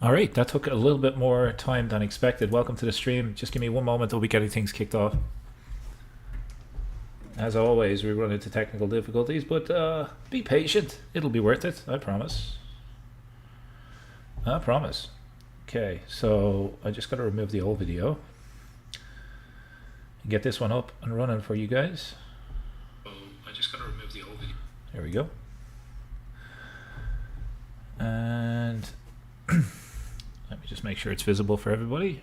All right, that took a little bit more time than expected. Welcome to the stream. Just give me one moment, we'll be getting things kicked off. As always, we run into technical difficulties, but be patient. It'll be worth it, I promise. I promise. Okay, so I just got to remove the old video and get this one up and running for you guys. I just got to remove the old video. There we go. And let me just make sure it's visible for everybody.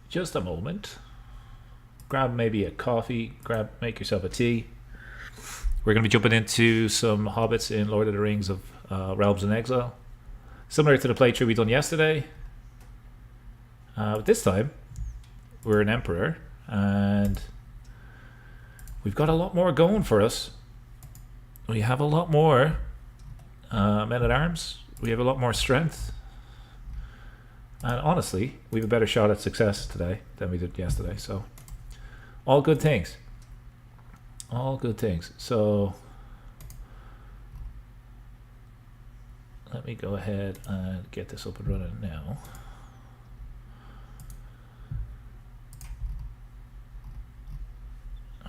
Just a moment. Grab maybe a coffee, make yourself a tea. We're going to be jumping into some Hobbits in Lord of the Rings of Realms in Exile. Similar to the playthrough we done yesterday. But this time, we're an Emperor, and we've got a lot more going for us. We have a lot more men-at-arms. We have a lot more strength. And honestly, we have a better shot at success today than we did yesterday. So, all good things. All good things. So, let me go ahead and get this up and running now.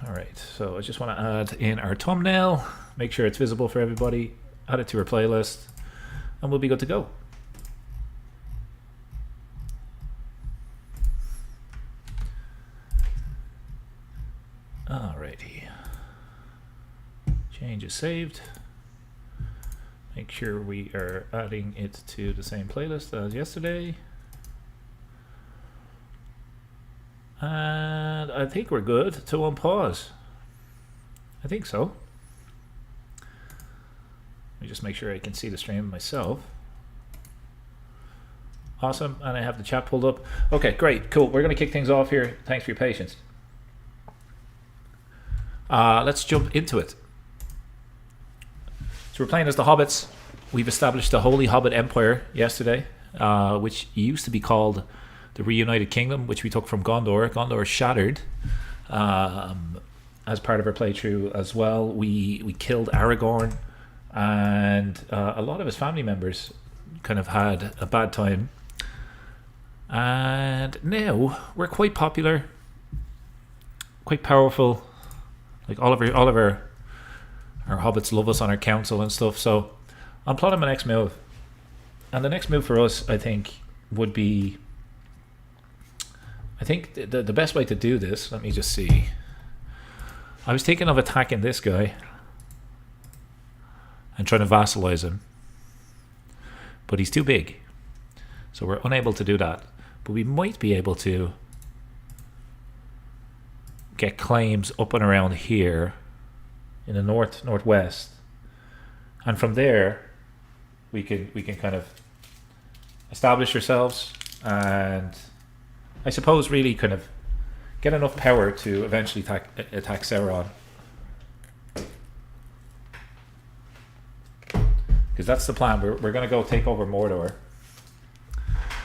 Alright, so I just want to add in our thumbnail, make sure it's visible for everybody, add it to our playlist, and we'll be good to go. Alrighty. Change is saved. Make sure we are adding it to the same playlist as yesterday. And I think we're good to unpause. I think so. Let me just make sure I can see the stream myself. Awesome, and I have the chat pulled up. Okay, great, cool. We're going to kick things off here. Thanks for your patience. Let's jump into it. So we're playing as the Hobbits. We've established the Holy Hobbit Empire yesterday, which used to be called the Reunited Kingdom, which we took from Gondor. Gondor shattered as part of our playthrough as well. We killed Aragorn, and a lot of his family members kind of had a bad time. And now we're quite popular, quite powerful. Like all of our hobbits love us on our council and stuff. So I'm plotting my next move, and the next move for us, I think, would be. I think the best way to do this. Let me just see. I was thinking of attacking this guy and trying to vassalize him, but he's too big, so we're unable to do that. But we might be able to get claims up and around here in the northwest, and from there we can kind of establish ourselves and I suppose really kind of get enough power to eventually attack Sauron, because that's the plan. We're going to go take over Mordor.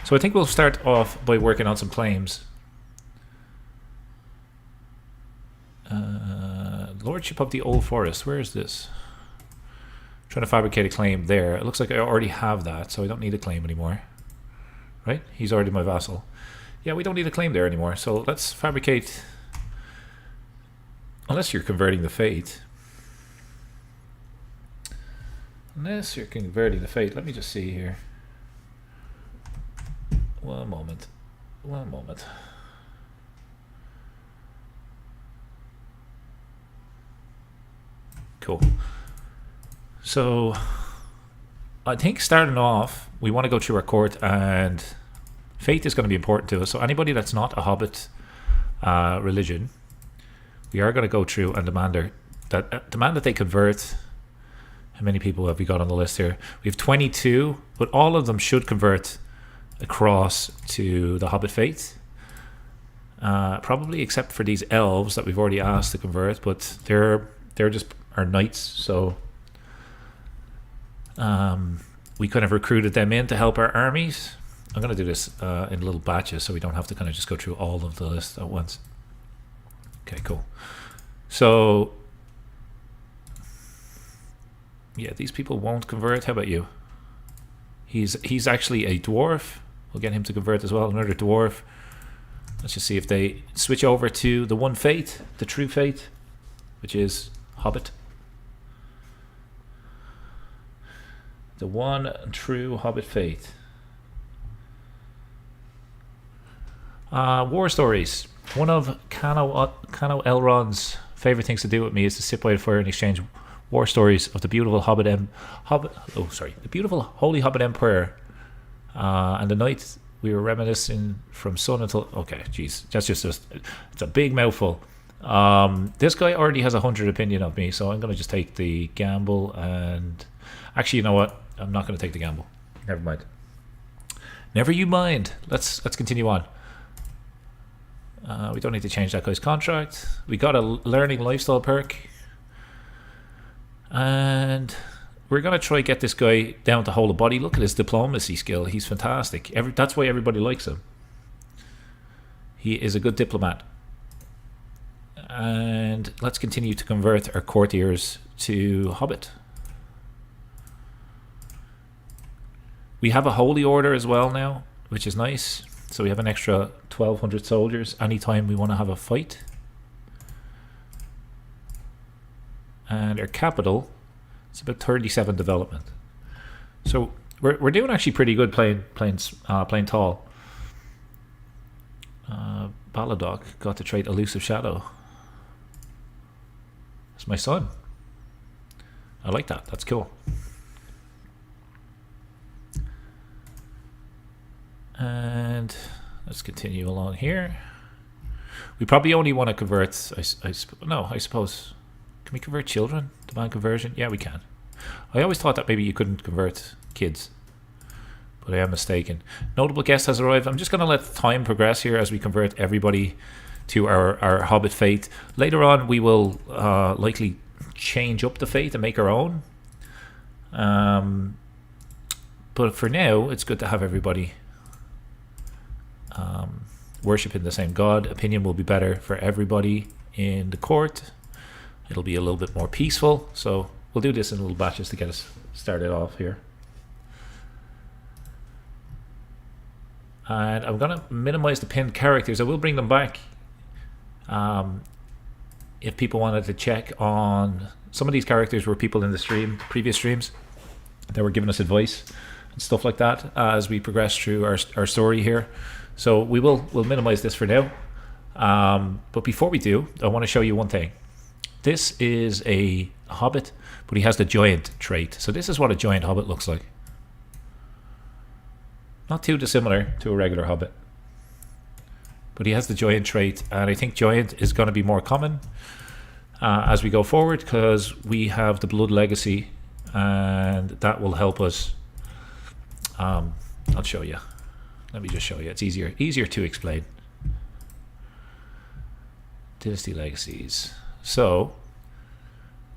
So I think we'll start off by working on some claims. Lordship of the Old Forest. Where is this? I'm trying to fabricate a claim there. It looks like I already have that, so I don't need a claim anymore. Right? He's already my vassal. Yeah, we don't need a claim there anymore. So let's fabricate. Unless you're converting the fate. Unless you're converting the fate. Let me just see here. One moment. One moment. Cool. So I think starting off, we want to go through our court, and faith is going to be important to us. So anybody that's not a Hobbit religion, we are going to go through and demand that they convert. How many people have we got on the list here? We have 22, but all of them should convert across to the Hobbit faith. Probably except for these elves that we've already asked to convert, but they're just our knights. So we kind of recruited them in to help our armies. I'm going to do this in little batches so we don't have to kind of just go through all of the list at once. Okay, cool. So Yeah, these people won't convert. How about you? He's actually a dwarf. We'll get him to convert as well. Another dwarf. Let's just see if they switch over to the one fate, the true fate, which is Hobbit. The one true Hobbit fate. War stories. One of Cano Elrond's favorite things to do with me is to sit by the fire and exchange war stories of the beautiful the beautiful Holy Hobbit Empire, and the night we were reminiscing from sun until. Okay, jeez, that's just it's a big mouthful. This guy already has 100 opinion of me, so I'm gonna just take the gamble. And actually, you know what? I'm not gonna take the gamble. Never mind. Never you mind. Let's continue on. We don't need to change that guy's contract. We got a learning lifestyle perk. And we're going to try get this guy down to hold a body. Look at his diplomacy skill. He's fantastic. That's why everybody likes him. He is a good diplomat. And let's continue to convert our courtiers to Hobbit. We have a holy order as well now, which is nice. So we have an extra 1,200 soldiers anytime we want to have a fight. And our capital, it's about 37 development. So we're doing actually pretty good playing tall. Baladoc got the trait Elusive Shadow. That's my son. I like that. That's cool. And let's continue along here. We probably only want to convert. I suppose. Can we convert children? Demand conversion? Yeah, we can. I always thought that maybe you couldn't convert kids, but I am mistaken. Notable guest has arrived. I'm just going to let time progress here as we convert everybody to our Hobbit fate. Later on, we will likely change up the fate and make our own. But for now, it's good to have everybody worshiping the same god. Opinion will be better for everybody in the court. It'll be a little bit more peaceful, so we'll do this in little batches to get us started off here. And I'm going to minimize the pinned characters. I will bring them back if people wanted to check on some of these characters. Were people in the previous streams that were giving us advice and stuff like that as we progress through our story here. So we'll minimize this for now. But before we do, I want to show you one thing. This is a Hobbit, but he has the giant trait. So this is what a giant Hobbit looks like. Not too dissimilar to a regular Hobbit. But he has the giant trait, and I think giant is going to be more common as we go forward, because we have the blood legacy, and that will help us. I'll show you. Let me just show you. It's easier to explain. Dynasty legacies. So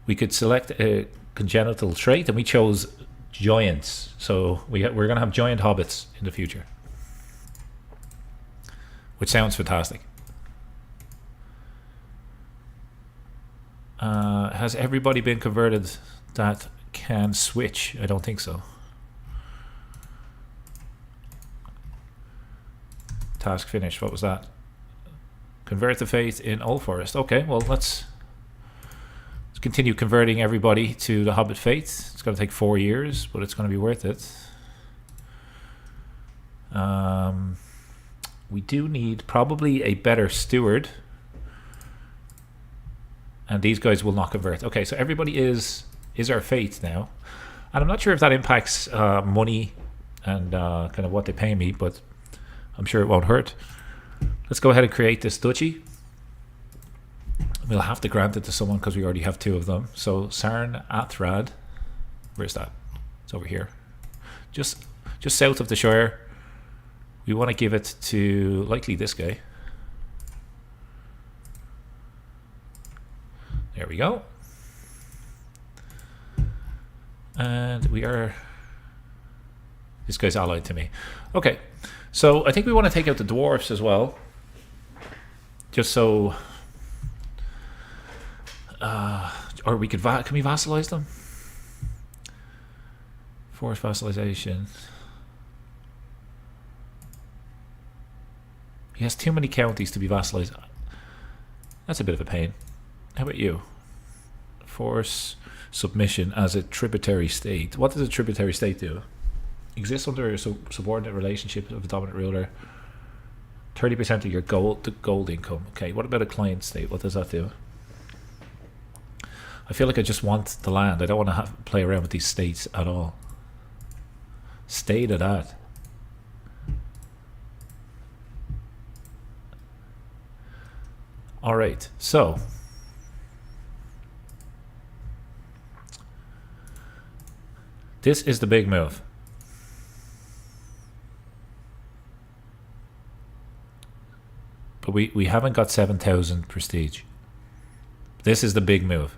we could select a congenital trait, and we chose giants. So we're going to have giant hobbits in the future, which sounds fantastic. Has everybody been converted that can switch? I don't think so. Task finished. What was that? Convert the faith in Old Forest. Okay, well let's continue converting everybody to the Hobbit faith. It's going to take 4 years, but it's going to be worth it. We do need probably a better steward, and these guys will not convert. Okay, so everybody is our faith now, and I'm not sure if that impacts money and kind of what they pay me, but I'm sure it won't hurt. Let's go ahead and create this duchy. We'll have to grant it to someone because we already have 2 of them. So Sarn Athrad, where's that? It's over here, just south of the Shire. We want to give it to likely this guy. There we go. And this guy's allied to me. Okay, so I think we want to take out the dwarfs as well, just so or we could can we vassalize them? Forced vassalization. He has too many counties to be vassalized. That's a bit of a pain. How about you? Force submission as a tributary state. What does a tributary state do? Exists under a subordinate relationship of a dominant ruler. 30% of your gold income. Okay, what about a client state? What does that do? I feel like I just want the land. I don't want to play around with these states at all. Stay to that. Alright, so this is the big move. But we haven't got 7,000 prestige. This is the big move.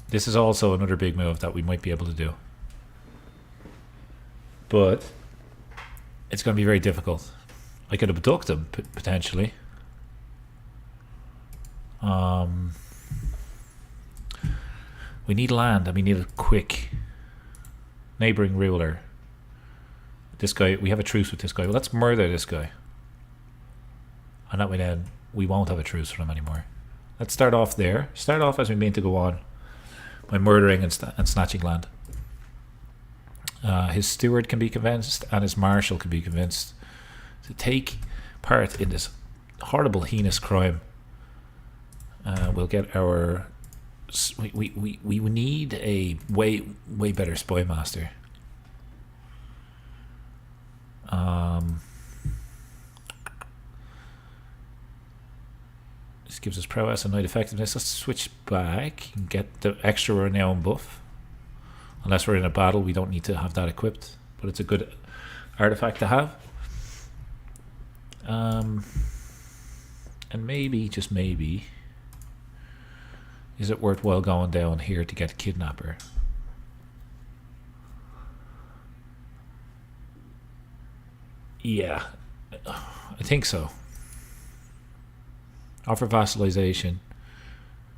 This is also another big move that we might be able to do. But it's going to be very difficult. I could abduct him, potentially. We need land, and we need a quick neighboring ruler. This guy, we have a truce with this guy. Well, let's murder this guy. And that way then, we won't have a truce for him anymore. Let's start off there. Start off as we mean to go on. By murdering and snatching land. His steward can be convinced, and his marshal can be convinced to take part in this horrible, heinous crime. We'll get our... We need a way better spy master. This gives us prowess and knight effectiveness. Let's switch back and get the extra renown buff. Unless we're in a battle, we don't need to have that equipped, but it's a good artifact to have. And maybe, just maybe, is it worthwhile going down here to get a kidnapper? Yeah, I think so. Offer vassalization.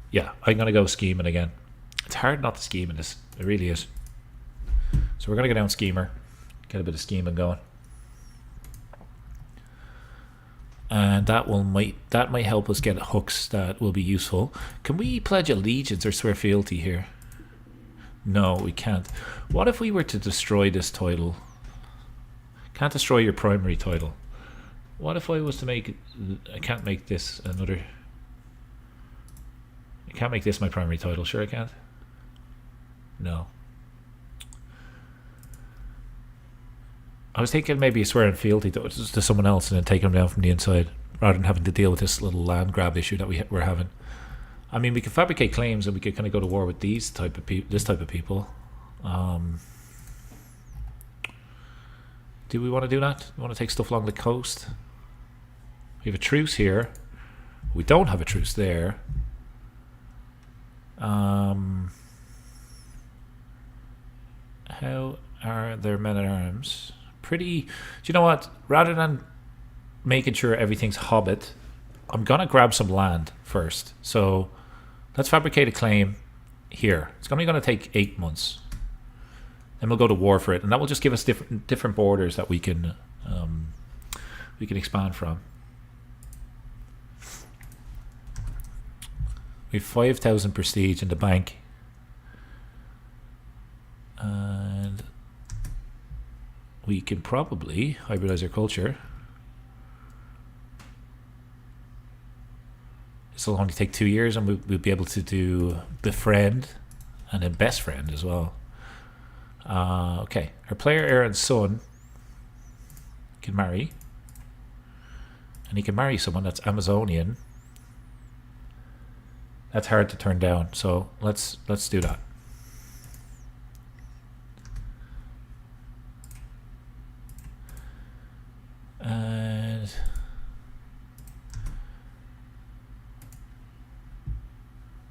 Yeah, I'm going to go scheming again. It's hard not to scheme in this. It really is. So we're going to go down schemer. Get a bit of scheming going. And that might help us get hooks that will be useful. Can we pledge allegiance or swear fealty here? No, we can't. What if we were to destroy this title? Can't destroy your primary title. What if I was to make... I can't make this another... I can't make this my primary title. Sure I can't? No. I was thinking maybe swearing fealty to someone else and then taking them down from the inside, rather than having to deal with this little land grab issue that we're having. I mean, we could fabricate claims and we could kind of go to war with this type of people. Do we want to do that? We want to take stuff along the coast? We have a truce here. We don't have a truce there. How are their men at arms? Pretty. Do you know what? Rather than making sure everything's Hobbit, I'm gonna grab some land first. So let's fabricate a claim here. It's only gonna take 8 months. Then we'll go to war for it, and that will just give us different borders that we can expand from. We have 5,000 prestige in the bank, and we can probably hybridize our culture. This will only take 2 years, and we'll be able to do befriend and then best friend as well. Okay, her player Aaron's son can marry, and he can marry someone that's Amazonian. That's hard to turn down, so let's do that. And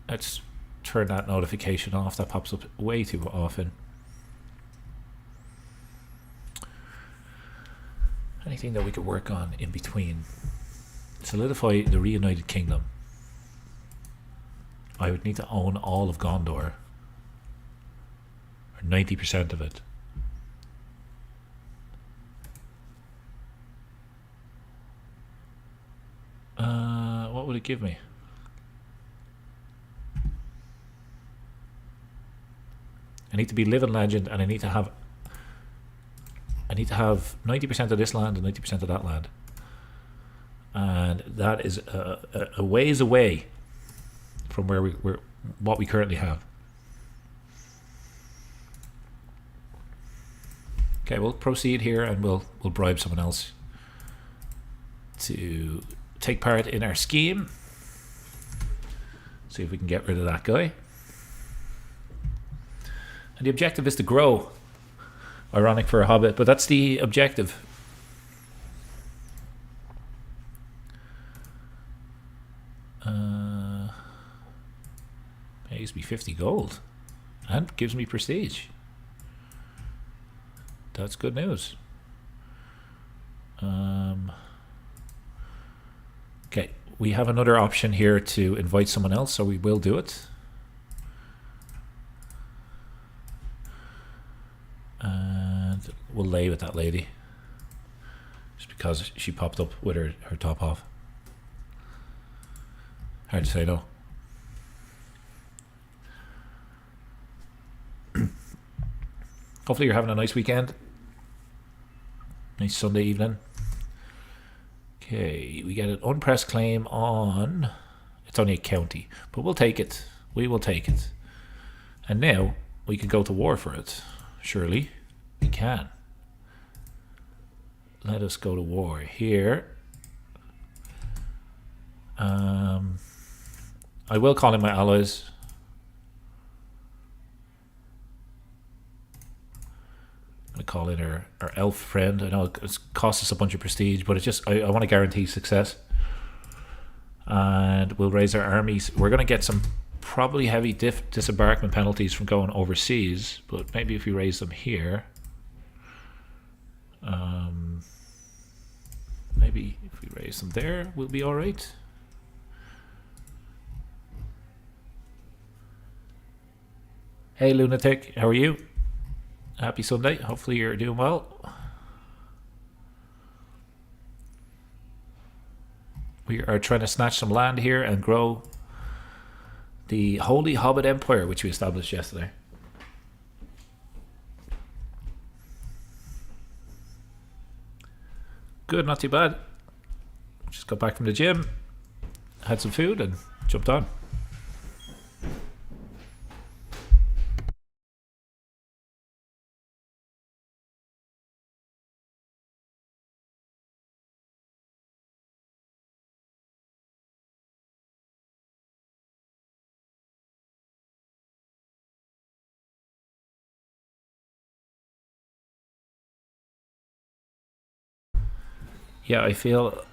let's turn that notification off. That pops up way too often. Anything that we could work on in between. Solidify the reunited kingdom. I would need to own all of Gondor. 90% of it. What would it give me? I need to be living legend, and I need to have 90% of this land and 90% of that land, and that is a ways away from where we're what we currently have. Okay, we'll proceed here, and we'll bribe someone else to take part in our scheme. See if we can get rid of that guy. And the objective is to grow. Ironic for a Hobbit, but that's the objective. Pays me 50 gold and gives me prestige. That's good news. Okay, we have another option here to invite someone else, so we will do it. And we'll lay with that lady, just because she popped up with her top off. Hard to say no. Hopefully you're having a nice weekend. Nice Sunday evening. Okay, we get an unpressed claim on... It's only a county, but we'll take it. We will take it. And now we can go to war for it. Surely we can. Let us go to war here. I will call in my allies. I'm gonna call in our elf friend. I know it's cost us a bunch of prestige, but it's just I want to guarantee success. And we'll raise our armies. We're gonna get some probably heavy disembarkment penalties from going overseas, but maybe if we raise them here, maybe if we raise them there, we'll be all right. Hey lunatic, how are you? Happy Sunday. Hopefully you're doing well. We are trying to snatch some land here and grow the Holy Hobbit Empire, which we established yesterday. Good, not too bad. Just got back from the gym, had some food, and jumped on. Yeah, I feel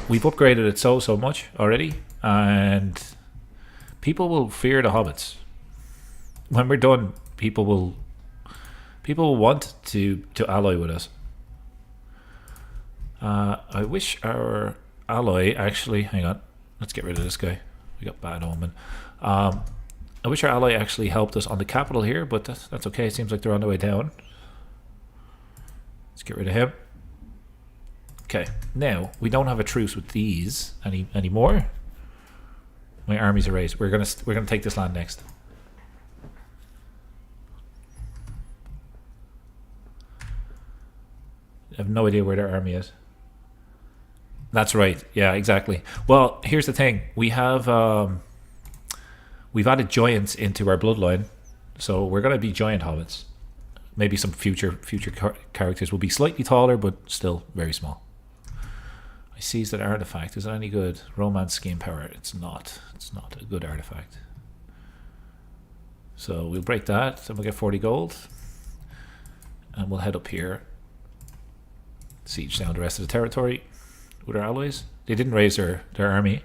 we've upgraded it so much already, and people will fear the hobbits. When we're done, people will want to ally with us. I wish our ally actually, hang on, let's get rid of this guy. We got bad omen. I wish our ally actually helped us on the capital here, but that's okay. It seems like they're on the way down. Let's get rid of him. Okay, now we don't have a truce with these anymore. My armies are raised. We're gonna take this land next. I have no idea where their army is. That's right. Yeah, exactly. Well, here's the thing. We have we've added giants into our bloodline, so we're gonna be giant hobbits. Maybe some future characters will be slightly taller, but still very small. I seized that artifact. Is it any good? Romance scheme power. It's not. It's not a good artifact. So we'll break that, and we'll get 40 gold, and we'll head up here. Siege down the rest of the territory with our allies. They didn't raise their army.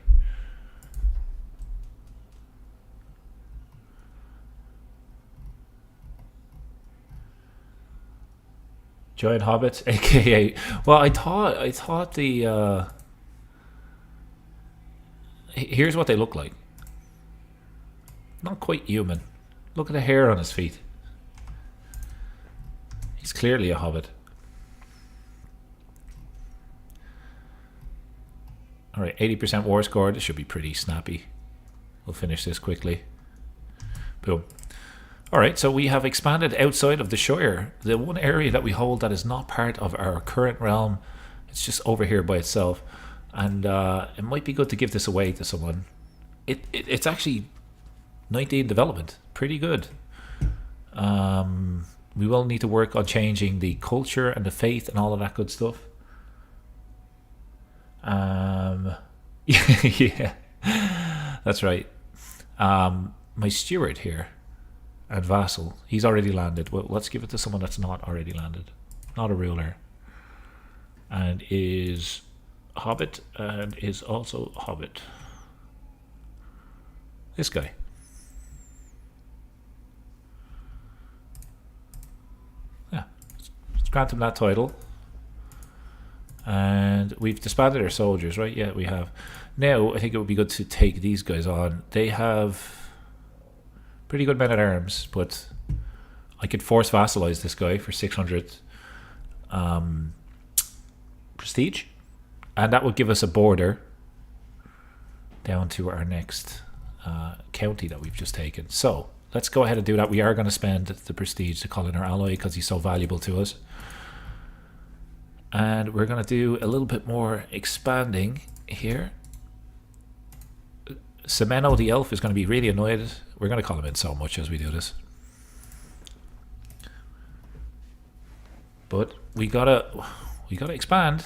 Giant hobbits, aka, well, I thought the here's what they look like. Not quite human. Look at the hair on his feet. He's clearly a Hobbit. Alright, 80% war score. This should be pretty snappy. We'll finish this quickly. Boom. Alright, so we have expanded outside of the Shire. The one area that we hold that is not part of our current realm, it's just over here by itself. And it might be good to give this away to someone. It's actually 19 development. Pretty good. We will need to work on changing the culture and the faith and all of that good stuff. Yeah, that's right. My steward here and vassal, he's already landed. Well, let's give it to someone that's not already landed. Not a ruler. And is Hobbit and is also Hobbit. This guy. Yeah, let's grant him that title. And we've disbanded our soldiers, right? Yeah, we have. Now, I think it would be good to take these guys on. They have pretty good men at arms, but I could force vassalize this guy for 600 prestige. And that would give us a border down to our next county that we've just taken. So, let's go ahead and do that. We are going to spend the prestige to call in our ally because he's so valuable to us. And we're going to do a little bit more expanding here. Semeno the elf is going to be really annoyed. We're going to call him in so much as we do this. But we gotta expand,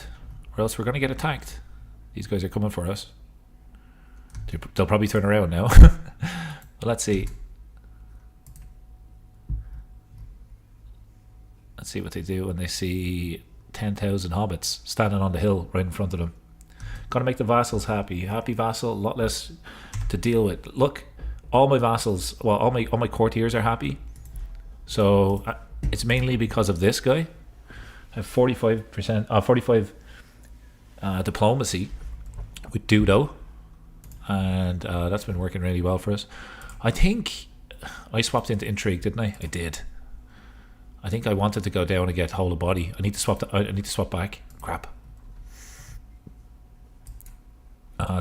or else we're going to get attacked. These guys are coming for us. They'll probably turn around now. But let's see. Let's see what they do when they see 10,000 hobbits standing on the hill right in front of them. Gotta make the vassals happy. Happy vassal, a lot less to deal with. Look, all my vassals, well, all my courtiers are happy. So it's mainly because of this guy. I have 45 diplomacy with Dudo, and that's been working really well for us. I think I swapped into intrigue, didn't I? I did. I think I wanted to go down and get whole of body. I need to swap back. Crap.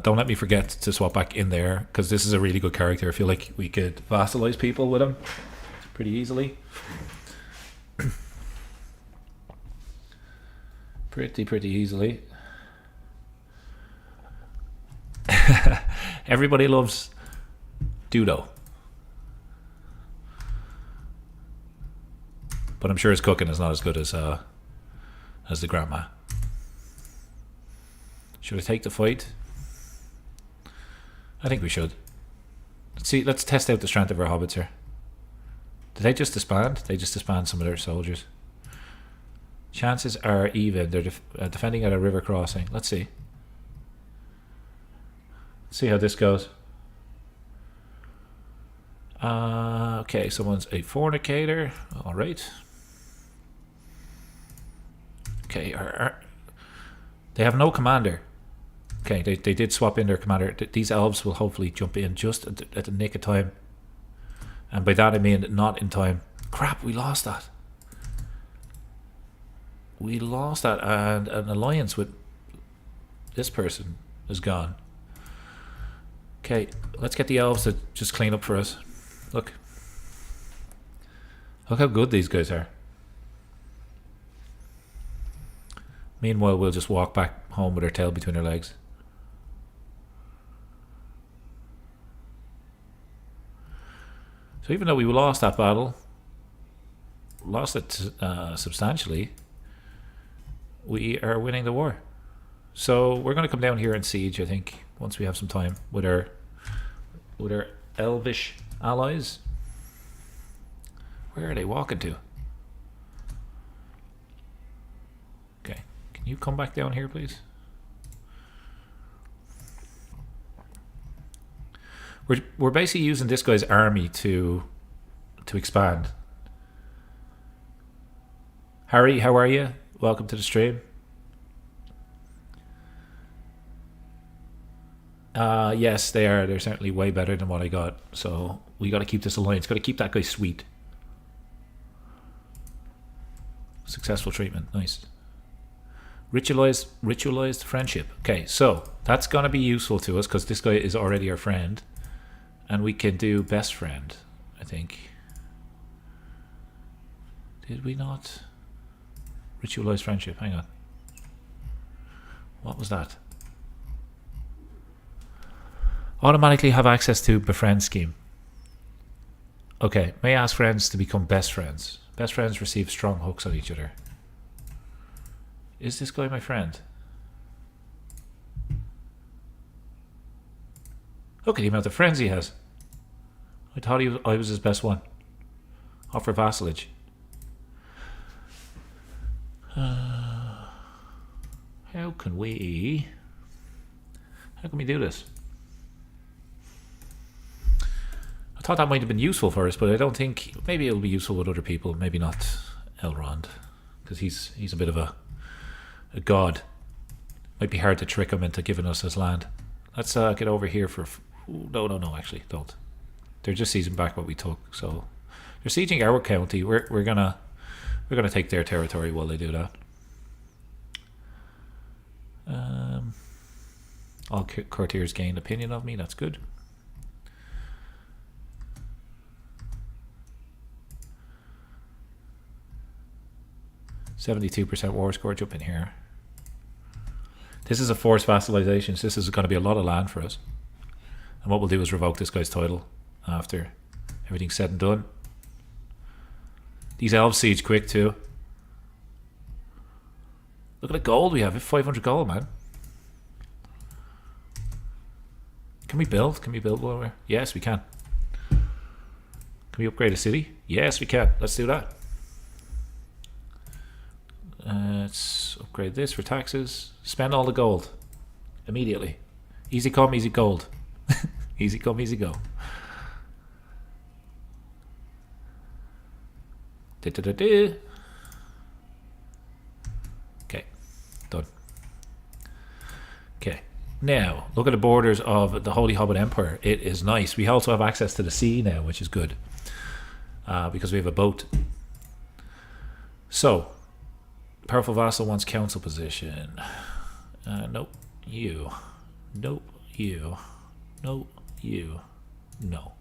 Don't let me forget to swap back in there, because this is a really good character. I feel like we could vassalize people with him pretty easily. pretty easily. Everybody loves Dudo. But I'm sure his cooking is not as good as the grandma. Should I take the fight? I think we should. Let's test out the strength of our hobbits here. Did they just disband? They just disband some of their soldiers. Chances are even. They're defending at a river crossing. Let's see. Let's see how this goes. Okay, someone's a fornicator. All right. Okay, they have no commander. Okay, they did swap in their commander. These elves will hopefully jump in just at the nick of time. And by that I mean not in time. Crap, we lost that. We lost that, and an alliance with this person is gone. Okay, let's get the elves to just clean up for us. Look how good these guys are. Meanwhile, we'll just walk back home with our tail between our legs. So even though we lost that battle, lost it substantially, we are winning the war. So we're going to come down here and siege, I think, once we have some time with our elvish allies. Where are they walking to? Okay, can you come back down here, please? We're basically using this guy's army to expand. Harry, how are you? Welcome to the stream. Yes, they are. They're certainly way better than what I got. So we got to keep this alliance. Got to keep that guy sweet. Successful treatment. Nice. Ritualized friendship. Okay, so that's going to be useful to us because this guy is already our friend. And we can do best friend, I think. Did we not? Ritualized friendship. Hang on. What was that? Automatically have access to befriend scheme. Okay, may ask friends to become best friends. Best friends receive strong hooks on each other. Is this guy my friend? Look at the amount of friends he has. I thought I was his best one. Offer vassalage. How can we do this? I thought that might have been useful for us, but I don't think. Maybe it'll be useful with other people. Maybe not Elrond, because he's a bit of a god. Might be hard to trick him into giving us his land. Let's get over here for. No. Actually, don't. They're just seizing back what we took. So they're sieging our county. We're gonna take their territory while they do that. All courtiers gained opinion of me. That's good. %72% war score. Jump in here. This is a forced vassalization. So this is going to be a lot of land for us. And what we'll do is revoke this guy's title after everything's said and done. These elves siege quick too. Look at the gold we have. 500 gold, man. Can we build? Can we build while we're... Yes, we can. Can we upgrade a city? Yes, we can. Let's do that. Let's upgrade this for taxes. Spend all the gold. Immediately. Easy come, easy gold. Easy come, easy go. Okay, done. Okay, now look at the borders of the Holy Hobbit Empire. It is nice. We also have access to the sea now, which is good, because we have a boat. So, powerful vassal wants council position. Nope, you. Nope, you. Nope, you. No.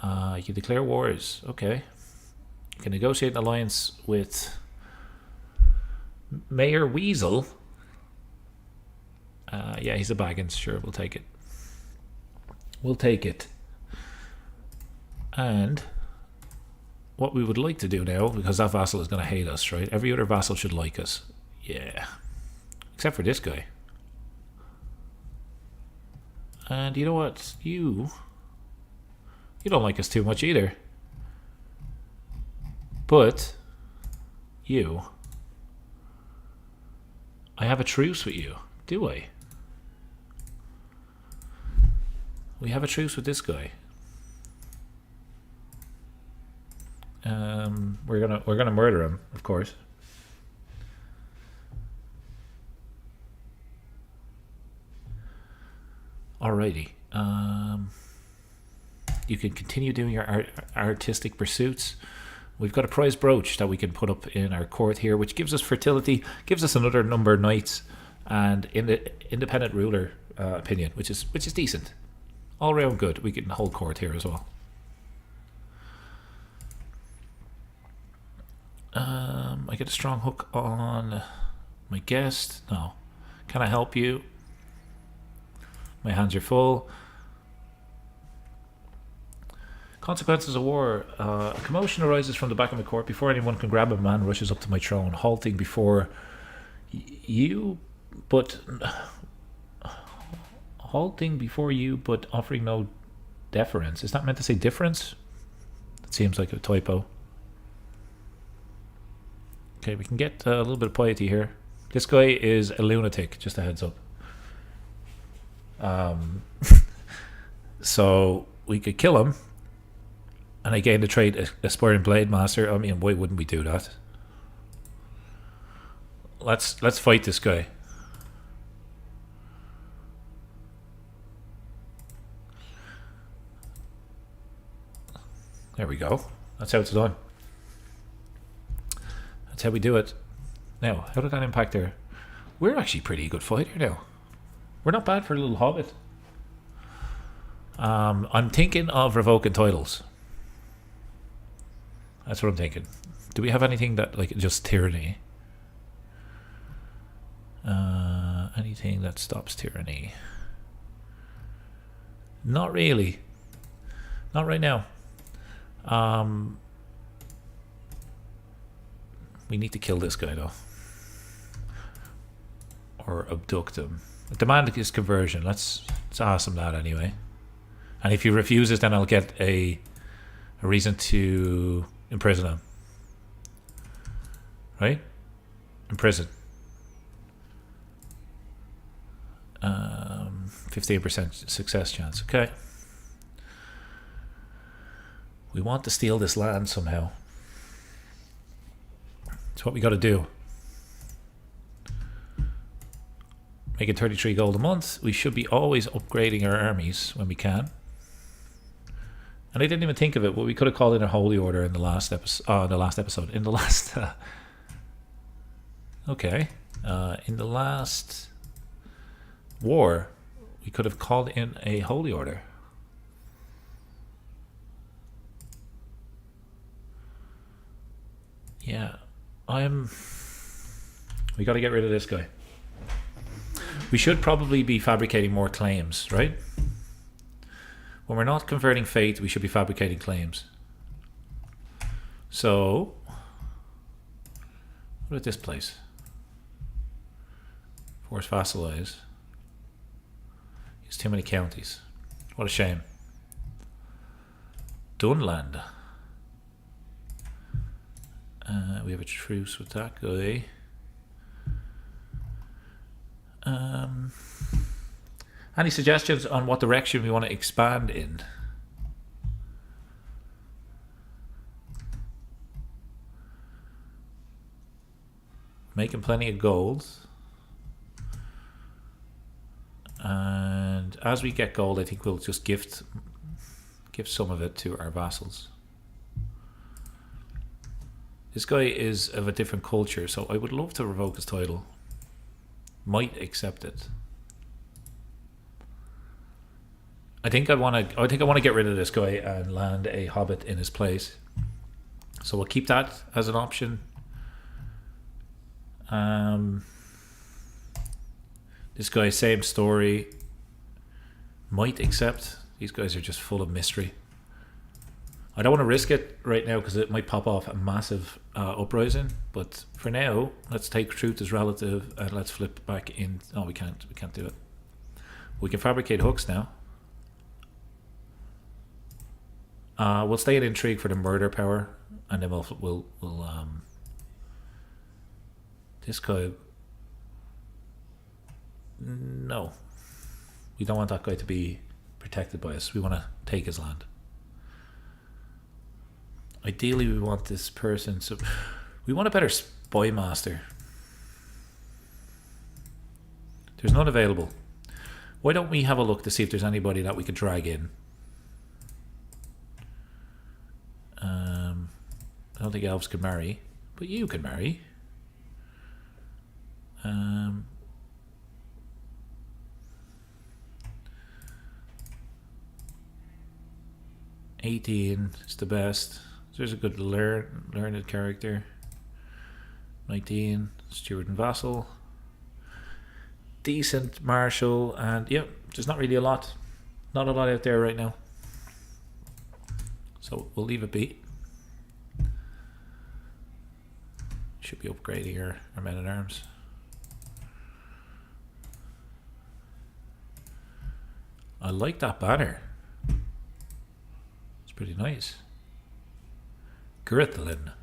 You can declare wars. Okay. You can negotiate an alliance with Mayor Weasel. Yeah, he's a Baggins. Sure, we'll take it. We'll take it. And what we would like to do now, because that vassal is going to hate us, right? Every other vassal should like us. Yeah. Except for this guy. And you know what? You don't like us too much either. But you, I have a truce with you, do I? We have a truce with this guy. We're gonna murder him, of course. Alrighty. You can continue doing your artistic pursuits. We've got a prize brooch that we can put up in our court here, which gives us fertility, gives us another number of knights, and in the independent ruler opinion, which is decent. All round good. We can hold court here as well. I get a strong hook on my guest. No. Can I help you? My hands are full. Consequences of war. A commotion arises from the back of my court. Before anyone can grab a man rushes up to my throne, halting before you, but offering no deference. Is that meant to say difference? That seems like a typo. Okay, we can get a little bit of piety here. This guy is a lunatic, just a heads up. So we could kill him, and I gain the trait Aspiring Blade Master. I mean, why wouldn't we do that? Let's fight this guy. There we go. That's how it's done. That's how we do it. Now, how did that impact there? We're actually pretty good fighter now. We're not bad for a little hobbit. I'm thinking of revoking titles. That's what I'm thinking. Do we have anything that, like, just tyranny? Anything that stops tyranny? Not really. Not right now. We need to kill this guy though, or abduct him. Demand his conversion. Let's ask him that anyway. And if he refuses, then I'll get a reason to imprison him. Right? Imprison. 15% success chance. Okay. We want to steal this land somehow. That's what we got to do. Making 33 gold a month. We should be always upgrading our armies when we can. And I didn't even think of it, but we could have called in a holy order in the last episode. In the last. Okay. In the last war, we could have called in a holy order. Yeah. We got to get rid of this guy. We should probably be fabricating more claims, right? When we're not converting faith, we should be fabricating claims. So, what about this place? Force vassalize. Use too many counties. What a shame. Dunland. We have a truce with that guy. Any suggestions on what direction we want to expand in? Making plenty of gold. And as we get gold, I think we'll just gift some of it to our vassals. This guy is of a different culture, so I would love to revoke his title. Might accept it. I think I want to get rid of this guy and land a hobbit in his place. So we'll keep that as an option. This guy, same story. Might accept. These guys are just full of mystery. I don't want to risk it right now because it might pop off a massive uprising. But for now, let's take truth as relative and let's flip back in. Oh, we can't do it. We can fabricate hooks now. We'll stay in intrigue for the murder power, and then we'll this guy. No, we don't want that guy to be protected by us. We want to take his land. Ideally, we want this person. So we want a better spy master. There's none available. Why don't we have a look to see if there's anybody that we could drag in? I don't think elves can marry, but you can marry. 18 is the best. There's a good learned character. 19, steward and vassal. Decent marshal, and yep, there's not really a lot. Not a lot out there right now. So we'll leave it be. Should be upgrading our men at arms. I like that banner. It's pretty nice. Grithlin.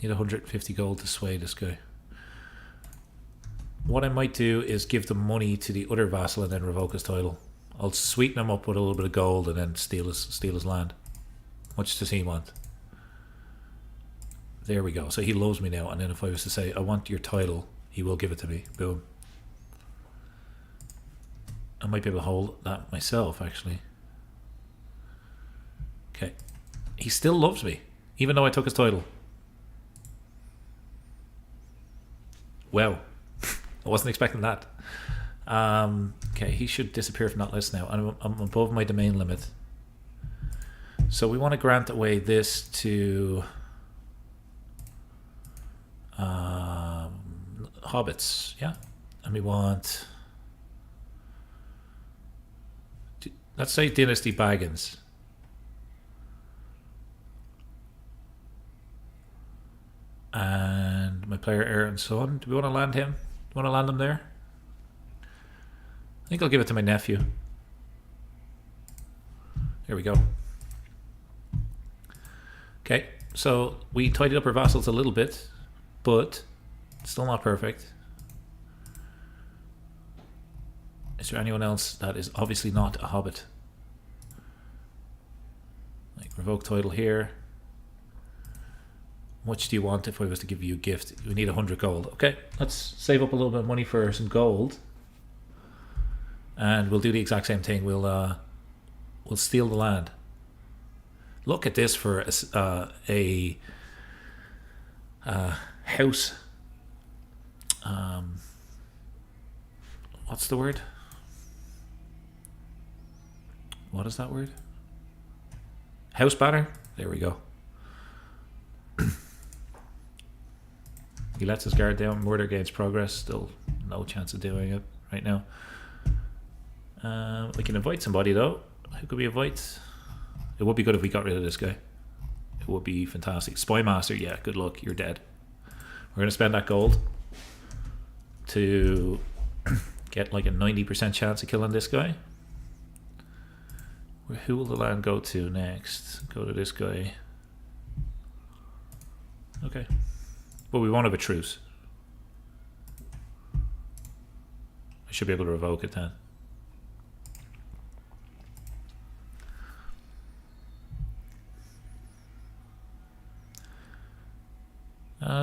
Need 150 gold to sway this guy. What I might do is give the money to the other vassal and then revoke his title. I'll sweeten him up with a little bit of gold and then steal his land. How much does he want? There we go. So he loves me now, and then if I was to say I want your title, he will give it to me. Boom. might be able to hold that myself, actually. Okay. He still loves me, even though I took his title. Wow. I wasn't expecting that. Okay, he should disappear from that list now. I'm above my domain limit. So we want to grant away this to Hobbits, yeah? And we want... Let's say Dynasty Baggins. And my player Aaron's son. Do we want to land him? Do we want to land him there? I think I'll give it to my nephew. Here we go. Okay, so we tidied up our vassals a little bit, but still not perfect. Is there anyone else that is obviously not a Hobbit? Like revoke title here. How much do you want if I was to give you a gift? We need 100 gold. Okay, let's save up a little bit of money for some gold. And we'll do the exact same thing. We'll steal the land. Look at this for a house. What's the word? What is that word? House banner? There we go. He lets his guard down. Murder gains progress. Still no chance of doing it right now. We can invite somebody though. Who could we invite? It would be good if we got rid of this guy. It would be fantastic. Spy Master, yeah, good luck. You're dead. We're going to spend that gold to get like a 90% chance of killing this guy. Who will the land go to next? Go to this guy. Okay. But we won't have a truce. I should be able to revoke it then.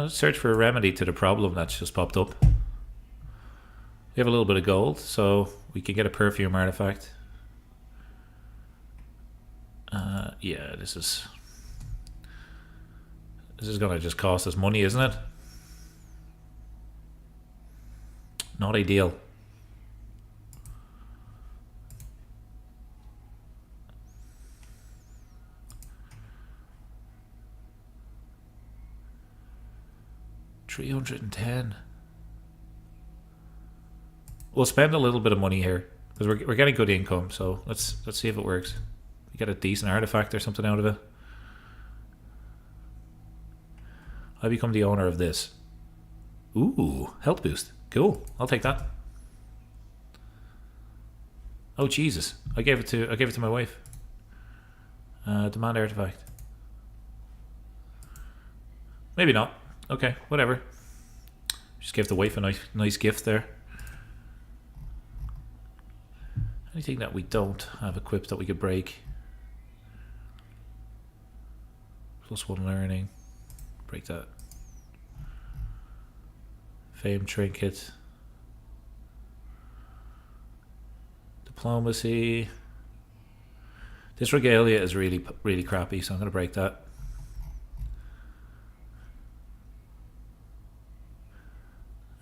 Search for a remedy to the problem that's just popped up. We have a little bit of gold, so we can get a perfume artifact. Yeah, this is gonna just cost us money, isn't it? Not ideal. $310. We'll spend a little bit of money here because we're getting good income. So let's see if it works. We get a decent artifact or something out of it. I become the owner of this. Ooh, health boost. Cool. I'll take that. Oh Jesus! I gave it to my wife. Demand artifact. Maybe not. Okay, whatever. Just gave the wife a nice gift there. Anything that we don't have equipped that we could break? +1 learning. Break that. Fame trinket. Diplomacy. This regalia is really crappy, so I'm going to break that.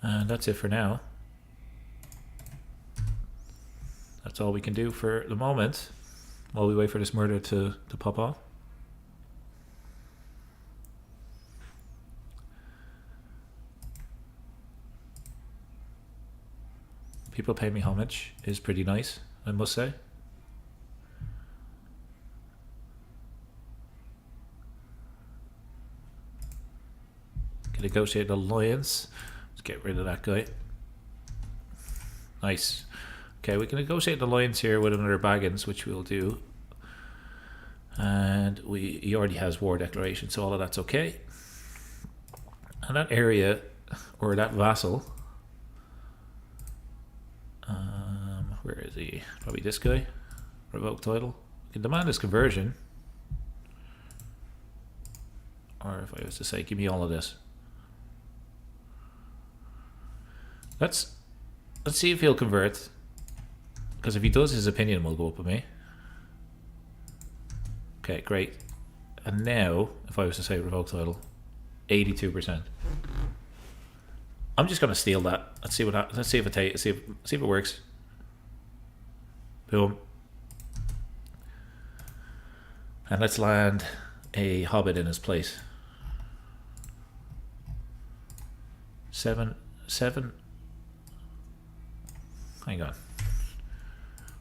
And that's it for now. That's all we can do for the moment while we wait for this murder to pop off. People pay me homage is pretty nice, I must say. Can negotiate an alliance. Let's get rid of that guy. Nice. Okay, we can negotiate an alliance here with another Baggins, which we'll do. And he already has war declaration, so all of that's okay. And that area, or that vassal, where is he? Probably this guy. Revoke title. We can demand his conversion. Or if I was to say, give me all of this. Let's see if he'll convert. Because if he does, his opinion will go up with me. Okay, great. And now, if I was to say revoke title, 82%. I'm just going to steal that. Let's see what happens. Let's see if it see if it works. Boom. And let's land a Hobbit in his place. 7. Hang on.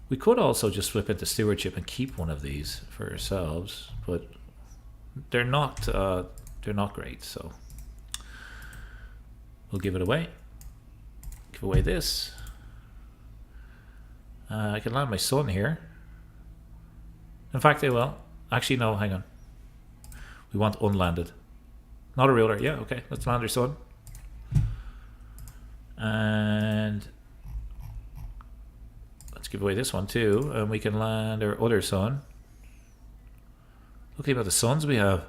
We could also just flip into stewardship and keep one of these for ourselves, but they're not great. So we'll give it away. Give away this. I can land my son here. In fact, I will. Actually, no. Hang on. We want unlanded, not a ruler. Yeah, okay. Let's land our son. And let's give away this one too, and we can land our other son. Look at the sons we have.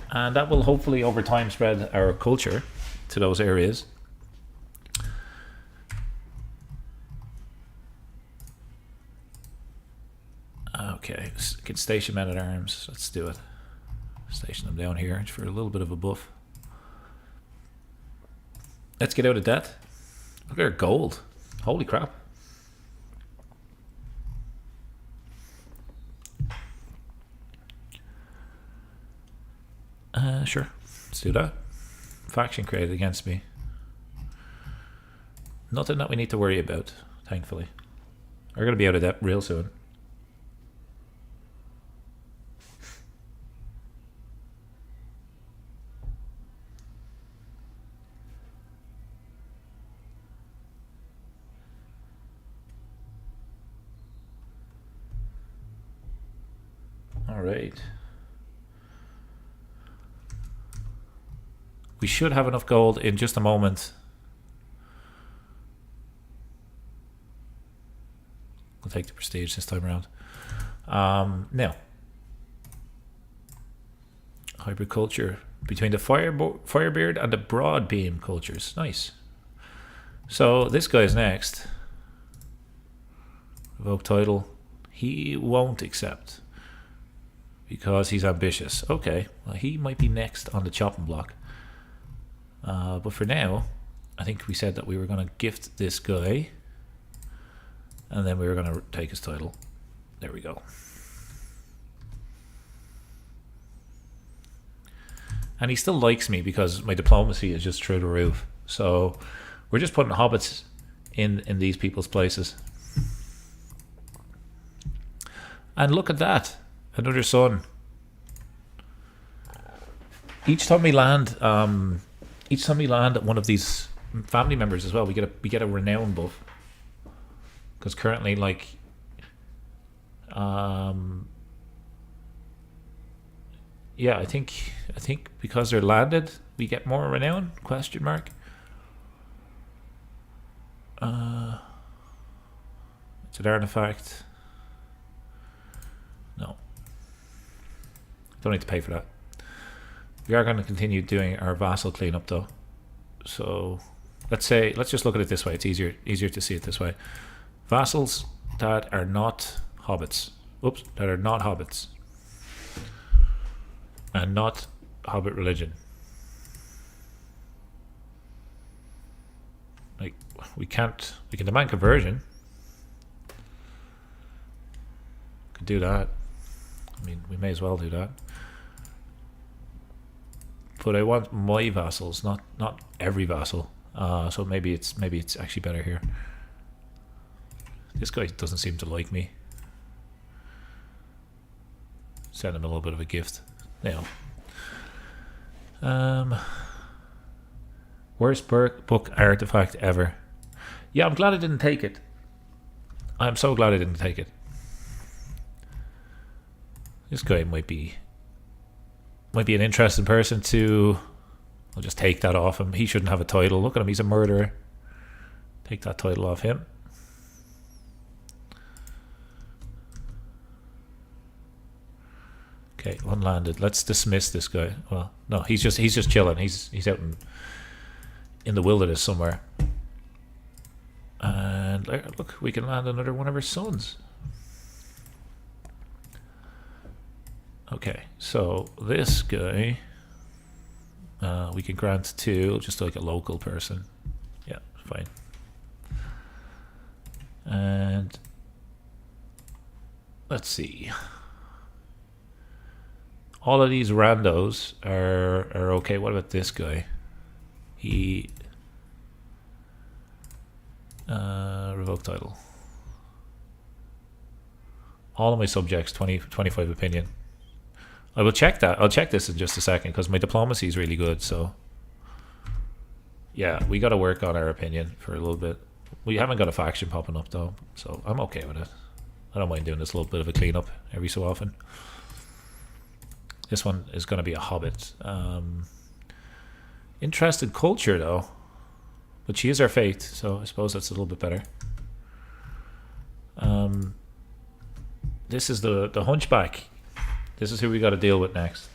And that will hopefully over time spread our culture to those areas. Okay, can station men at arms. Let's do it. Station them down here for a little bit of a buff. Let's get out of debt. Look at our gold. Holy crap. Sure. Let's do that. Faction created against me. Nothing that we need to worry about, thankfully. We're going to be out of debt real soon. All right. We should have enough gold in just a moment. We'll take the prestige this time around. Now, hybrid culture between the Firebeard and the Broadbeam cultures. Nice. So this guy's next. Revoke title. He won't accept because he's ambitious. Okay, well, he might be next on the chopping block. But for now, I think we said that we were going to gift this guy, and then we were going to take his title. There we go. And he still likes me because my diplomacy is just through the roof. So we're just putting hobbits in these people's places. And look at that, another son. Each time we land at one of these family members as well, we get a renown buff. Because currently, like, yeah, I think because they're landed, we get more renown? Question mark. It's an artifact. No, don't need to pay for that. We are going to continue doing our vassal cleanup though. So let's just look at it this way. It's easier to see it this way. Vassals that are not hobbits. Oops, that are not hobbits. And not hobbit religion. Like we can demand conversion. Could do that. I mean, we may as well do that. But I want my vassals, not every vassal. So maybe it's actually better here. This guy doesn't seem to like me. Send him a little bit of a gift. Now, worst book artifact ever. Yeah, I'm glad I didn't take it. I'm so glad I didn't take it. This guy might be an interesting person to. I'll just take that off him. He shouldn't have a title. Look at him, he's a murderer. Take that title off him. Okay, unlanded. Let's dismiss this guy. Well, no, he's just chilling. He's out in the wilderness somewhere. And look, we can land another one of our sons. Okay, so this guy, we can grant to just like a local person. Yeah, fine. And let's see. All of these randos are okay. What about this guy? He revoke title. All of my subjects 25 opinion. I will check that. I'll check this in just a second because my diplomacy is really good. So yeah, we got to work on our opinion for a little bit. We haven't got a faction popping up though, so I'm okay with it. I don't mind doing this little bit of a cleanup every so often. This one is going to be a Hobbit. Interested culture though, but she is our faith, so I suppose that's a little bit better. This is the hunchback. This is who we got to deal with next.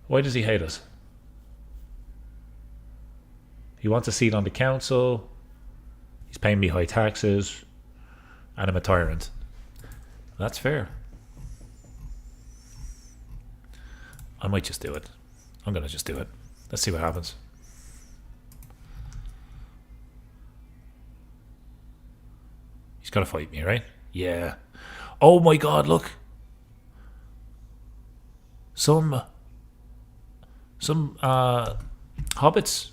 Why does he hate us? He wants a seat on the council. He's paying me high taxes, and I'm a tyrant. That's fair. I might just do it. I'm gonna just do it. Let's see what happens. He's gotta fight me, right? Yeah. Oh my god, look. Some hobbits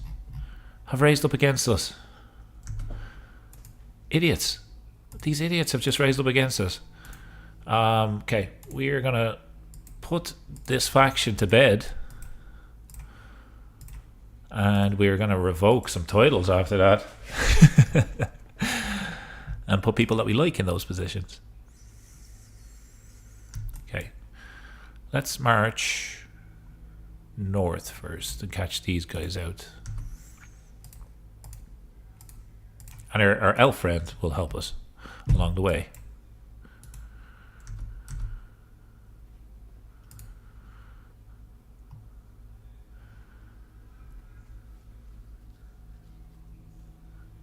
have raised up against us. Idiots. These idiots have just raised up against us. Okay, we're gonna put this faction to bed, and we're gonna revoke some titles after that. And put people that we like in those positions. Okay, let's march north first and catch these guys out. And our elf friend will help us along the way.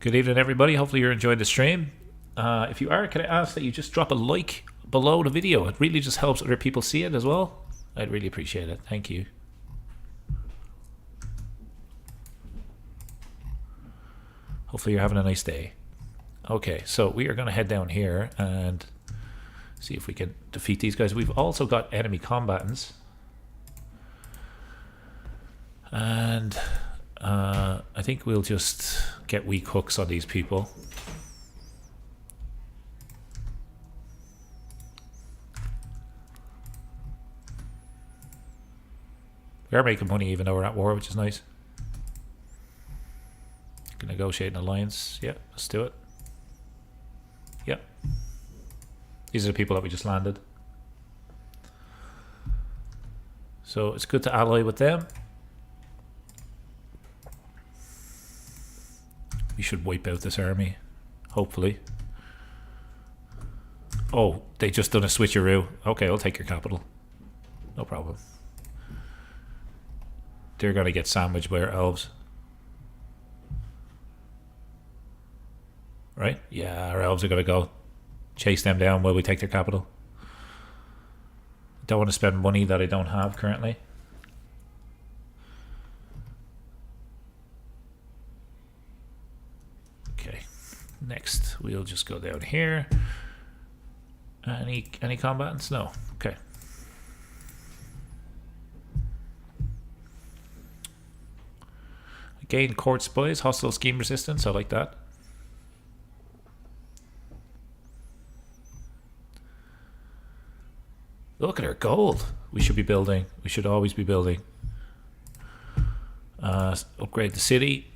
Good evening, everybody. Hopefully you're enjoying the stream. If you are, can I ask that you just drop a like below the video? It really just helps other people see it as well. I'd really appreciate it. Thank you. Hopefully you're having a nice day. Okay, so we are going to head down here and see if we can defeat these guys. We've also got enemy combatants. And I think we'll just get weak hooks on these people. We are making money even though we're at war, which is nice. Can negotiate an alliance. Yeah, let's do it. Yeah. These are the people that we just landed. So it's good to ally with them. We should wipe out this army, hopefully. Oh, they just done a switcheroo. Okay, I'll take your capital. No problem. They're going to get sandwiched by our elves. Right? Yeah, our elves are going to go chase them down while we take their capital. Don't want to spend money that I don't have currently. Okay. Next, we'll just go down here. Any combatants? No. Okay. Gain court spies, hostile scheme resistance. I like that. Look at our gold. We should be building. We should always be building. Upgrade the city.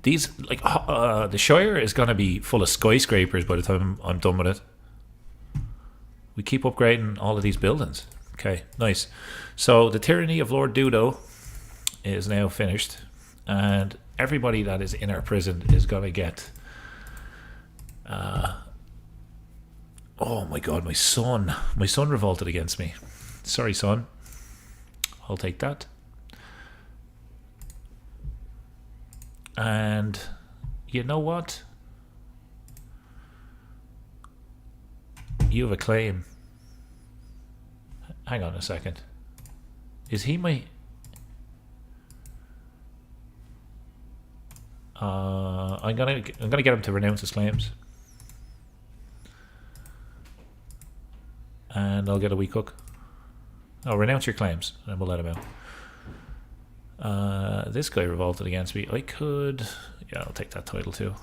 These, like, the Shire is going to be full of skyscrapers by the time I'm done with it. We keep upgrading all of these buildings. Okay, nice. So the tyranny of Lord Dudo is now finished, and everybody that is in our prison is going to get... oh my god, my son revolted against me. Sorry, son. I'll take that. And you know what? You have a claim. Hang on a second. Is he my... I'm gonna get him to renounce his claims. And I'll get a weak hook. Oh, renounce your claims, and we'll let him out. This guy revolted against me. I could... Yeah, I'll take that title too.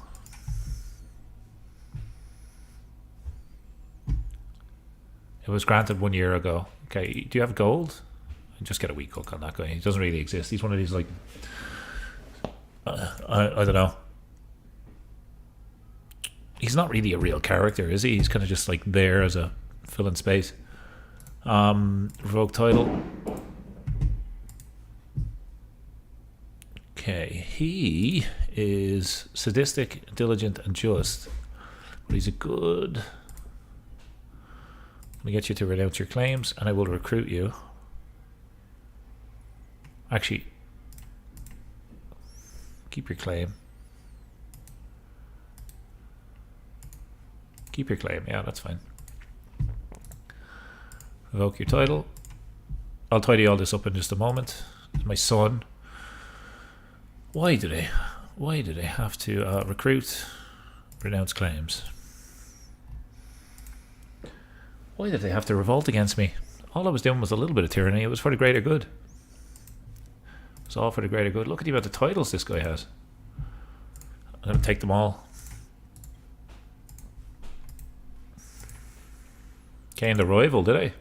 It was granted 1 year ago. Okay, do you have gold? Just get a weak hook on that guy. He doesn't really exist. He's one of these, like... I don't know. He's not really a real character, is he? He's kind of just, like, there as a fill in space. Revoke title. Okay, he is sadistic, diligent, and just. But he's a good... Let me get you to renounce your claims, and I will recruit you. Actually, keep your claim. Keep your claim, yeah, that's fine. Revoke your title. I'll tidy all this up in just a moment. My son. Why do they have to recruit, renounce claims? Why did they have to revolt against me? All I was doing was a little bit of tyranny. It was for the greater good. It was all for the greater good. Look at the amount of titles this guy has. I'm going to take them all. Gained a rival, did I?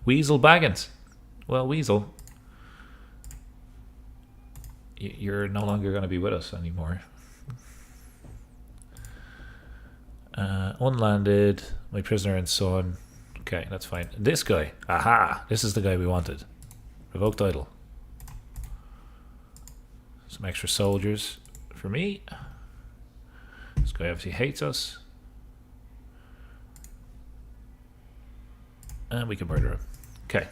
Weasel Baggins. Well, Weasel, you're no longer going to be with us anymore. Unlanded, my prisoner and son. Okay, that's fine. This guy, aha, this is the guy we wanted. Revoke title. Some extra soldiers for me. This guy obviously hates us. And we can murder him. Okay.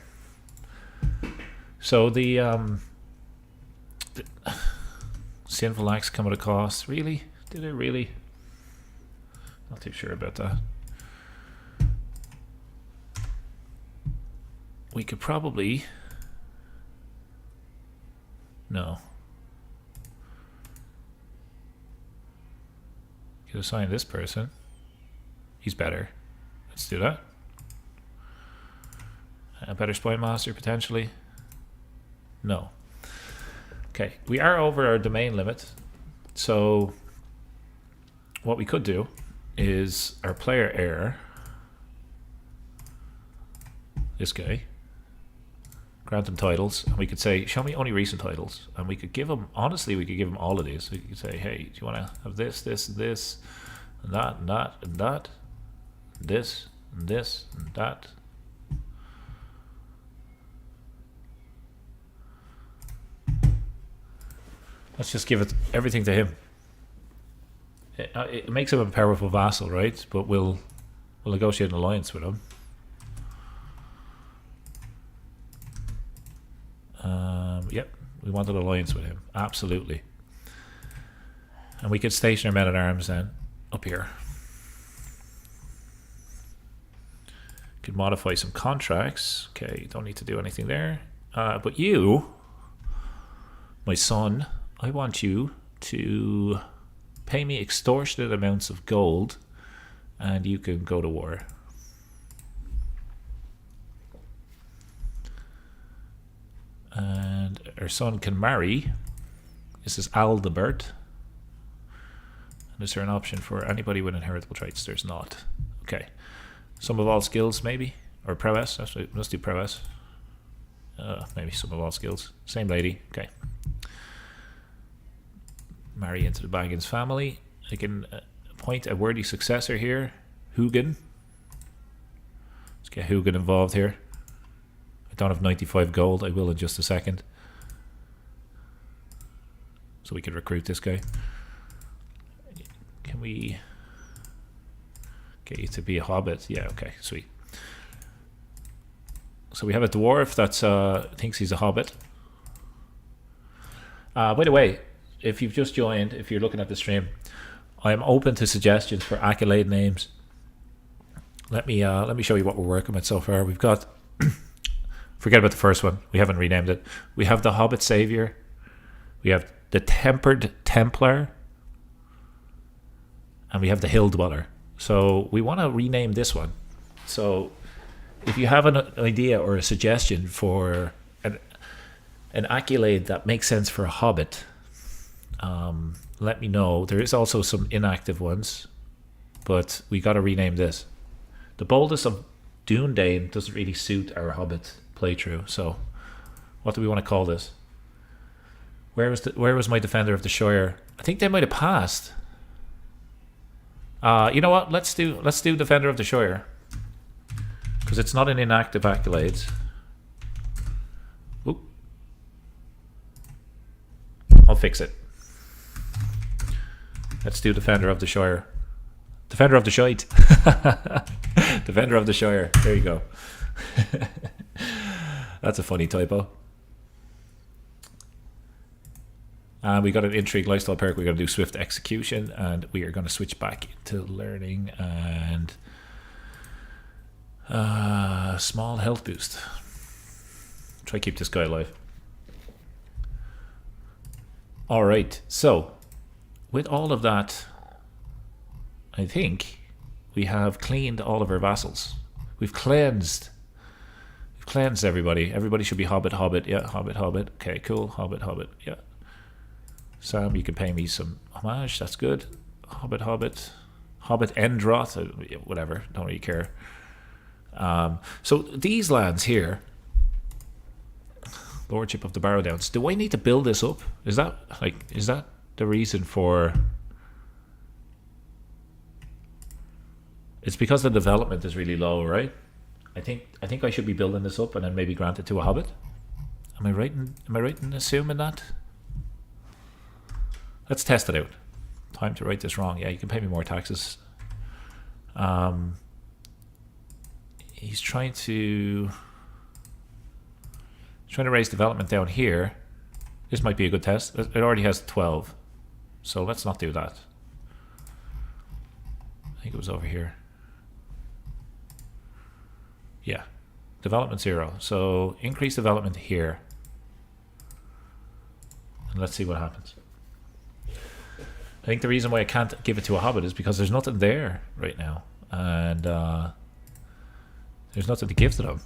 So the sinful acts come at a cost. Really? Did it really? Not too sure about that. We could probably... No. Could assign this person. He's better. Let's do that. A better spy master, potentially. No. Okay, we are over our domain limit. So what we could do is our player heir, this guy, grant him titles, and we could say, show me only recent titles, and we could give him, honestly, we could give him all of these. We could say, hey, do you want to have this, this, and this, and that, and that, and that, and this, and this, and that. Let's just give it everything to him. It makes him a powerful vassal, right? But we'll negotiate an alliance with him. Yep, we want an alliance with him. Absolutely. And we could station our men-at-arms then up here. Could modify some contracts. Okay, don't need to do anything there. But you, my son, I want you to pay me extortionate amounts of gold, and you can go to war. And our son can marry. This is Aldebert. And is there an option for anybody with inheritable traits? There's not. Okay. Some of all skills, maybe? Or prowess? Let's do prowess. Maybe some of all skills. Same lady. Okay. Marry into the Baggins family. I can appoint a worthy successor here. Hugin. Let's get Hugin involved here. I don't have 95 gold. I will in just a second. So we can recruit this guy. Can we get you to be a hobbit? Yeah, okay, sweet. So we have a dwarf that thinks he's a hobbit. By the way, if you've just joined, if you're looking at the stream, I am open to suggestions for accolade names. Let me show you what we're working with so far. We've got forget about the first one. We haven't renamed it. We have the Hobbit Savior. We have the Tempered Templar. And we have the Hill Dweller. So we want to rename this one. So if you have an idea or a suggestion for an accolade that makes sense for a Hobbit, let me know. There is also some inactive ones, but we got to rename this. The Boldest of Dúnedain doesn't really suit our Hobbit playthrough. So what do we want to call this? Where was my Defender of the Shire? I think they might have passed. You know what? Let's do Defender of the Shire, because it's not an inactive accolades. Oop. I'll fix it. Let's do Defender of the Shire. Defender of the Shite. Defender of the Shire. There you go. That's a funny typo. And we got an Intrigue Lifestyle perk. We got to do Swift Execution, and we are going to switch back into Learning and Small Health Boost. Try to keep this guy alive. All right, so with all of that, I think we have cleaned all of our vassals. We've cleansed everybody. Everybody should be Hobbit, Hobbit. Yeah, Hobbit, Hobbit. Okay, cool. Hobbit, Hobbit. Yeah. Sam, you can pay me some homage. That's good. Hobbit, Hobbit. Hobbit Endroth. Whatever. Don't really care. So these lands here, Lordship of the Barrow Downs. Do I need to build this up? Is that the reason for? It's because the development is really low, right? I think I should be building this up and then maybe grant it to a Hobbit. Am I right in assuming that? Let's test it out. Time to write this wrong. Yeah, you can pay me more taxes. He's trying to raise development down here. This might be a good test. It already has 12. So let's not do that. I think it was over here. Yeah. Development 0. So increase development here. And let's see what happens. I think the reason why I can't give it to a Hobbit is because there's nothing there right now. And there's nothing to give to them.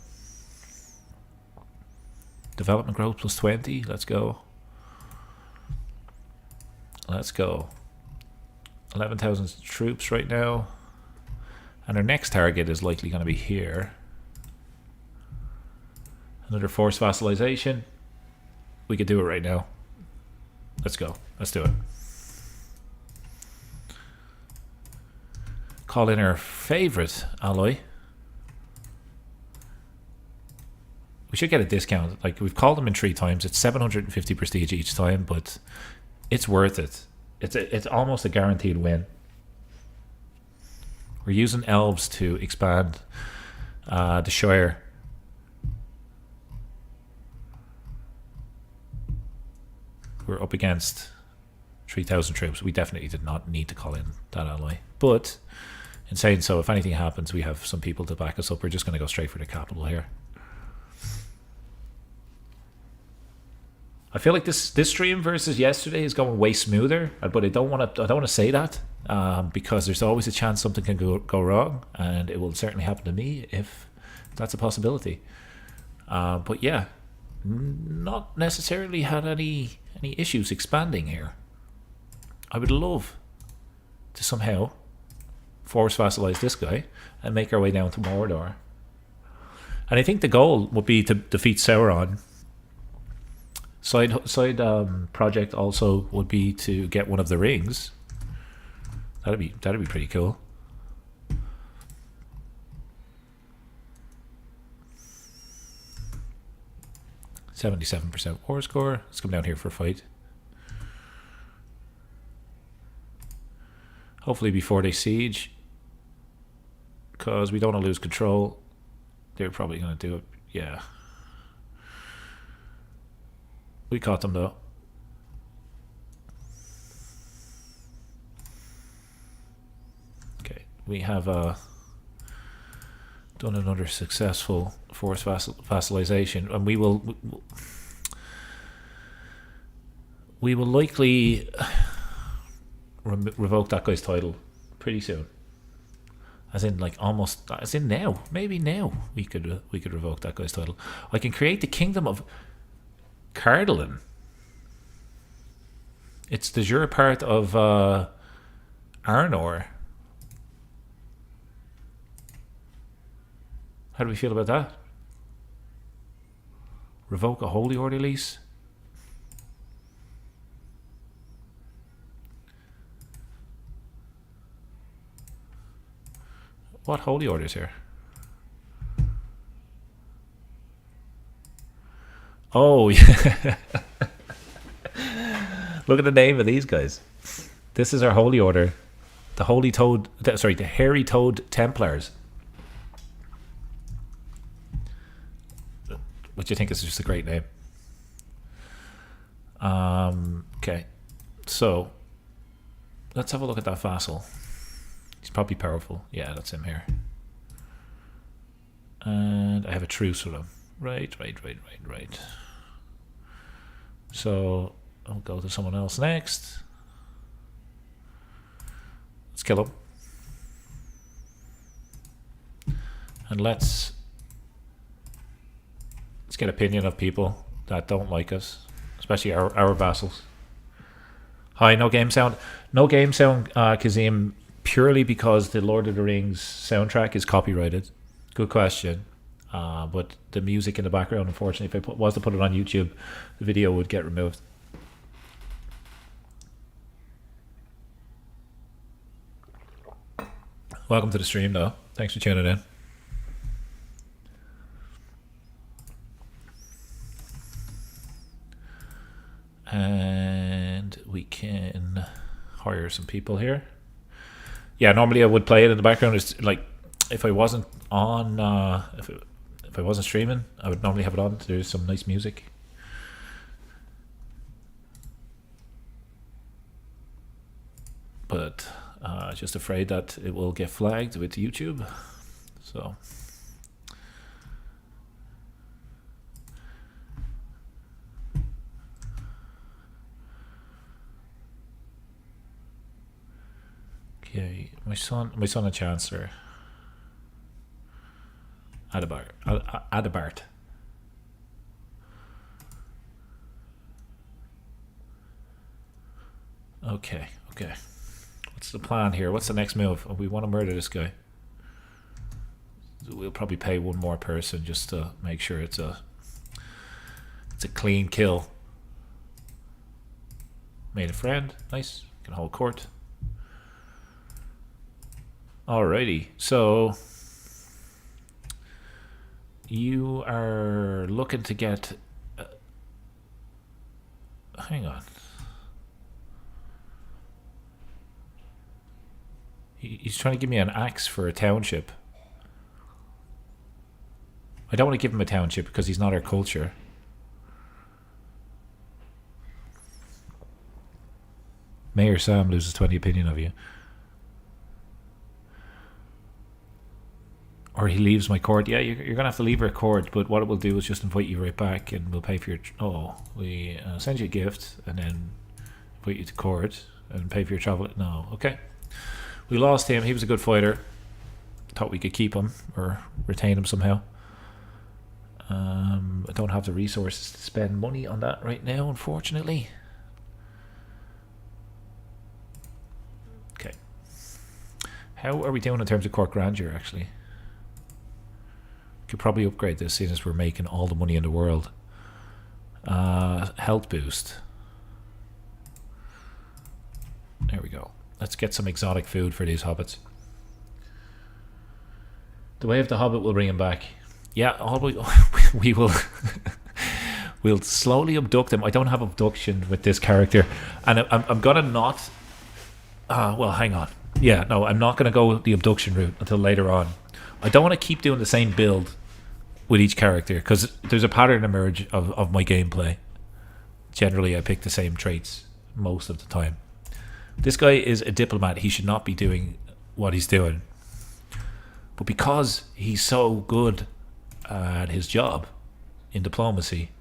Development growth plus 20. Let's go. Let's go. 11,000 troops right now. And our next target is likely going to be here. Another forced vassalization. We could do it right now. Let's go. Let's do it. Call in our favorite alloy. We should get a discount. Like, we've called them in 3 times. It's 750 prestige each time, but it's worth it. It's almost a guaranteed win. We're using elves to expand the Shire. We're up against 3,000 troops. We definitely did not need to call in that alloy. But in saying so, if anything happens, we have some people to back us up. We're just going to go straight for the capital here. I feel like this stream versus yesterday is going way smoother, but I don't want to say that because there's always a chance something can go wrong, and it will certainly happen to me if that's a possibility. But yeah, not necessarily had any issues expanding here. I would love to somehow force vassalize this guy and make our way down to Mordor. And I think the goal would be to defeat Sauron. Side project also would be to get one of the rings. That'd be pretty cool. %77% war score. Let's come down here for a fight. Hopefully before they siege, because we don't want to lose control. They're probably going to do it. Yeah. We caught them though. we have done another successful forced vassalization, and we will likely revoke that guy's title pretty soon. As in, like, almost, as in now. Maybe now we could revoke that guy's title. I can create the kingdom of Cardalin. It's de jure part of Arnor. How do we feel about that? Revoke a Holy Order lease? What Holy Orders here? Oh, yeah. Look at the name of these guys. This is our Holy Order. The Holy Toad... Sorry, the Hairy Toad Templars. What do you think? Is just a great name. Okay. So, let's have a look at that vassal. He's probably powerful. Yeah, that's him here. And I have a truce with him. Right. So, I'll go to someone else next. Let's kill him. And let's get opinion of people that don't like us, especially our vassals. Hi, no game sound. No game sound, Kazim, purely because the Lord of the Rings soundtrack is copyrighted. Good question. But the music in the background, unfortunately, if I was to put it on YouTube, the video would get removed. Welcome to the stream, though. Thanks for tuning in. And we can hire some people here. Yeah, normally I would play it in the background. It's like if I wasn't on, if I wasn't streaming, I would normally have it on. There's some nice music. But just afraid that it will get flagged with YouTube. So. Okay, my son a Chancellor. Adabart. Okay. What's the plan here? What's the next move? Oh, we want to murder this guy. We'll probably pay one more person just to make sure it's a clean kill. Made a friend. Nice. Can hold court. Alrighty, so you are looking to get... hang on. He's trying to give me an axe for a township. I don't want to give him a township because he's not our culture. Mayor Sam loses 20 opinion of you. Or he leaves my court. Yeah, you're going to have to leave our court, but what it will do is just invite you right back and we'll pay for your... we send you a gift and then invite you to court and pay for your travel. No, okay. We lost him. He was a good fighter. Thought we could keep him or retain him somehow. I don't have the resources to spend money on that right now, unfortunately. Okay. How are we doing in terms of court grandeur, actually? Could probably upgrade this seeing as we're making all the money in the world. Health boost. There we go. Let's get some exotic food for these hobbits. The way of the hobbit will bring him back. Yeah, we will. We'll slowly abduct him. I don't have abduction with this character, and I'm gonna not. Well, hang on. Yeah, no, I'm not gonna go the abduction route until later on. I don't want to keep doing the same build with each character because there's a pattern emerge of my gameplay. Generally, I pick the same traits most of the time. This guy is a diplomat. He should not be doing what he's doing. But because he's so good at his job in diplomacy,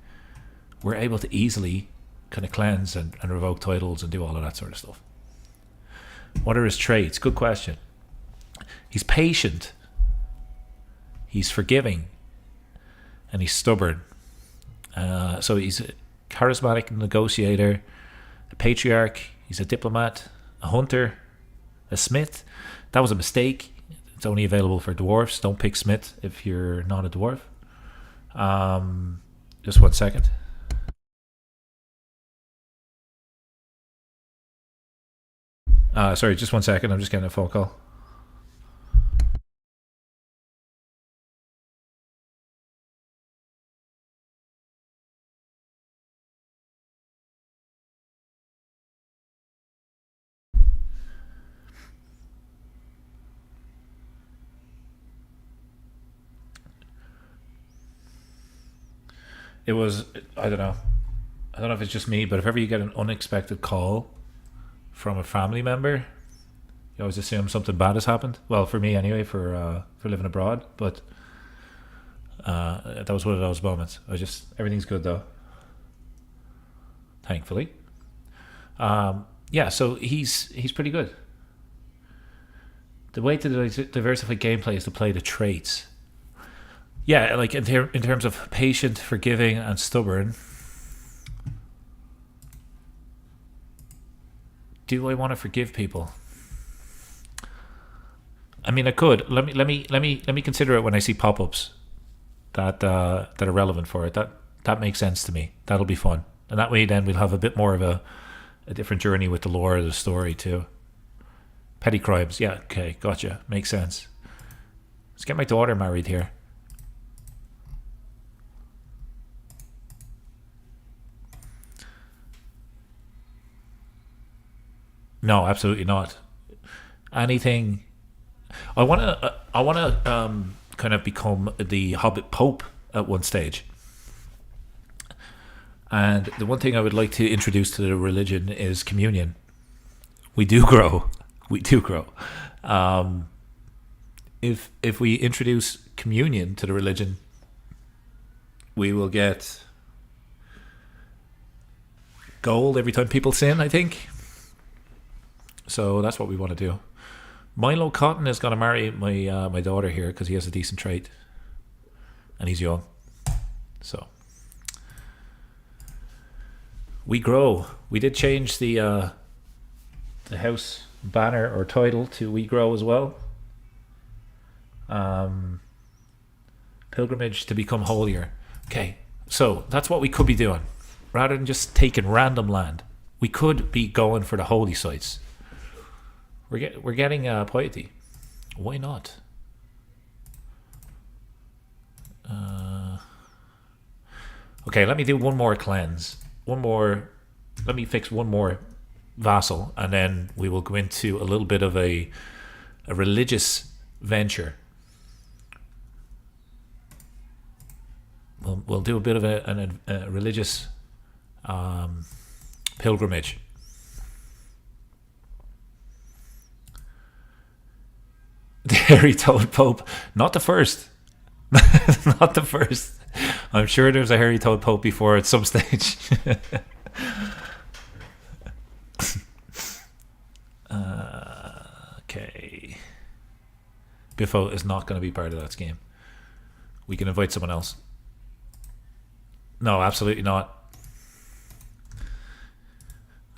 we're able to easily kind of cleanse and revoke titles and do all of that sort of stuff. What are his traits? Good question. He's patient, he's forgiving, and he's stubborn. So he's a charismatic negotiator, a patriarch, he's a diplomat, a hunter, a smith. That was a mistake. It's only available for dwarves. Don't pick smith if you're not a dwarf. Just 1 second. Sorry, just 1 second. I'm just getting a phone call. It was, I don't know if it's just me, but if ever you get an unexpected call from a family member, you always assume something bad has happened. Well, for me anyway, for living abroad. But that was one of those moments. Everything's good though, thankfully. Yeah, so he's pretty good. The way to diversify gameplay is to play the traits. Yeah, like in terms of patient, forgiving, and stubborn. Do I want to forgive people? I mean, I could. Let me consider it when I see pop-ups that are relevant for it. That makes sense to me. That'll be fun, and that way then we'll have a bit more of a different journey with the lore of the story too. Petty crimes, yeah, okay, gotcha, makes sense. Let's get my daughter married here. No, absolutely not. Anything. I want to kind of become the Hobbit Pope at one stage. And the one thing I would like to introduce to the religion is communion. We do grow. We do grow. If we introduce communion to the religion, we will get gold every time people sin, I think. So that's what we want to do. Milo Cotton is going to marry my daughter here because he has a decent trait, and he's young. So we grow. We did change the house banner or title to "We Grow" as well. Pilgrimage to become holier. Okay, so that's what we could be doing. Rather than just taking random land, we could be going for the holy sites. We're getting piety. Why not? Okay, let me do one more cleanse. Let me fix one more vassal, and then we will go into a little bit of a religious venture. We'll do a bit of a religious pilgrimage. The hairy-toed Pope, not the first. Not the first. I'm sure there's a hairy-toed Pope before at some stage. Okay. Biffo is not going to be part of that scheme. We can invite someone else. No, absolutely not.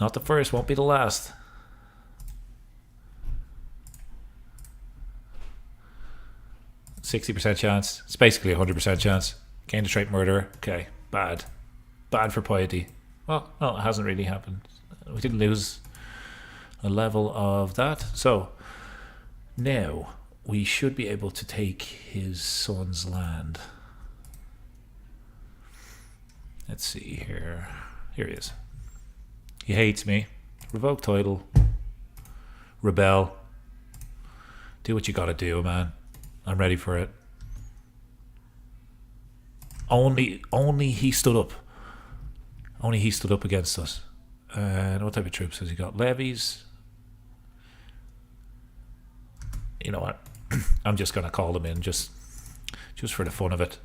Not the first, won't be the last. %60 chance. It's basically 100% chance. Gain the trait murderer. Okay, bad. Bad for piety. Well, no, it hasn't really happened. We didn't lose a level of that. So, now we should be able to take his son's land. Let's see here. Here he is. He hates me. Revoke title. Rebel. Do what you gotta do, man. I'm ready for it. Only he stood up. Only he stood up against us. And what type of troops has he got? Levies. You know what? I'm just going to call them in just for the fun of it.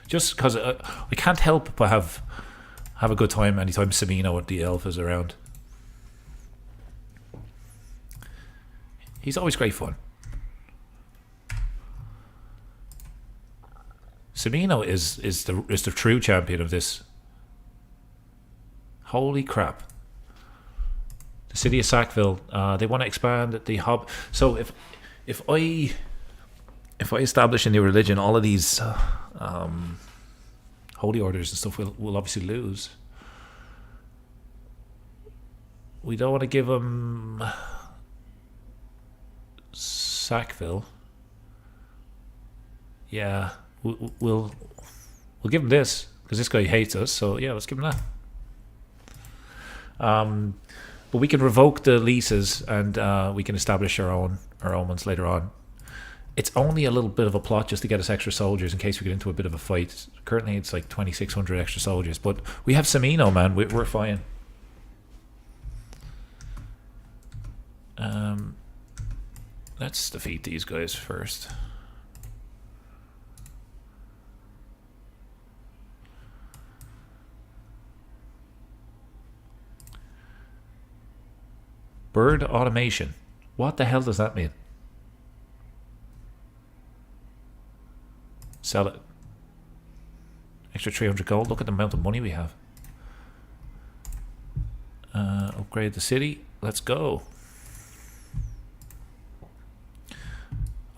Just because I can't help but have a good time anytime Samino with the elf is around. He's always great fun. Samino is the true champion of this. Holy crap. The city of Sackville, they want to expand the Hobbit. So if I establish a new religion, all of these holy orders and stuff will obviously lose. We don't want to give them Sackville. Yeah, we'll give him this because this guy hates us. So yeah, let's give him that. But we can revoke the leases and we can establish our own ones later on. It's only a little bit of a plot just to get us extra soldiers in case we get into a bit of a fight. Currently it's like 2,600 extra soldiers, but we have Samino, man. We're fine. Let's defeat these guys first. Bird automation. What the hell does that mean? Sell it. Extra 300 gold. Look at the amount of money we have. Upgrade the city. Let's go.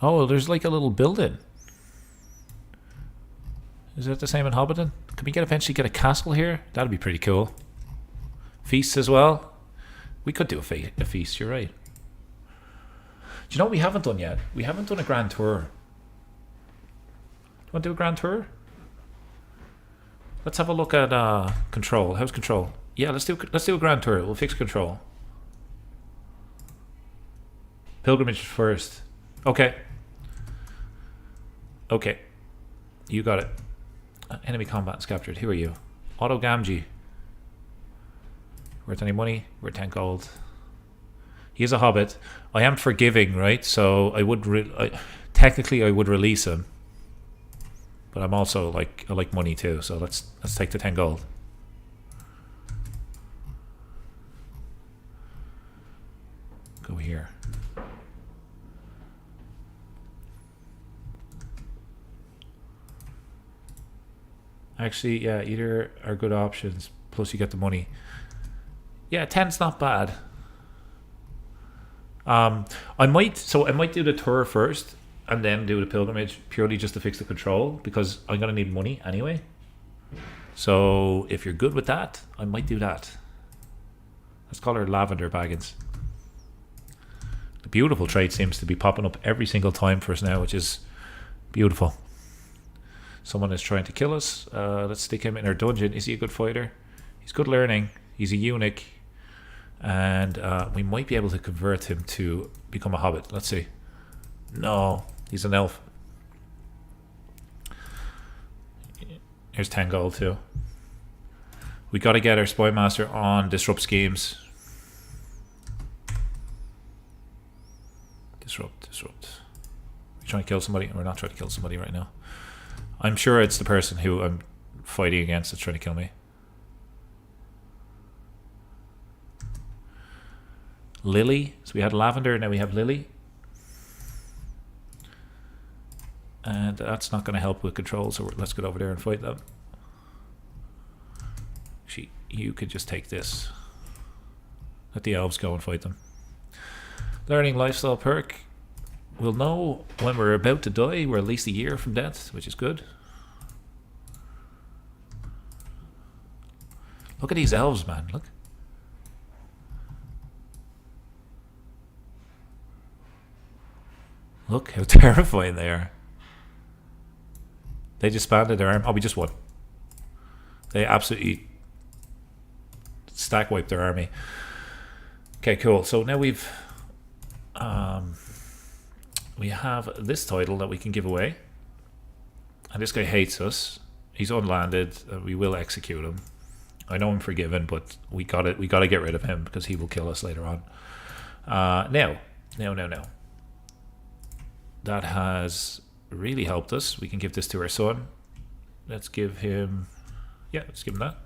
Oh, there's like a little building. Is that the same in Hobbiton? Can we eventually get a castle here? That'd be pretty cool. Feasts as well. We could do a feast, you're right. Do you know what we haven't done yet? We haven't done a grand tour. Do you want to do a grand tour? Let's have a look at control. How's control? Yeah, let's do a grand tour. We'll fix control. Pilgrimage first. Okay. Okay. You got it. Enemy combat is captured. Who are you? Otto Gamgee. Worth any money? Worth 10 gold. He is a hobbit. I am forgiving, right? So I would technically I would release him, but I'm also I like money too. So let's take the 10 gold. Go here. Actually, yeah, either are good options. Plus, you get the money. Yeah, 10's not bad. I might do the tour first and then do the pilgrimage purely just to fix the control because I'm gonna need money anyway. So if you're good with that, I might do that. Let's call her Lavender Baggins. The beautiful trait seems to be popping up every single time for us now, which is beautiful. Someone is trying to kill us. Let's stick him in our dungeon. Is he a good fighter? He's good learning. He's a eunuch. And we might be able to convert him to become a hobbit. Let's see. No, he's an elf. Here's 10 gold too. We got to get our spy master on disrupt schemes. Disrupt. We're trying to kill somebody. We're not trying to kill somebody right now. I'm sure it's the person who I'm fighting against that's trying to kill me. Lily. So we had Lavender, now we have Lily. And that's not going to help with control, so let's get over there and fight them. Actually, you could just take this. Let the elves go and fight them. Learning lifestyle perk. We'll know when we're about to die. We're at least a year from death, which is good. Look at these elves, man. Look. Look how terrifying they are. They disbanded their army. Oh, we just won. They absolutely stack wiped their army. Okay, cool. So now we have this title that we can give away. And this guy hates us. He's unlanded. We will execute him. I know I'm forgiven, but we got to get rid of him because he will kill us later on. Now. That has really helped us. We can give this to our son. Let's give him, yeah, let's give him that.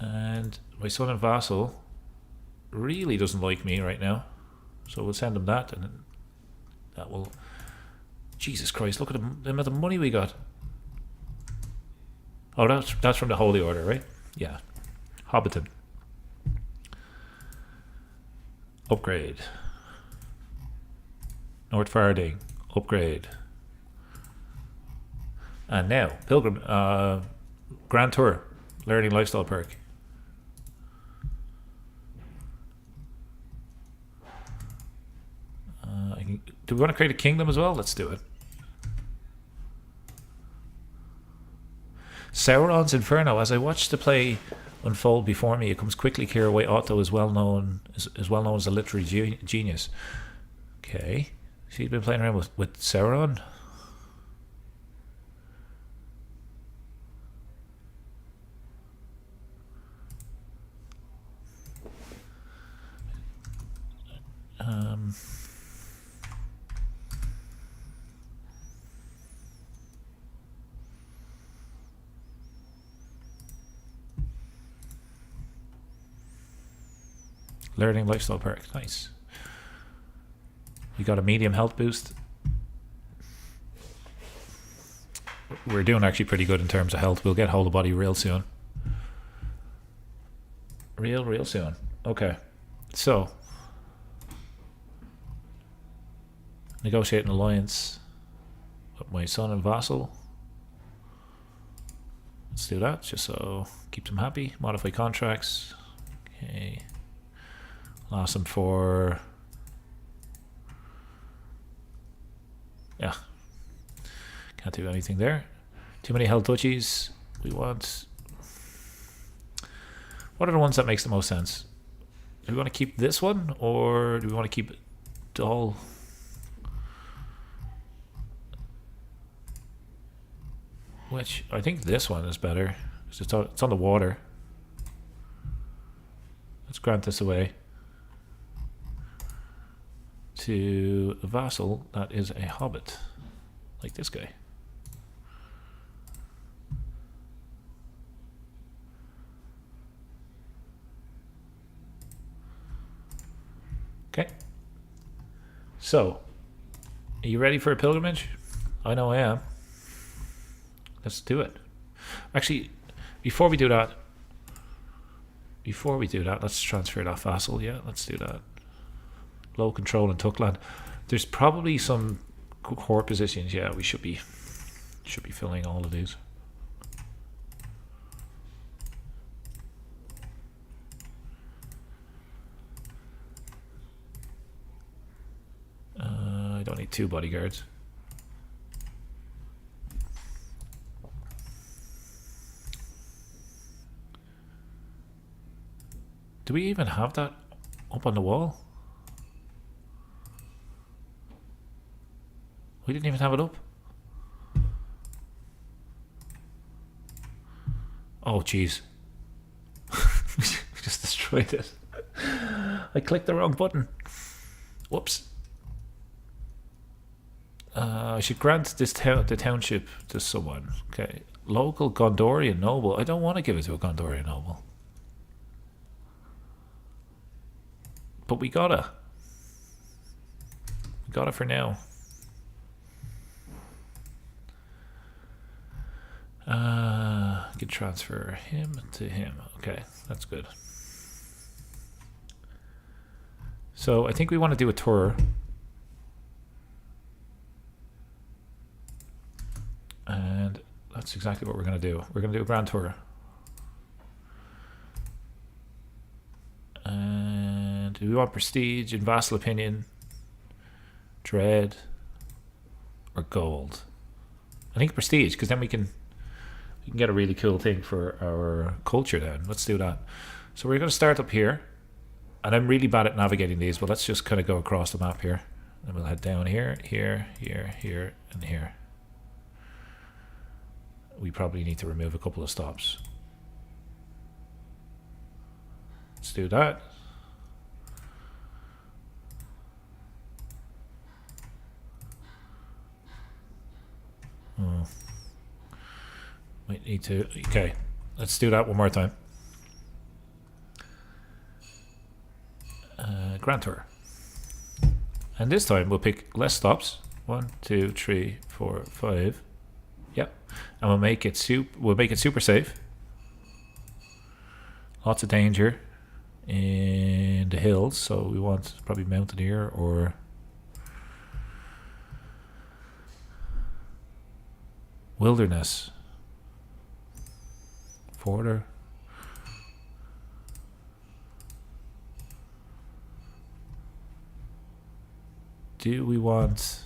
And my son and vassal really doesn't like me right now, so we'll send him that, and that will. Jesus Christ! Look at the amount of money we got. Oh, that's from the Holy Order, right? Yeah, Hobbiton. Upgrade. North Farding. Upgrade. And now Pilgrim. Grand Tour. Learning Lifestyle Perk. Do we want to create a kingdom as well? Let's do it. Sauron's Inferno. As I watched the play unfold before me, it comes quickly clear why Otto is well known as a literary genius. Okay, she's been playing around with Sauron. Learning Lifestyle Perk. Nice. We got a medium health boost. We're doing actually pretty good in terms of health. We'll get whole of body real soon. Real soon. Okay. So, negotiate an alliance with my son and vassal. Let's do that, just so keeps them happy. Modify contracts. Okay. Last them for. Yeah. Can't do anything there. Too many health duchies. We want. What are the ones that makes the most sense? Do we want to keep this one, or do we want to keep the whole? Which I think this one is better because it's on the water. Let's grant this away to a vassal that is a hobbit, like this guy. Okay. So, are you ready for a pilgrimage? I know I am. Let's do it. Actually, before we do that, let's transfer that vassal. Yeah, let's do that. Low control in Tuckland. There's probably some core positions. Yeah, we should be filling all of these. I don't need 2 bodyguards. Do we even have that up on the wall? We didn't even have it up. Oh, jeez. We just destroyed it. I clicked the wrong button. Whoops. I should grant this the township to someone. Okay. Local Gondorian noble. I don't want to give it to a Gondorian noble. But we gotta. We got it for now. Could transfer him to him. Okay, that's good. So I think we want to do a tour. And that's exactly what we're going to do. We're going to do a grand tour. And do we want prestige and vassal opinion, dread, or gold? I think prestige, because then we can get a really cool thing for our culture then. Let's do that. So we're going to start up here. And I'm really bad at navigating these, but let's just kind of go across the map here. And we'll head down here, here, here, here, and here. We probably need to remove a couple of stops. Let's do that. Oh. Might need to. Okay, let's do that one more time. Grantor. And this time we'll pick less stops. 1, 2, 3, 4, 5. Yep. And we'll make it super safe. Lots of danger in the hills, so we want probably Mountaineer or Wilderness. Forder. Do we want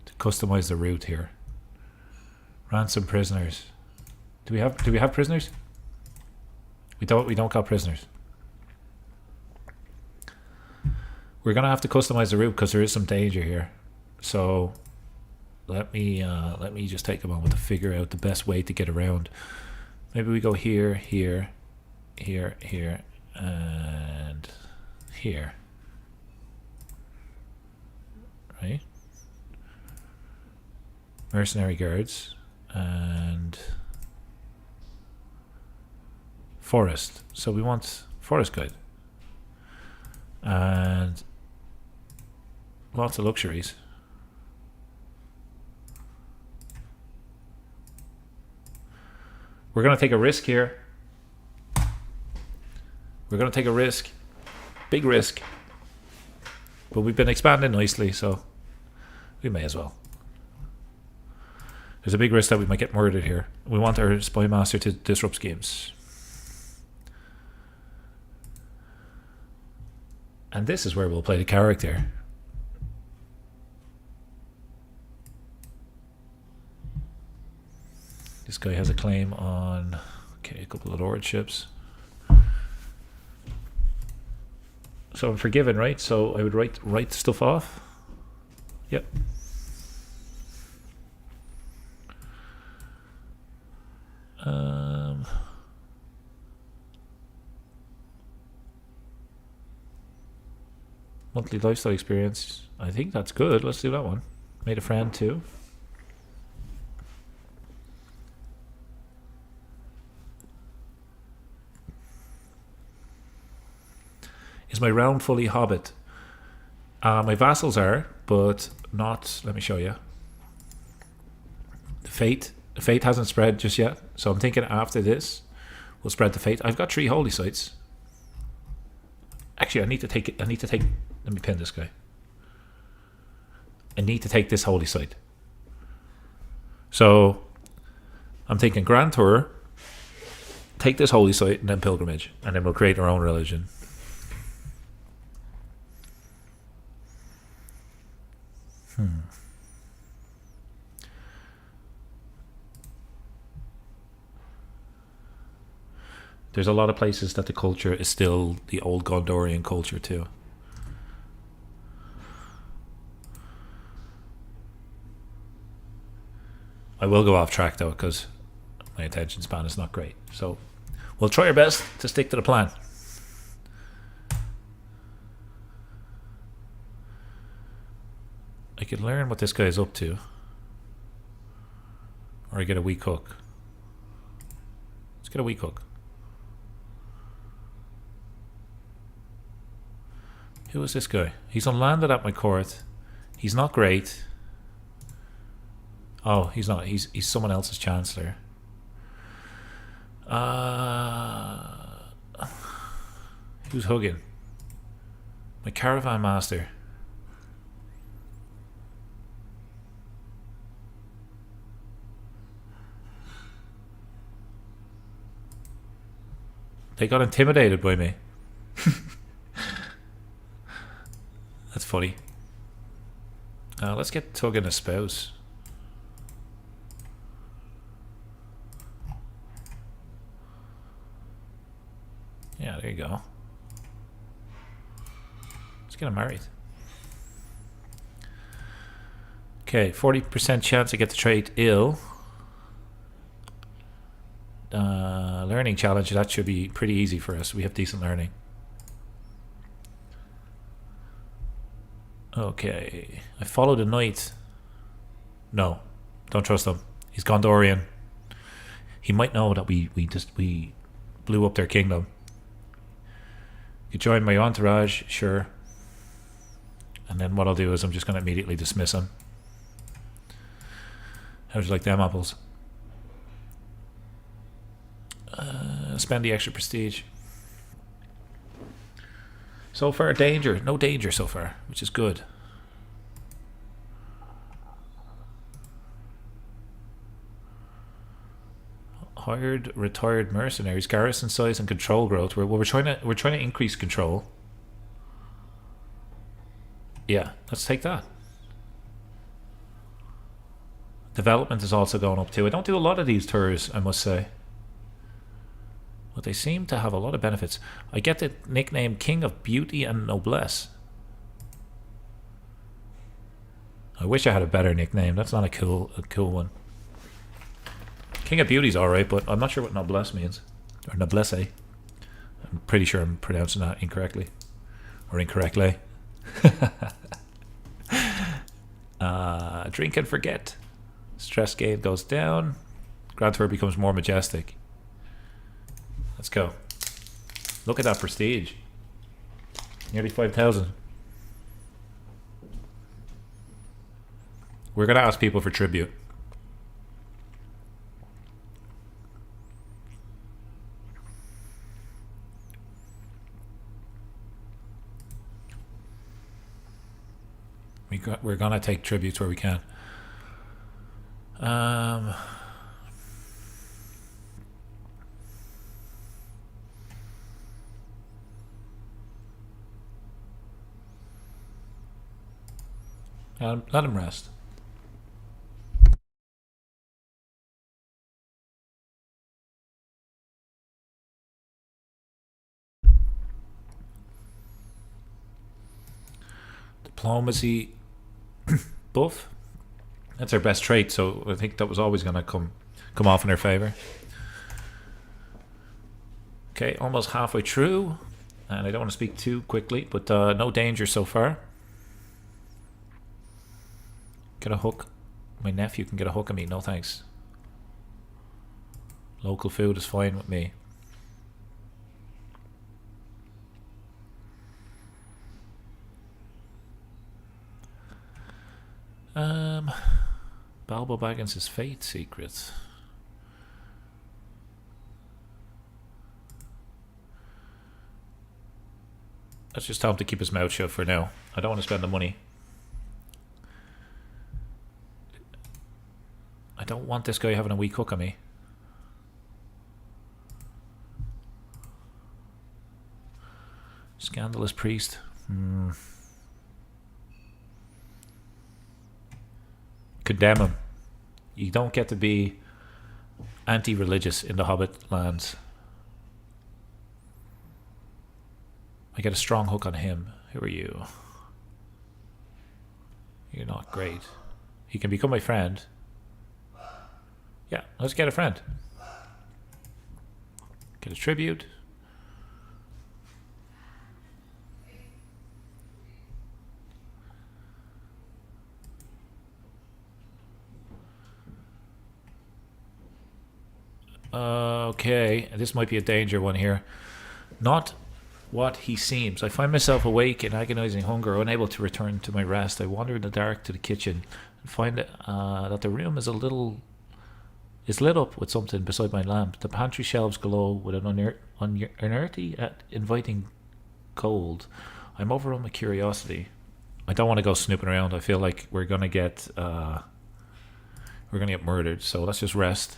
to customize the route here? Ransom prisoners. Do we have prisoners? We don't got prisoners. We're gonna have to customize the route because there is some danger here. So let me just take a moment to figure out the best way to get around. Maybe we go here, here, here, here, and here. Right? Mercenary guards and forest. So we want forest guide and lots of luxuries. We're going to take a risk here. We're going to take a risk. Big risk. But we've been expanding nicely, so we may as well. There's a big risk that we might get murdered here. We want our spy master to disrupt schemes. And this is where we'll play the character. This guy has a claim on, okay, a couple of lordships. So I'm forgiven, right? So I would write stuff off. Yep. Monthly lifestyle experience. I think that's good. Let's do that one. Made a friend too. Is my realm fully Hobbit? My vassals are, but not. Let me show you. The fate hasn't spread just yet, so I'm thinking after this, we'll spread the fate. I've got 3 holy sites. Actually, I need to take it. Let me pin this guy. I need to take this holy site. So I'm thinking Grand Tour, take this holy site, and then pilgrimage, and then we'll create our own religion. There's a lot of places that the culture is still the old Gondorian culture too. I will go off track though because my attention span is not great. So we'll try our best to stick to the plan. I could learn what this guy is up to. Or I get a weak hook. Let's get a weak hook. Who is this guy? He's unlanded at my court. He's not great. Oh, he's not. He's someone else's chancellor. Who's hugging? My caravan master. They got intimidated by me. That's funny. Let's get tugging a spouse. Yeah, there you go. Let's get him married. Okay, 40% chance I get the trait ill. Learning challenge, that should be pretty easy for us. We have decent learning. Okay, I followed a knight. No, Don't trust him. He's Gondorian. He might know that we blew up their kingdom. You join my entourage, sure. And then what I'll do is I'm just going to immediately dismiss him. How'd you like them apples? Spend the extra prestige. So far, danger. No danger so far, which is good. Hired retired mercenaries, garrison size and control growth. We're trying to increase control. Yeah, let's take that. Development is also going up too. I don't do a lot of these tours, I must say, but they seem to have a lot of benefits. I get the nickname King of Beauty and Noblesse. I wish I had a better nickname. That's not a cool one. King of Beauty's alright, but I'm not sure what noblesse means. Or noblesse. I'm pretty sure I'm pronouncing that incorrectly. Or incorrectly. Drink and forget. Stress gain goes down. Grand Tour becomes more majestic. Let's go. Look at that prestige. Nearly 5,000. We're going to ask people for tribute. We're gonna take tributes where we can. Let him rest. Diplomacy buff. That's our best trait, so I think that was always going to come off in our favor. Okay, almost halfway through, and I don't want to speak too quickly, but no danger so far. Get a hook. My nephew can get a hook of me. No thanks. Local food is fine with me. Balbo Baggins' fate secret. Let's just tell him to keep his mouth shut for now. I don't want to spend the money. I don't want this guy having a weak hook on me. Scandalous priest. Condemn him. You don't get to be anti-religious in the Hobbit lands. I get a strong hook on him. Who are you? You're not great. He can become my friend. Yeah, let's get a friend. Get a tribute. Okay, this might be a danger one here. Not what he seems. I find myself awake in agonizing hunger, unable to return to my rest. I wander in the dark to the kitchen and find that the room is lit up with something beside my lamp. The pantry shelves glow with an unearthly yet inviting cold. I'm overrun with curiosity. I don't want to go snooping around. I feel like we're gonna get murdered. So let's just rest.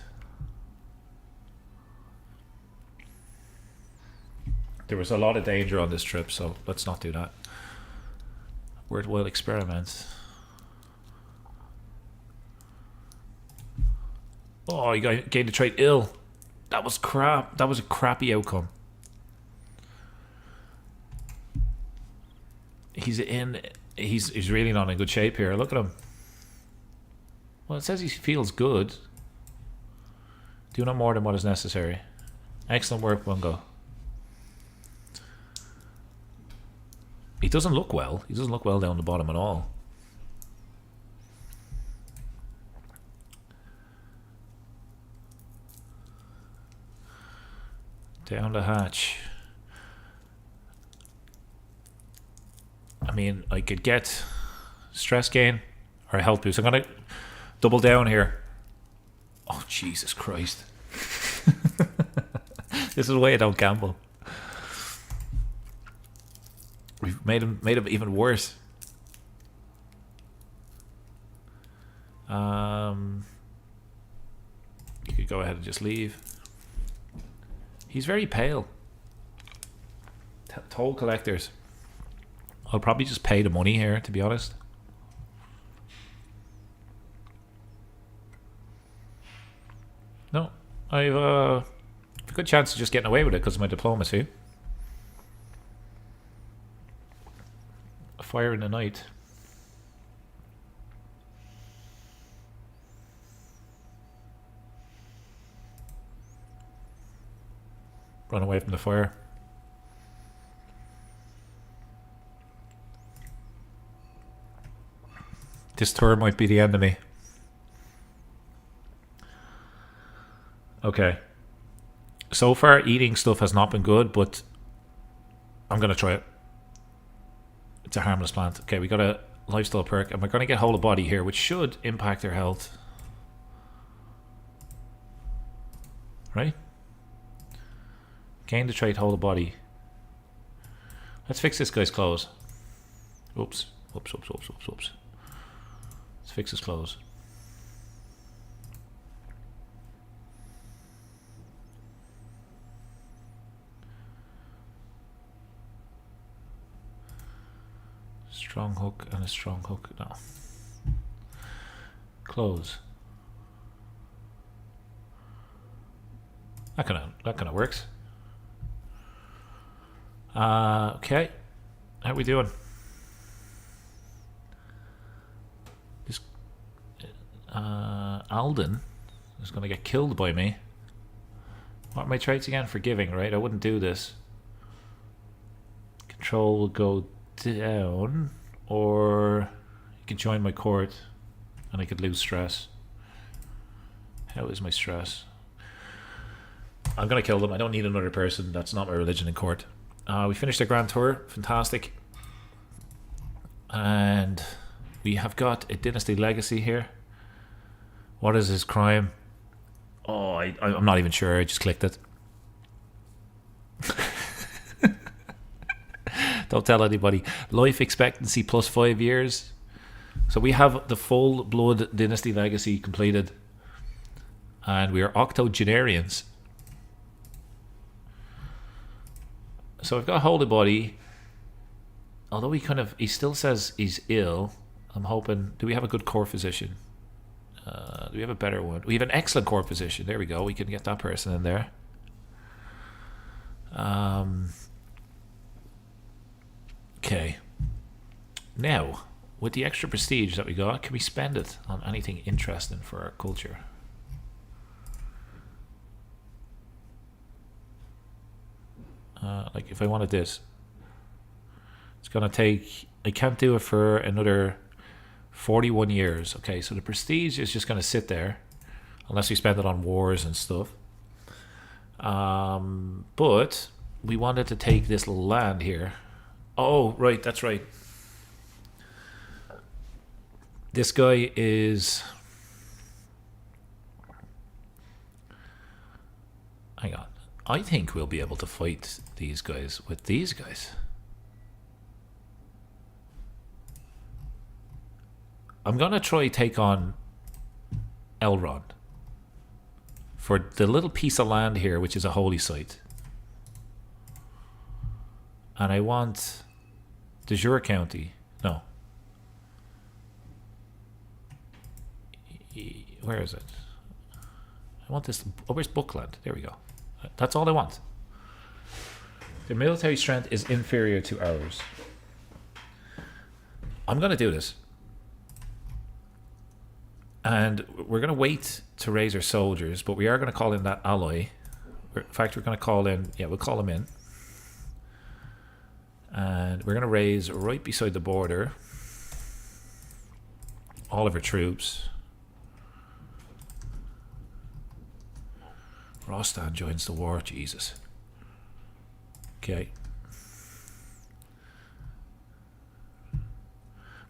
There was a lot of danger on this trip, so let's not do that. Worthwhile experiment. Oh, you gained a trait ill. That was crap. That was a crappy outcome. He's really not in good shape here. Look at him. Well, it says he feels good. Do no more than what is necessary. Excellent work, Bungo. He doesn't look well. He doesn't look well down the bottom at all. Down the hatch. I mean, I could get stress gain or a health boost. I'm gonna double down here. Oh, Jesus Christ. This is why I don't gamble. We've made him even worse. You could go ahead and just leave. He's very pale. Toll collectors. I'll probably just pay the money here, to be honest. No, I've a good chance of just getting away with it because of my diplomacy. A fire in the night. Run away from the fire. This tour might be the end of me. Okay. So far, eating stuff has not been good, but I'm going to try it. It's a harmless plant. Okay, we got a lifestyle perk, and we're going to get whole of body here, which should impact their health. Right? Gain the trait whole of body. Let's fix this guy's clothes. Oops. Oops. Let's fix his clothes. Strong hook and a strong hook. No. Clothes. That kind of works. Okay. How we doing? This Alden is going to get killed by me. What are my traits again? Forgiving, right? I wouldn't do this. Control will go down, or you can join my court and I could lose stress. How is my stress? I'm going to kill them. I don't need another person. That's not my religion in court. We finished the Grand Tour. Fantastic. And we have got a Dynasty Legacy here. What is his crime? Oh, I'm not even sure. I just clicked it. Don't tell anybody. Life expectancy plus 5 years. So we have the full blood Dynasty Legacy completed. And we are octogenarians. So I've got Holy Body. Although he still says he's ill. I'm hoping. Do we have a good core physician? Do we have a better one? We have an excellent core physician. There we go. We can get that person in there. Okay. Now, with the extra prestige that we got, can we spend it on anything interesting for our culture? Like if I wanted this, it's gonna take. I can't do it for another 41 years. Okay, so the prestige is just gonna sit there unless we spend it on wars and stuff. But we wanted to take this little land here. Oh, right, that's right. This guy is. Hang on. I think we'll be able to fight these guys with these guys. I'm going to try take on Elrond for the little piece of land here, which is a holy site. And I want the Jura County. No. Where is it? I want this. Oh, where's Bookland? There we go. That's all I want. Their military strength is inferior to ours. I'm going to do this. And we're going to wait to raise our soldiers, but we are going to call in that ally. In fact, we're going to call in... Yeah, we'll call him in. And we're going to raise right beside the border all of our troops. Rostan joins the war. Jesus. Okay.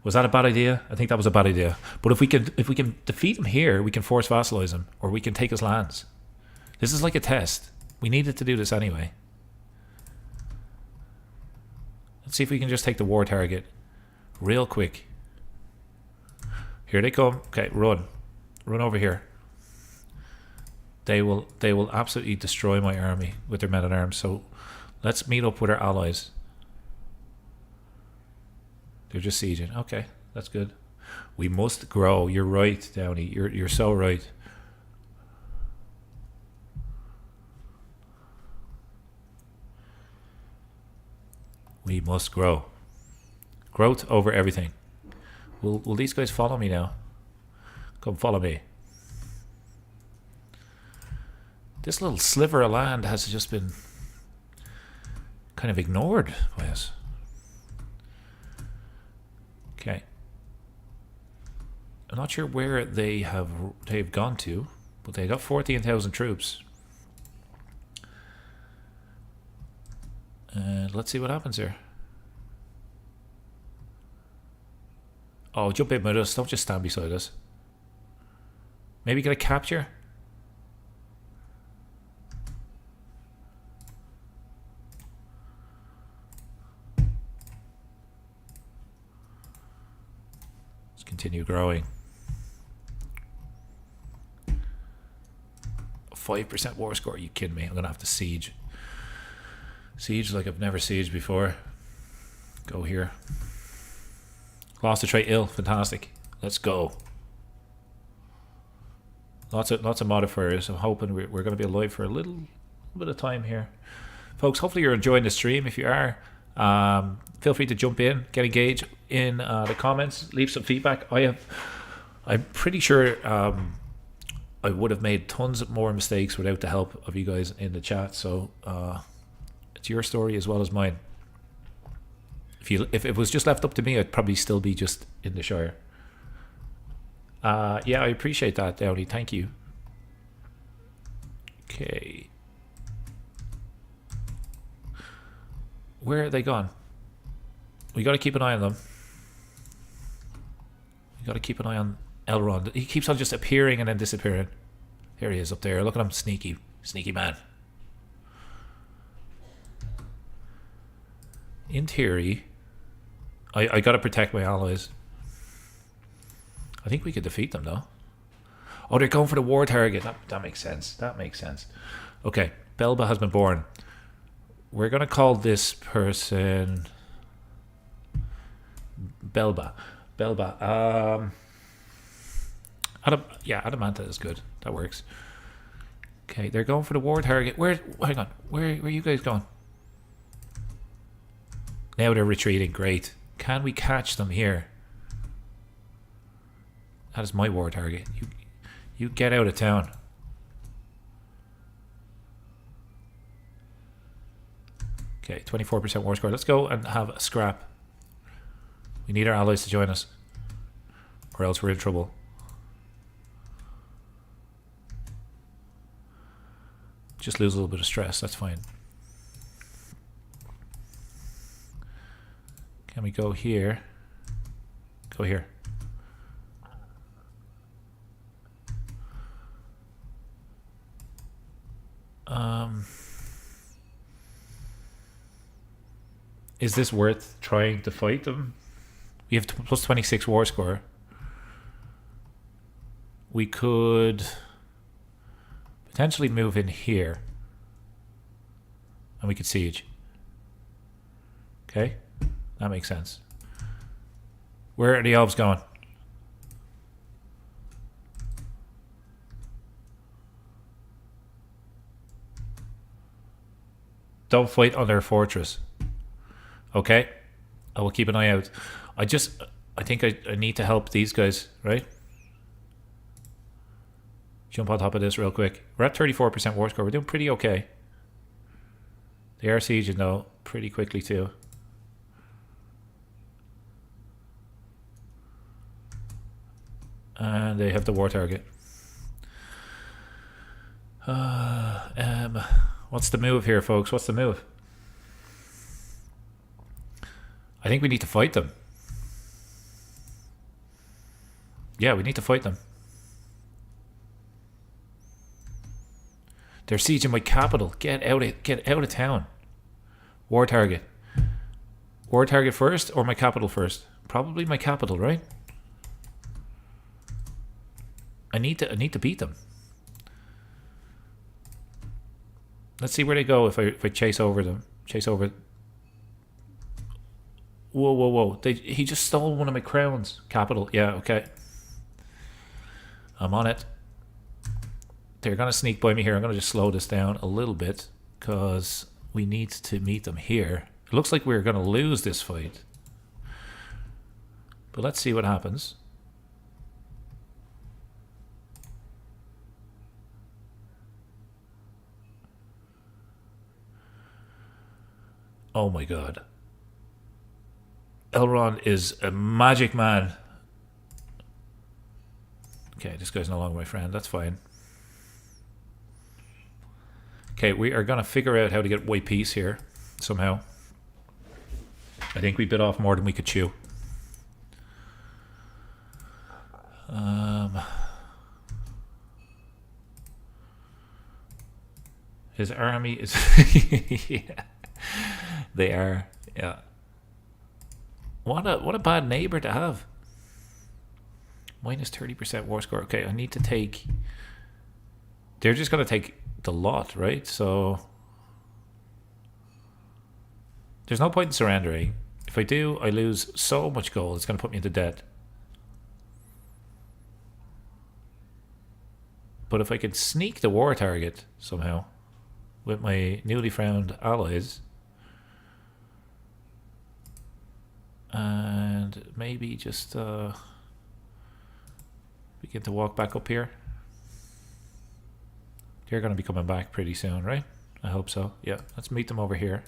Was that a bad idea? I think that was a bad idea. But if we can defeat him here, we can force vassalize him, or we can take his lands. This is like a test. We needed to do this anyway. Let's see if we can just take the war target real quick. Here they come. Okay, run. Run over here. They will absolutely destroy my army with their men at arms. So let's meet up with our allies. They're just sieging. Okay, that's good. We must grow. You're right, Downey. You're so right. We must grow. Growth over everything. Will these guys follow me now? Come follow me. This little sliver of land has just been kind of ignored by us. Okay. I'm not sure where they've gone to, but they got 14,000 troops. And let's see what happens here. Oh, jump in with us. Don't just stand beside us. Maybe get a capture? Let's continue growing. 5% war score? Are you kidding me? I'm going to have to siege. Siege like I've never sieged before. Go here. Lost a trait ill. Fantastic. Let's go. Lots of modifiers. I'm hoping we're going to be alive for a little bit of time here. Folks, hopefully you're enjoying the stream. If you are, feel free to jump in, get engaged in the comments, leave some feedback. I'm pretty sure I would have made tons more mistakes without the help of you guys in the chat. So it's your story as well as mine. If it was just left up to me, I'd probably still be just in the Shire. Yeah, I appreciate that, Downey. Thank you. Okay. Where are they gone? We got to keep an eye on them. We got to keep an eye on Elrond. He keeps on just appearing and then disappearing. There he is up there. Look at him, sneaky man. In theory, I got to protect my allies. I think we could defeat them though. Oh, they're going for the war target. That makes sense. That makes sense. Okay, Belba has been born. We're going to call this person Belba. Adamanta is good. That works. Okay, they're going for the war target. Hang on. Where are you guys going? Now they're retreating. Great. Can we catch them here? That is my war target. You get out of town. Okay, 24% war score. Let's go and have a scrap. We need our allies to join us, or else we're in trouble. Just lose a little bit of stress. That's fine. Can we go here? Go here. Is this worth trying to fight them? We have plus 26 war score. We could potentially move in here, and we could siege. Okay, that makes sense. Where are the elves going? Don't fight on their fortress. Okay, I will keep an eye out. I think I need to help these guys, right? Jump on top of this real quick. We're at 34% war score. We're doing pretty okay. They are sieging though, pretty quickly too. And they have the war target. What's the move here, folks? What's the move? think we need to fight them. Yeah, we need to fight them. They're sieging my capital. Get out of town. War target. War target first or my capital first? Probably my capital, right? I need to beat them. Let's see where they go if I chase over them. Chase over. Whoa, whoa, whoa. He just stole one of my crowns. Capital. Yeah, okay. I'm on it. They're going to sneak by me here. I'm going to just slow this down a little bit because we need to meet them here. It looks like we're going to lose this fight. But let's see what happens. Oh my god. Elrond is a magic man. Okay, this guy's no longer my friend. That's fine. Okay, we are going to figure out how to get white peace here somehow. I think we bit off more than we could chew. His army is... yeah. They are, yeah. What a bad neighbor to have. Minus 30% war score. Okay, I need to take... They're just going to take the lot, right? So... There's no point in surrendering. If I do, I lose so much gold. It's going to put me into debt. But if I could sneak the war target somehow with my newly found allies... And maybe just begin to walk back up here. They're going to be coming back pretty soon, right? I hope so. Yeah, let's meet them over here.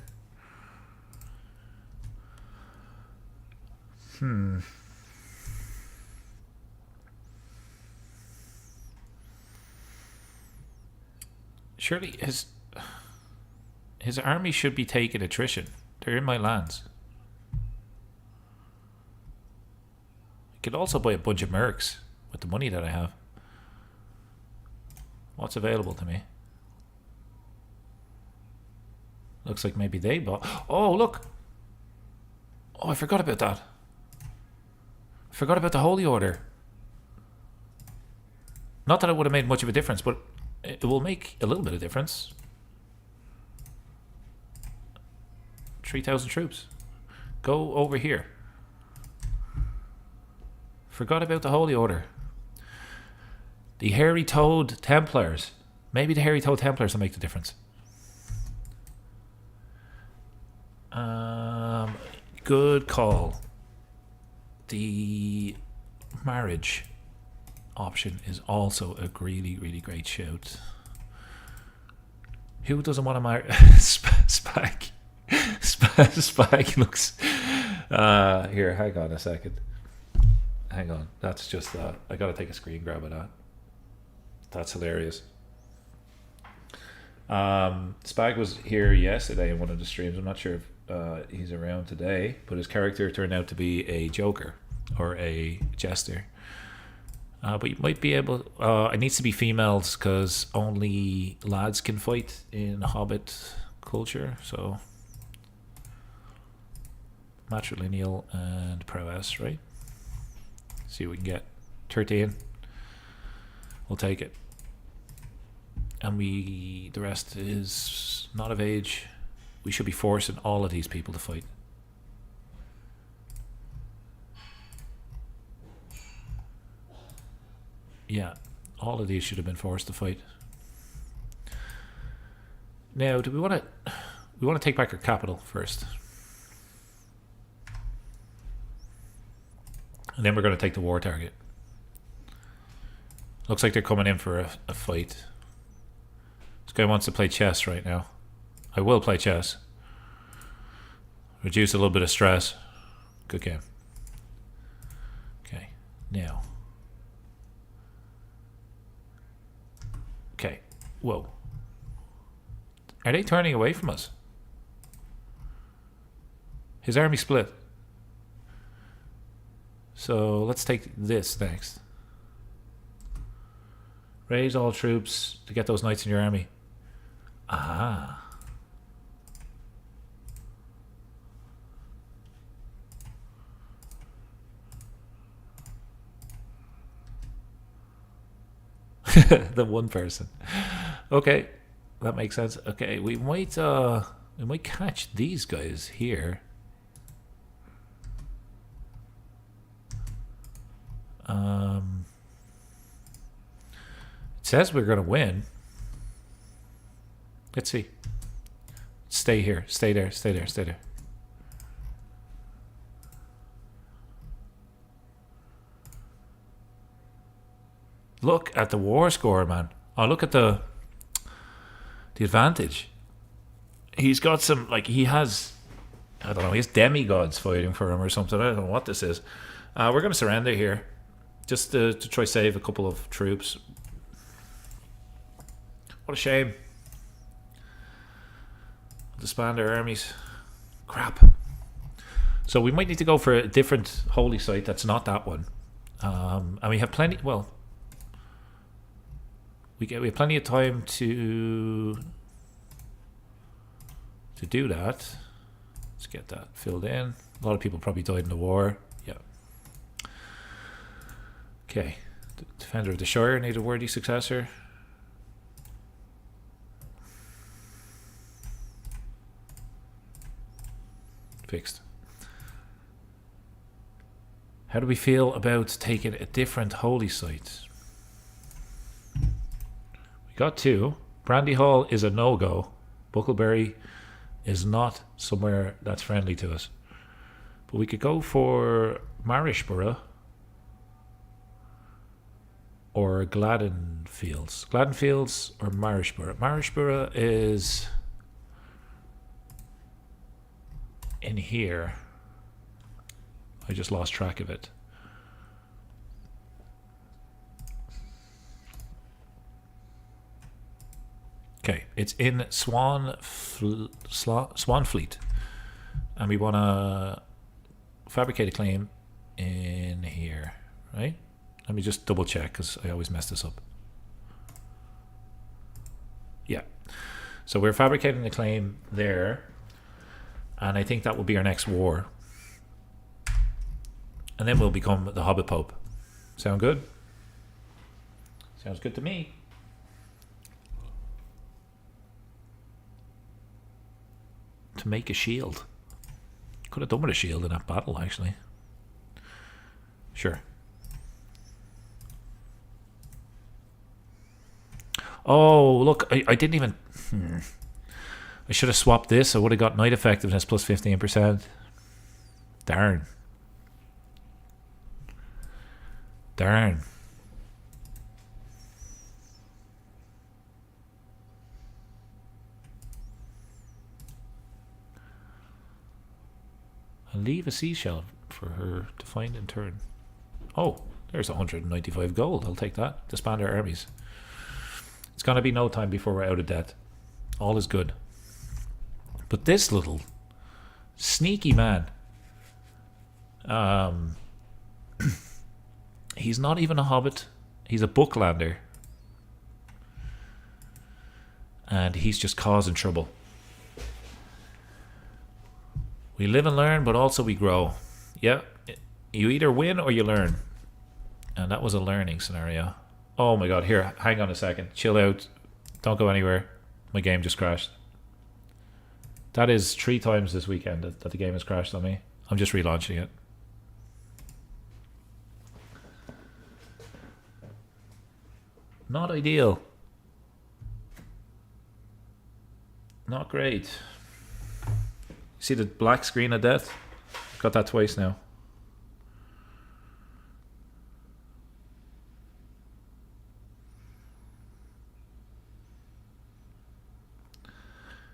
Surely his army should be taking attrition. They're in my lands. Could also buy a bunch of mercs with the money that I have. What's available to me? Looks like maybe they bought... Oh, look! Oh, I forgot about that. I forgot about the Holy Order. Not that it would have made much of a difference, but it will make a little bit of difference. 3,000 troops. Go over here. Forgot about the Holy Order. The Hairy Toad Templars. Maybe the Hairy Toad Templars will make the difference. Good call. The marriage option is also a really, really great shout. Who doesn't want to marry... Spag. Spag looks... here, hang on a second. Hang on, that's just that. I gotta take a screen grab of that. That's hilarious. Spag was here yesterday in one of the streams. I'm not sure if he's around today, but his character turned out to be a joker or a jester. But you might be able... it needs to be females because only lads can fight in Hobbit culture, so... Matrilineal and prowess, right? See what we can get. 13. We'll take it. And the rest is not of age. We should be forcing all of these people to fight. Yeah, all of these should have been forced to fight. Now, do we want to... We want to take back our capital first. And then we're going to take the war target. Looks like they're coming in for a fight. This guy wants to play chess right now. I will play chess. Reduce a little bit of stress. Good game. Okay, now. Okay, whoa. Are they turning away from us? His army split. So let's take this next. Raise all troops to get those knights in your army. Ah. The one person. Okay, that makes sense. Okay, we might catch these guys here. It says we're gonna win. Let's see. Stay here. Stay there. Stay there. Stay there. Look at the war score, man. Oh, look at the advantage. He's got some, like, he has, I don't know, he has demigods fighting for him or something. I don't know what this is. We're going to surrender here. Just to try save a couple of troops. What a shame. Disband our armies. Crap. So we might need to go for a different holy site that's not that one. And we have plenty, well, we have plenty of time to do that. Let's get that filled in. A lot of people probably died in the war. Yeah. Okay. The Defender of the Shire need a worthy successor. Fixed. How do we feel about taking a different holy site? We got two. Brandy Hall is a no-go. Buckleberry is not somewhere that's friendly to us. But we could go for Marishborough or Gladdenfields. Gladdenfields or Marishborough. Marishborough is in here. I just lost track of it. Okay, it's in Swanfleet, and we want to fabricate a claim in here, right? Let me just double check because I always mess this up. Yeah, so we're fabricating a claim there, and I think that will be our next war, and then we'll become the Hobbit Pope. Sound good? Sounds good to me. To make a shield. Could have done with a shield in that battle, actually. Sure. Oh, look, I didn't even... I should have swapped this. I would have got knight effectiveness plus 15%. Darn. Darn. And leave a seashell for her to find in turn. Oh, there's 195 gold. I'll take that. Disband our armies. It's going to be no time before we're out of debt. All is good. But this little sneaky man, he's not even a hobbit. He's a booklander. And he's just causing trouble. We live and learn, but also we grow. Yeah, you either win or you learn. And that was a learning scenario. Oh my god, here, hang on a second. Chill out. Don't go anywhere. My game just crashed. That is 3 times this weekend that the game has crashed on me. I'm just relaunching it. Not ideal. Not great. See the black screen of death? Got that twice now.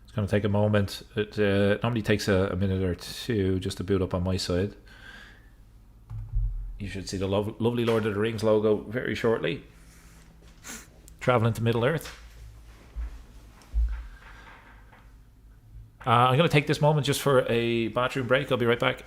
It's going to take a moment. It normally takes a minute or two just to boot up on my side. You should see the lovely Lord of the Rings logo very shortly. Traveling to Middle Earth. I'm going to take this moment just for a bathroom break. I'll be right back.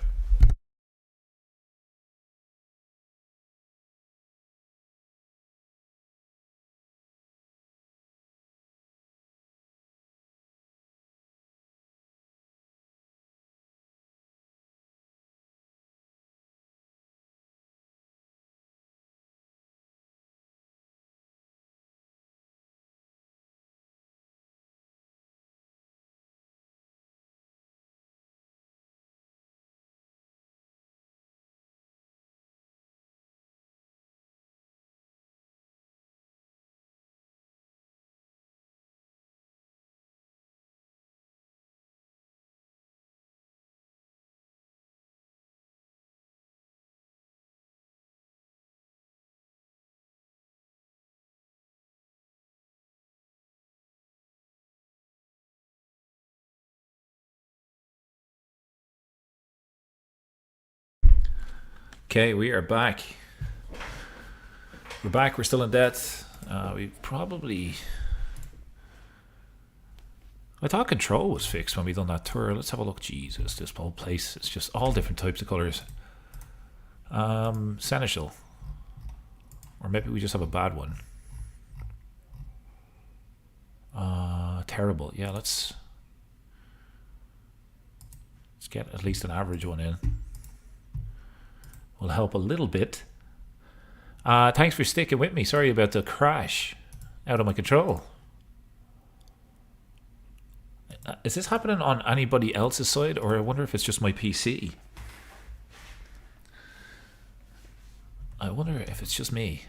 Okay, we are back. We're back. We're still in debt. We probably... I thought control was fixed when we done that tour. Let's have a look. Jesus, this whole place. It's just all different types of colours. Seneschal. Or maybe we just have a bad one. Terrible. Yeah, let's get at least an average one in. Will help a little bit. Thanks for sticking with me. Sorry about the crash. Out of my control. Is this happening on anybody else's side, or I wonder if it's just my PC? I wonder if it's just me.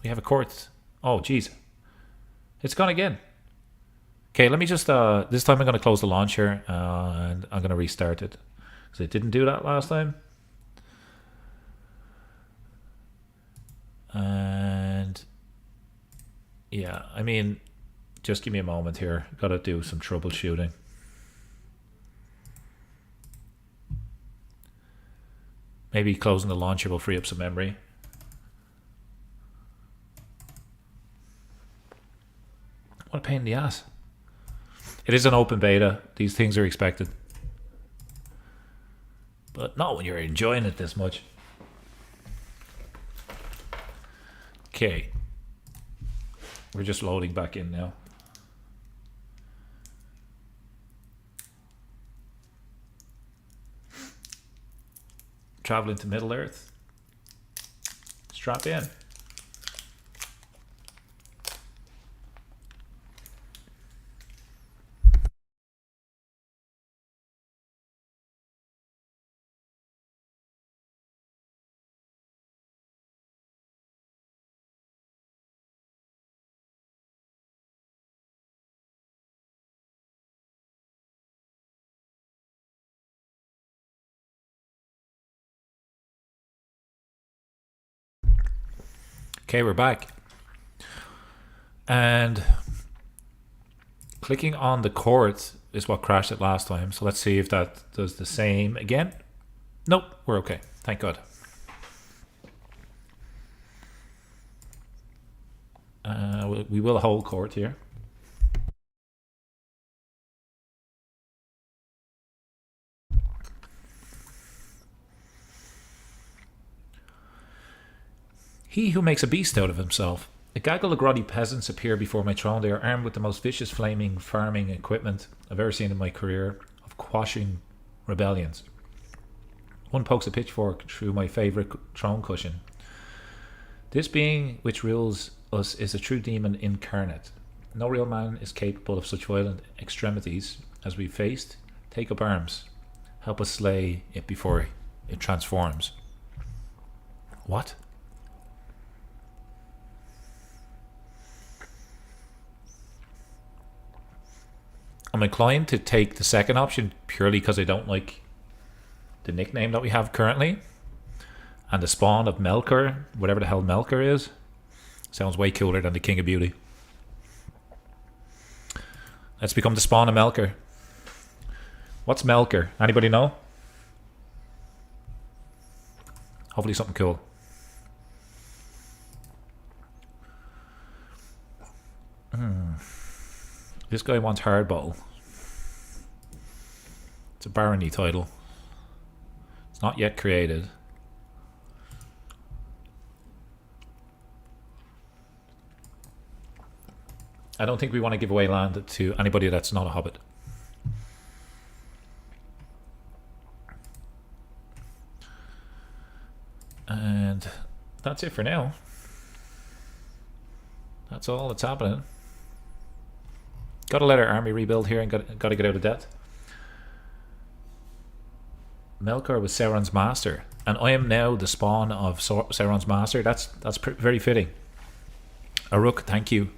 We have a court. Oh, jeez. It's gone again. Okay, let me just... this time I'm going to close the launcher, and I'm going to restart it. Because it didn't do that last time. And... yeah, I mean... just give me a moment here. Got to do some troubleshooting. Maybe closing the launcher will free up some memory. What a pain in the ass. It is an open beta. These things are expected. But not when you're enjoying it this much. Okay. We're just loading back in now. Traveling to Middle Earth. Strap in. Okay, we're back. And clicking on the court is what crashed it last time. So let's see if that does the same again. Nope, we're okay. Thank God. We will hold court here. He who makes a beast out of himself. A gaggle of grotty peasants appear before my throne. They are armed with the most vicious flaming farming equipment I've ever seen in my career of quashing rebellions. One pokes a pitchfork through my favourite throne cushion. This being which rules us is a true demon incarnate. No real man is capable of such violent extremities as we faced. Take up arms. Help us slay it before it transforms. What? I'm inclined to take the second option purely because I don't like the nickname that we have currently. And the spawn of Melkor, whatever the hell Melkor is, sounds way cooler than the King of Beauty. Let's become the spawn of Melkor. What's Melkor? Anybody know? Hopefully something cool. This guy wants hardball. It's a barony title. It's not yet created. I don't think we want to give away land to anybody that's not a hobbit. And that's it for now. That's all that's happening. Got to let our army rebuild here and got to get out of debt. Melkor was Sauron's master, and I am now the spawn of Sauron's master. That's very fitting. Aruk, thank you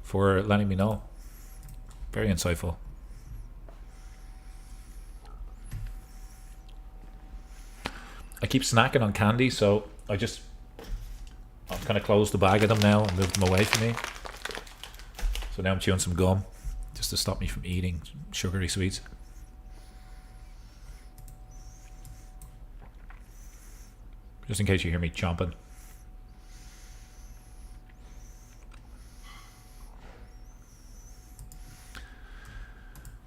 for letting me know. Very insightful. I keep snacking on candy, so I'm kind of closed the bag of them now and moved them away from me. So now I'm chewing some gum just to stop me from eating sugary sweets. just in case you hear me chomping.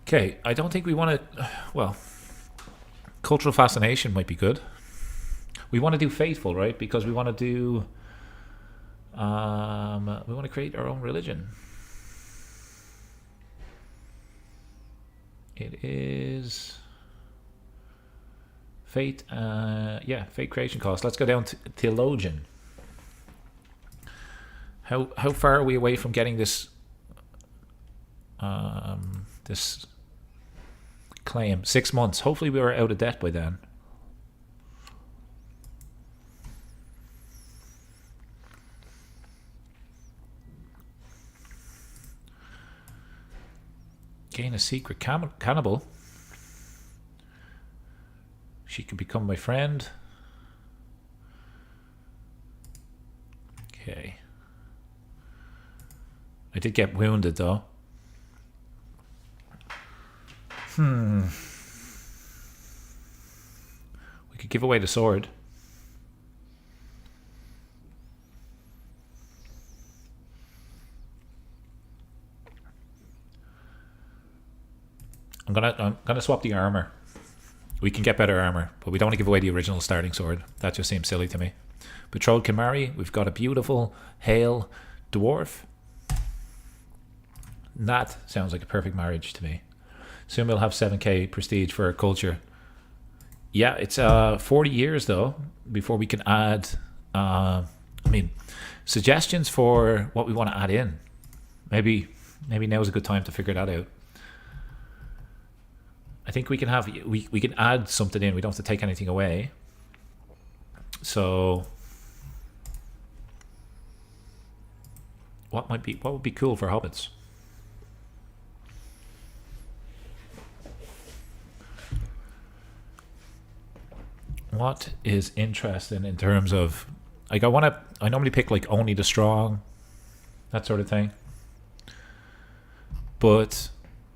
Okay, I don't think we want to... Well, cultural fascination might be good. We want to do faithful, right? Because we want to do... we want to create our own religion. It is... Fate, yeah, fate creation cost. Let's go down to theologian. How far are we away from getting this this claim? 6 months. Hopefully we were out of debt by then. Gain a secret cannibal. She could become my friend. Okay. I did get wounded though. We could give away the sword. I'm gonna swap the armor. We can get better armor, but we don't want to give away the original starting sword. That just seems silly to me. Betrothed can marry. We've got a beautiful, hale dwarf. That sounds like a perfect marriage to me. Soon we'll have 7k prestige for our culture. Yeah, it's 40 years though before we can add. I mean, suggestions for what we want to add in. Maybe now's a good time to figure that out. I think we can have we can add something in. We don't have to take anything away. So what would be cool for hobbits? What is interesting in terms of like I normally pick like only the strong, that sort of thing. But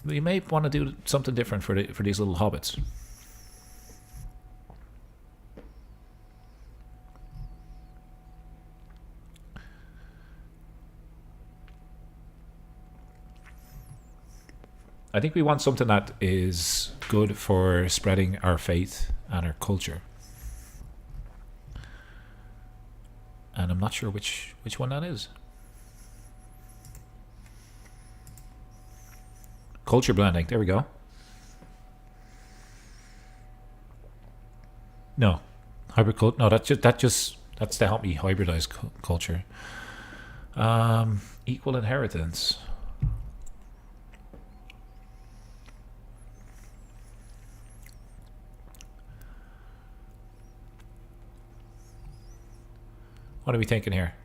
we may want to do something different for these little hobbits. I think we want something that is good for spreading our faith and our culture. And I'm not sure which one that is. Culture blending. There we go. No, hybrid culture. No, that's to help me hybridize culture. Equal inheritance. What are we thinking here?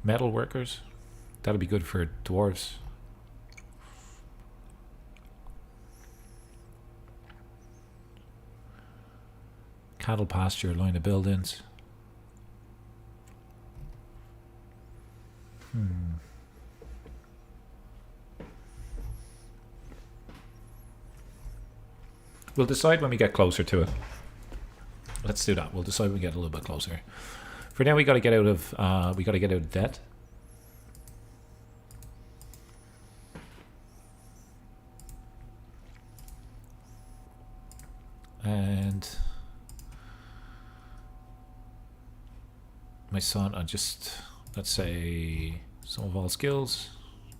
Metal workers. That'll be good for dwarves. Cattle pasture, line of buildings. We'll decide when we get closer to it. Let's do that. We'll decide when we get a little bit closer. For now, we got to get out of debt. And my son, let's say some of all skills.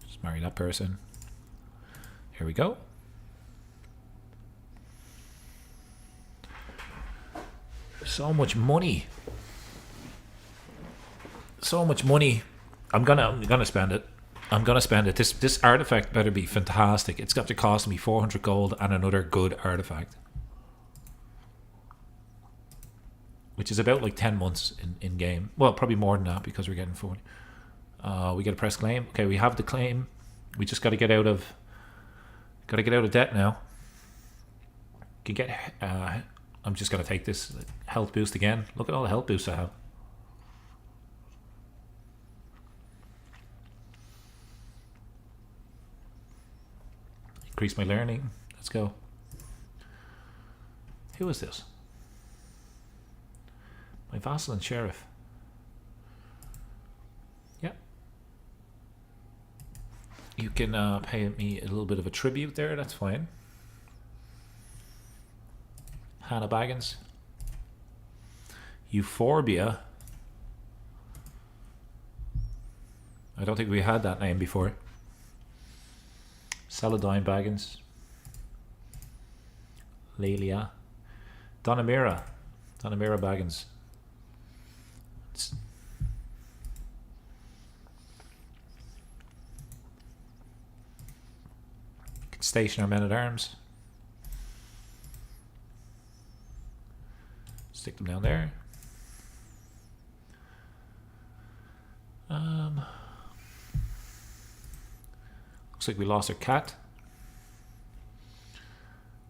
Just marry that person. Here we go. So much money. So much money. I'm gonna spend it. I'm gonna spend it. This artifact better be fantastic. It's got to cost me 400 gold and another good artifact, which is about like 10 months in game. Well, probably more than that because we're getting 40. We gotta press claim. Okay, we have the claim. We just gotta get out of debt now. Can get. I'm just gonna take this health boost again. Look at all the health boosts I have. Increase my learning. Let's go. Who is this? My vassal and sheriff. Yeah. You can pay me a little bit of a tribute there. That's fine. Hannah Baggins. Euphorbia. I don't think we had that name before. Saladine Baggins. Lelia. Donamira. Donamira Baggins. Can station our men at arms. Stick them down there. Looks like we lost our cat.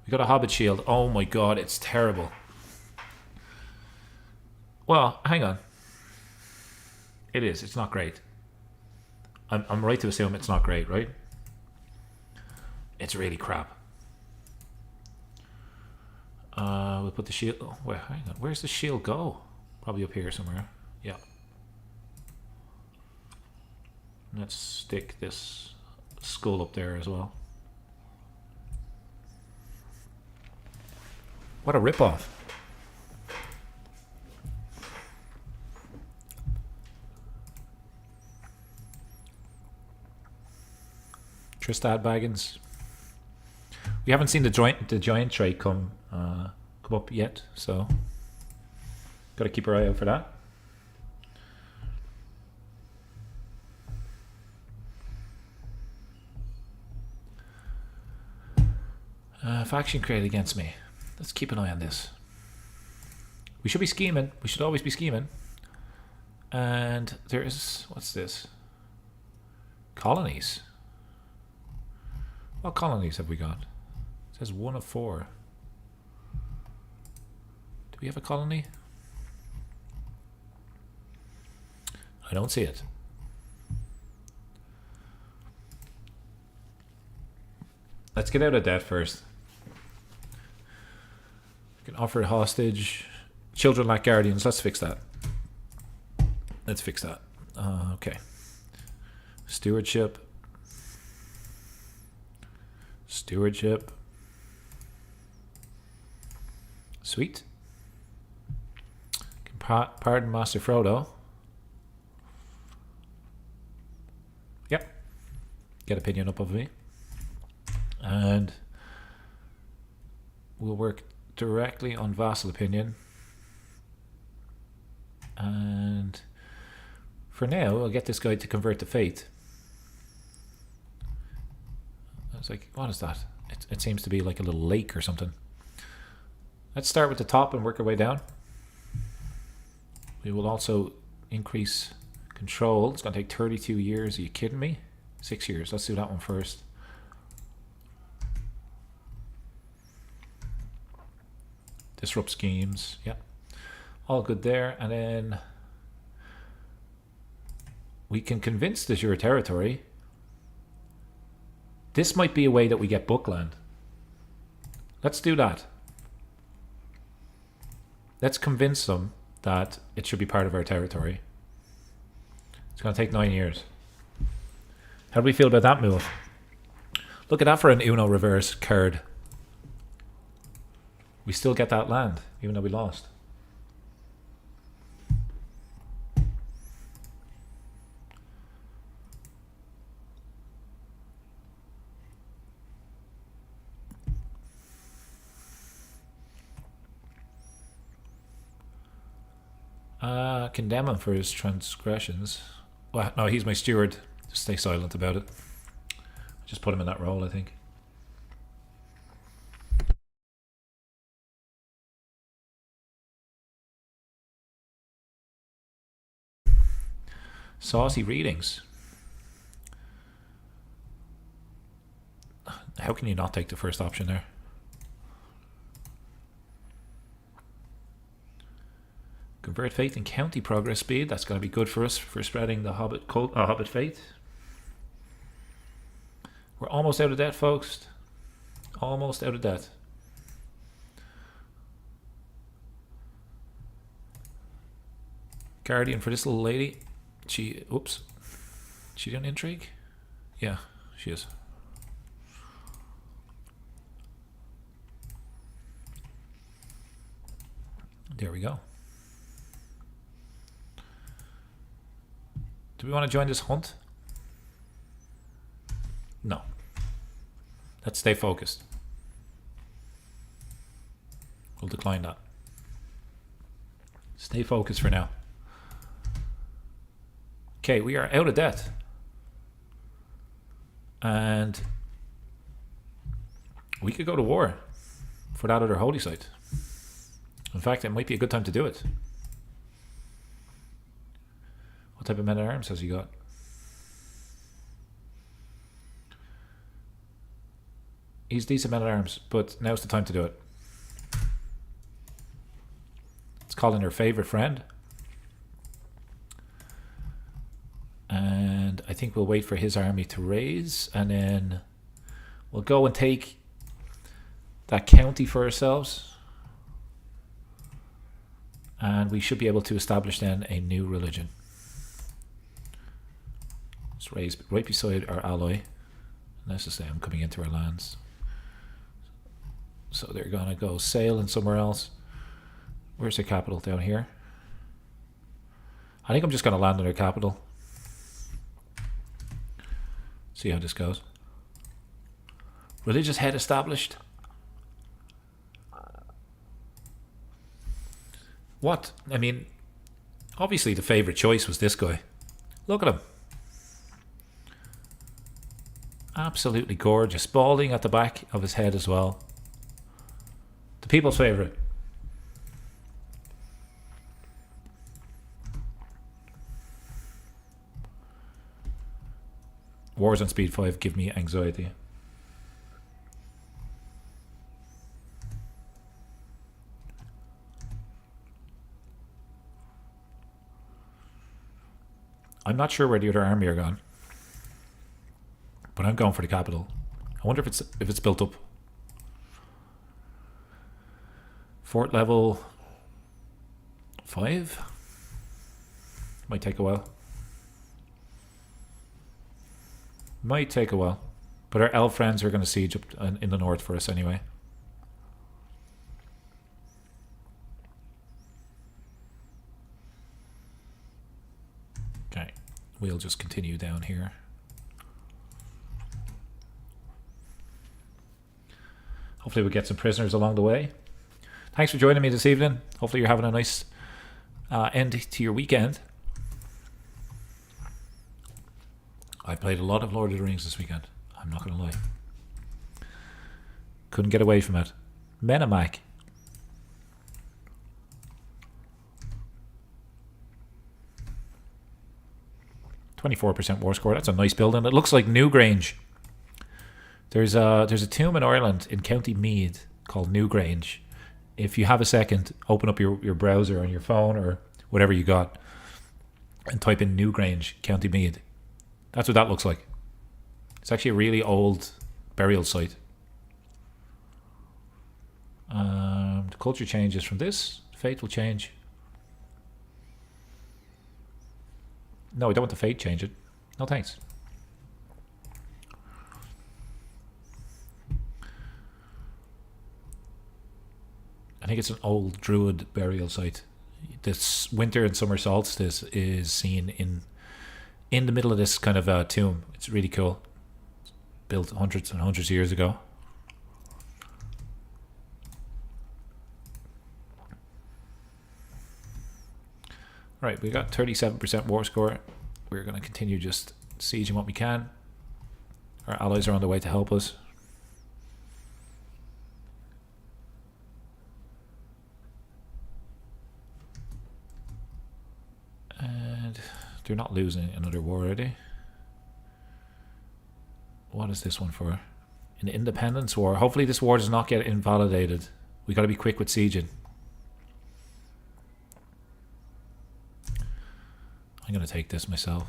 We got a Hobbit shield. Oh my god, it's terrible. Well, hang on. It is. It's not great. I'm right to assume it's not great, right? It's really crap. We'll put the shield... Oh, wait, hang on. Where's the shield go? Probably up here somewhere. Yeah. Let's stick this skull up there as well. What a ripoff. Tristad Baggins. We haven't seen the giant trait come up yet, so got to keep our eye out for that. Faction created against me. Let's keep an eye on this. We should be scheming. We should always be scheming. And there is... What's this? Colonies. What colonies have we got? It says 1 of 4. Do we have a colony? I don't see it. Let's get out of debt first. We can offer a hostage. Children lack guardians. Let's fix that. Let's fix that. Okay. Stewardship. Stewardship. Sweet. Can pardon Master Frodo. Yep. Get opinion up of me. And we'll work directly on vassal opinion. And for now, I'll get this guy to convert to faith. I was like, what is that? It seems to be like a little lake or something. Let's start with the top and work our way down. We will also increase control. It's going to take 32 years. Are you kidding me? 6 years. Let's do that one first. Disrupt schemes. Yeah. All good there. And then we can convince the Azure territory. This might be a way that we get bookland. Let's do that. Let's convince them that it should be part of our territory. It's going to take 9 years. How do we feel about that move? Look at that for an Uno reverse card. We still get that land, even though we lost. Condemn him for his transgressions. Well, no, he's my steward. Just stay silent about it. Just put him in that role, I think. Saucy readings. How can you not take the first option there? Convert faith and county progress speed. That's going to be good for us for spreading the Hobbit cult, Hobbit faith. We're almost out of debt, folks. Almost out of debt. Guardian for this little lady. She, oops. She doing intrigue? Yeah, she is. There we go. Do we want to join this hunt? No. Let's stay focused. We'll decline that. Stay focused for now. Okay, we are out of debt. And we could go to war for that other holy site. In fact, it might be a good time to do it. What type of men at arms has he got? He's decent men at arms, but now's the time to do it. Let's call in her favorite friend. And I think we'll wait for his army to raise, and then we'll go and take that county for ourselves. And we should be able to establish then a new religion. Let's raise right beside our ally. Let's just say I'm coming into our lands. So they're gonna go sailing somewhere else. Where's their capital? Down here. I think I'm just gonna land in their capital. See how this goes. Religious head established. What? I mean, obviously the favorite choice was this guy. Look at him. Absolutely gorgeous. Balding at the back of his head as well. The people's favorite. Wars on speed 5 give me anxiety. I'm not sure where the other army are gone, but I'm going for the capital. I wonder if it's built up. Fort level 5 might take a while. Might take a while, but our elf friends are going to siege up in the north for us anyway. Okay, we'll just continue down here. Hopefully we'll get some prisoners along the way. Thanks for joining me this evening. Hopefully you're having a nice end to your weekend. I played a lot of Lord of the Rings this weekend. I'm not going to lie. Couldn't get away from it. Menamac. 24% war score. That's a nice building. It looks like Newgrange. There's a tomb in Ireland in County Meath called Newgrange. If you have a second, open up your browser on your phone or whatever you got and type in Newgrange, County Meath. That's what that looks like. It's actually a really old burial site. The culture changes from this. Fate will change. No, I don't want the fate change it. No thanks. I think it's an old druid burial site. This winter and summer solstice is seen in the middle of this kind of tomb. It's really cool. It's built hundreds and hundreds of years ago. Right, we got 37% war score. We're going to continue just sieging what we can. Our allies are on their way to help us. And they're not losing another war, are they? What is this one for? An independence war. Hopefully this war does not get invalidated. We got to be quick with sieging. I'm going to take this myself.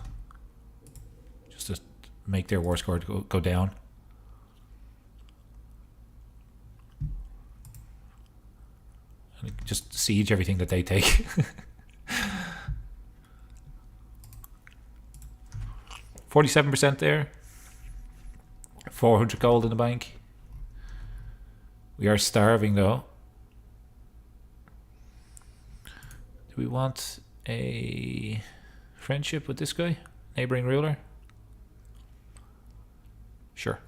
Just to make their war score go down. Just siege everything that they take. 47% there. 400 gold in the bank. We are starving though. Do we want a friendship with this guy? Neighboring ruler? Sure.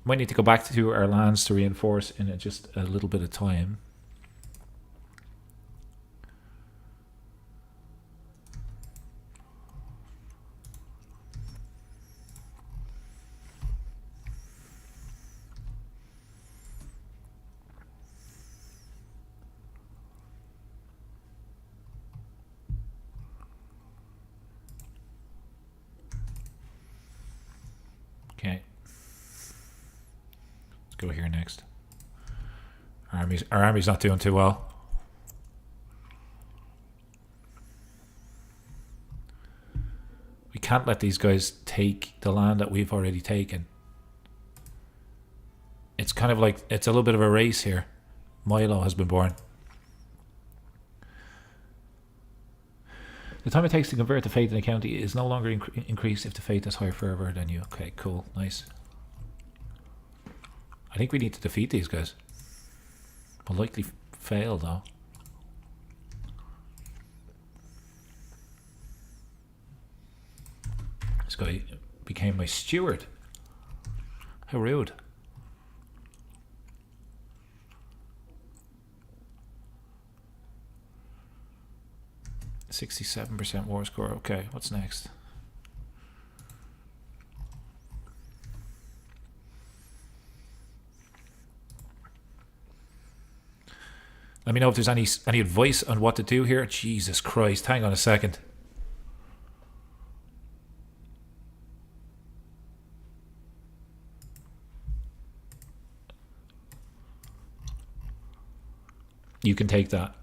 Might need to go back to our lands to reinforce in just a little bit of time. Okay. Let's go here next. Our army's not doing too well. We can't let these guys take the land that we've already taken. It's kind of like, it's a little bit of a race here. Milo has been born. The time it takes to convert the faith in a county is no longer increased if the faith is higher fervor than you. Okay, cool, nice. I think we need to defeat these guys. We'll likely fail though. This guy became my steward. How rude. %67% war score. Okay, what's next? Let me know if there's any advice on what to do here. Jesus Christ, hang on a second. You can take that.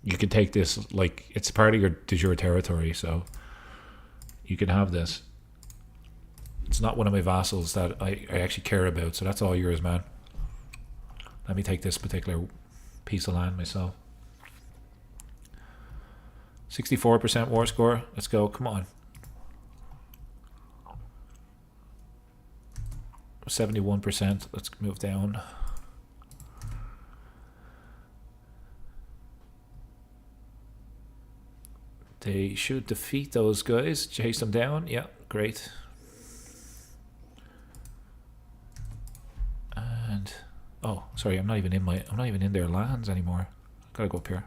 You can take this, like, it's part of your de jure territory, so you can have this. It's not one of my vassals that I actually care about, so that's all yours, man. Let me take this particular piece of land myself. 64% war score. Let's go, come on. 71%, let's move down. They should defeat those guys, chase them down. Yeah, great. And oh, sorry, I'm not even in their lands anymore. Gotta go up here.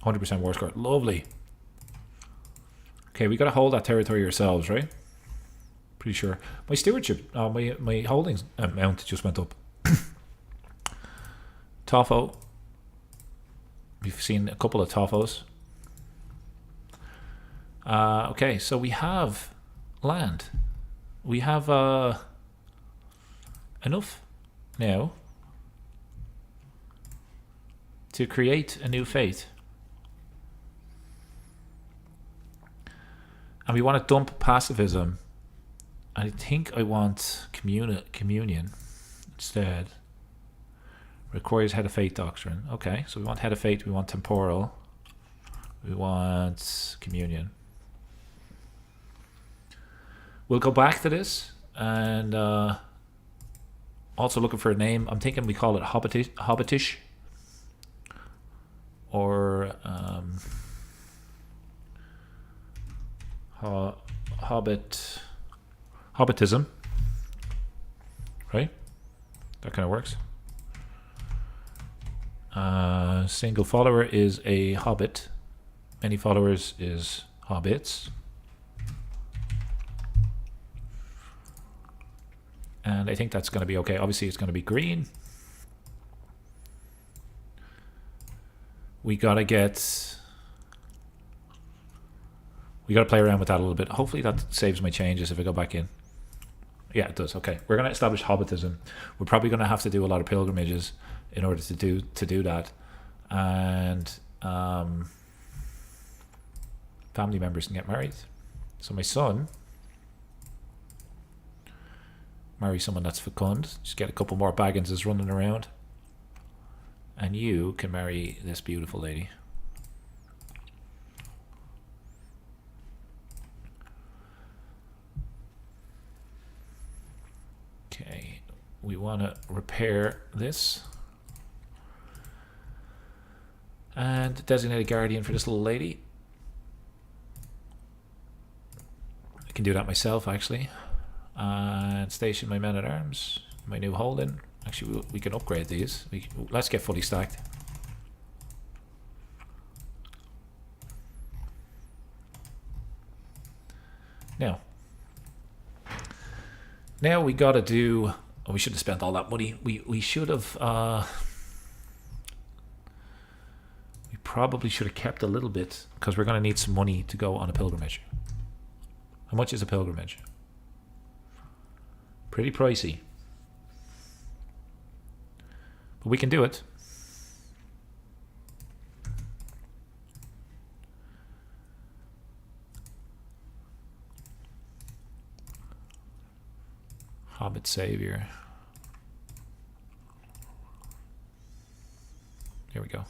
100% war score. Lovely. Okay, we gotta hold that territory ourselves, right? Pretty sure. My stewardship, my holdings amount just went up. Toffo. We've seen a couple of Toffos. Okay, so we have land. We have enough now to create a new fate. And we want to dump pacifism. I think I want communion instead. Requires head of fate doctrine. Okay, so we want head of fate, we want temporal, we want communion. We'll go back to this, and also looking for a name. I'm thinking we call it Hobbitish, or Hobbitism, right? That kind of works. Single follower is a hobbit. Many followers is hobbits. And I think that's going to be okay. Obviously, it's going to be green. We got to play around with that a little bit. Hopefully that saves my changes if I go back in. Yeah, it does. Okay, we're going to establish Hobbitism. We're probably going to have to do a lot of pilgrimages in order to do that, and family members can get married. So my son, marry someone that's fecund. Just get a couple more Bagginses running around. And you can marry this beautiful lady. Okay, we want to repair this. And designate a guardian for this little lady. I can do that myself, actually. And station my men at arms. My new holding. Actually, we can upgrade these. Let's get fully stacked. Now we got to do. Oh, we should have spent all that money. We should have. We probably should have kept a little bit because we're going to need some money to go on a pilgrimage. How much is a pilgrimage? Pretty pricey. But we can do it. Hobbit Savior. Here we go.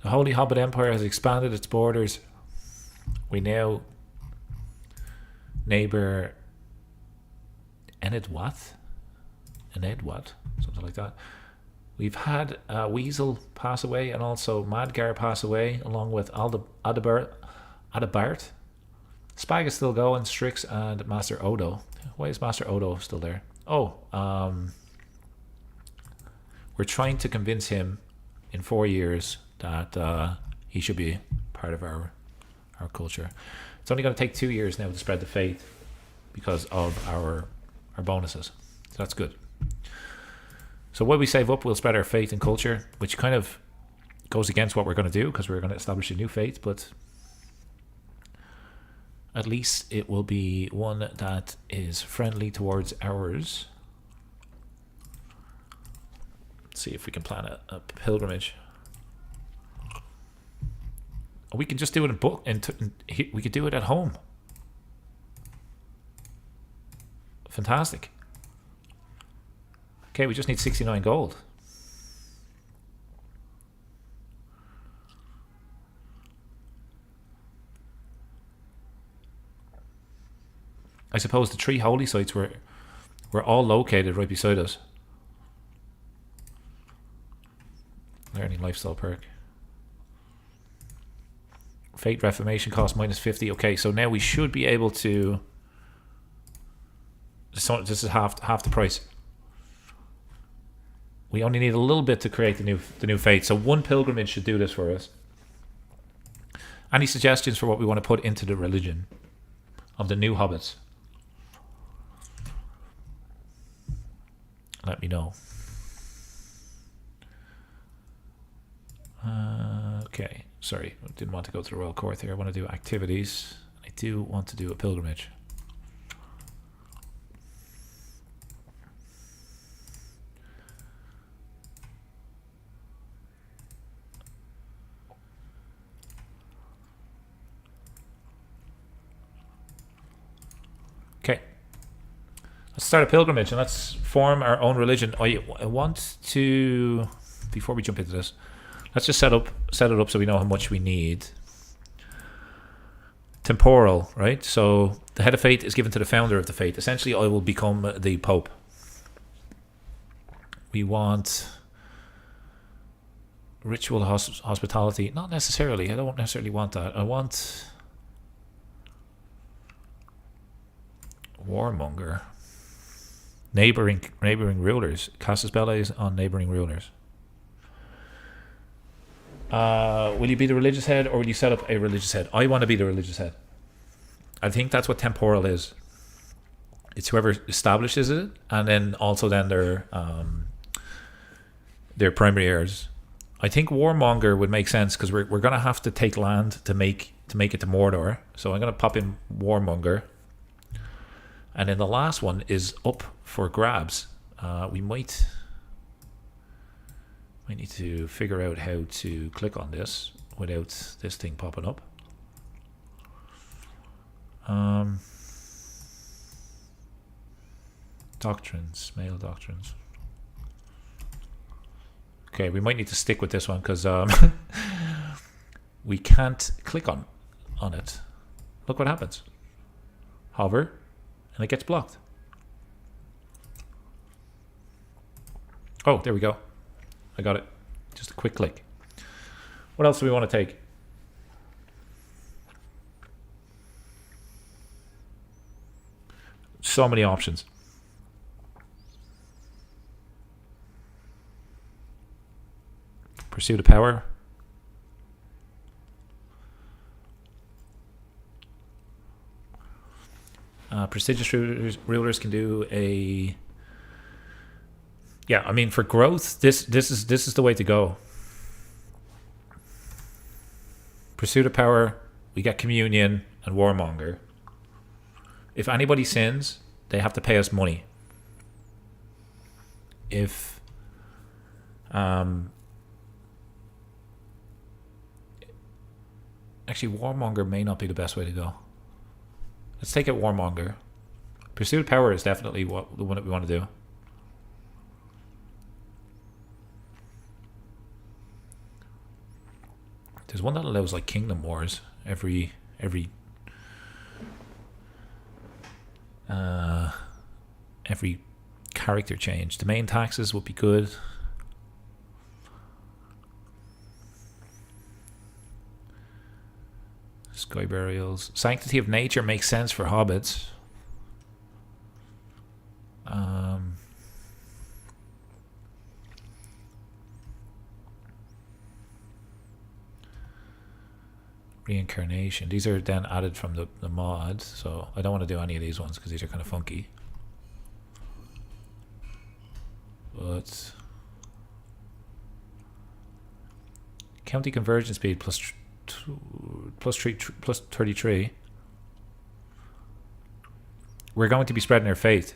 The Holy Hobbit Empire has expanded its borders. We now neighbor Enedwath, something like that. We've had Weasel pass away and also Madgar pass away, along with Adabart. Spag is still going, Strix and Master Odo. Why is Master Odo still there? Oh, we're trying to convince him in 4 years that he should be part of our culture. It's only going to take 2 years now to spread the faith because of our bonuses. So that's good. So what we save up, we'll spread our faith and culture, which kind of goes against what we're going to do because we're going to establish a new faith, but at least it will be one that is friendly towards ours. Let's see if we can plan a pilgrimage. We can just do it we could do it at home. Fantastic. Okay, we just need 69 gold. I suppose the 3 holy sites were all located right beside us. Learning lifestyle perk. Fate Reformation cost -50. Okay, so now we should be able to. This is half the price. We only need a little bit to create the new fate. So 1 pilgrimage should do this for us. Any suggestions for what we want to put into the religion of the new hobbits? Let me know. Okay, sorry, I didn't want to go to the Royal Court here. I want to do activities. I do want to do a pilgrimage. Okay, let's start a pilgrimage and let's form our own religion. I want to, before we jump into this, let's just set it up so we know how much we need. Temporal, right? So the head of fate is given to the founder of the fate. Essentially, I will become the Pope. We want ritual hospitality. Not necessarily. I don't necessarily want that. I want warmonger. Neighboring rulers. Cast spells on neighboring rulers. Will you be the religious head or will you set up a religious head? I want to be the religious head. I think that's what temporal is. It's whoever establishes it, and then also then their primary heirs. I think warmonger would make sense because we're going to have to take land to make it to Mordor. So I'm going to pop in warmonger. And then the last one is up for grabs. We might need to figure out how to click on this. without this thing popping up. Doctrines, male doctrines. Okay, we might need to stick with this one because we can't click on it. Look what happens. Hover, and it gets blocked. Oh, there we go. I got it. Just a quick click. What else do we want to take? So many options. Pursuit of power. Prestigious rulers can do a... Yeah, I mean, for growth, this is the way to go. Pursuit of power, we get communion and warmonger. If anybody sins, they have to pay us money. If actually, warmonger may not be the best way to go. Let's take it warmonger. Pursuit of power is definitely the one that we want to do. There's one that allows like kingdom wars every character change. Domain taxes would be good. Sky burials. Sanctity of nature makes sense for hobbits. Reincarnation. These are then added from the mod, so I don't want to do any of these ones because these are kind of funky. But county conversion speed plus 33. We're going to be spreading our faith.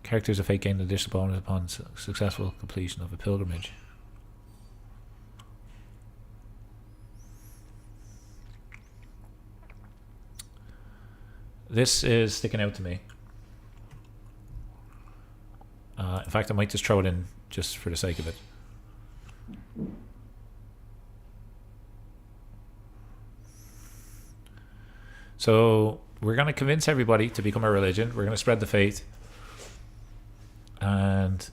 Characters of faith gain an additional bonus upon successful completion of a pilgrimage. This is sticking out to me. In fact, I might just throw it in just for the sake of it. So we're going to convince everybody to become a religion. We're going to spread the faith. And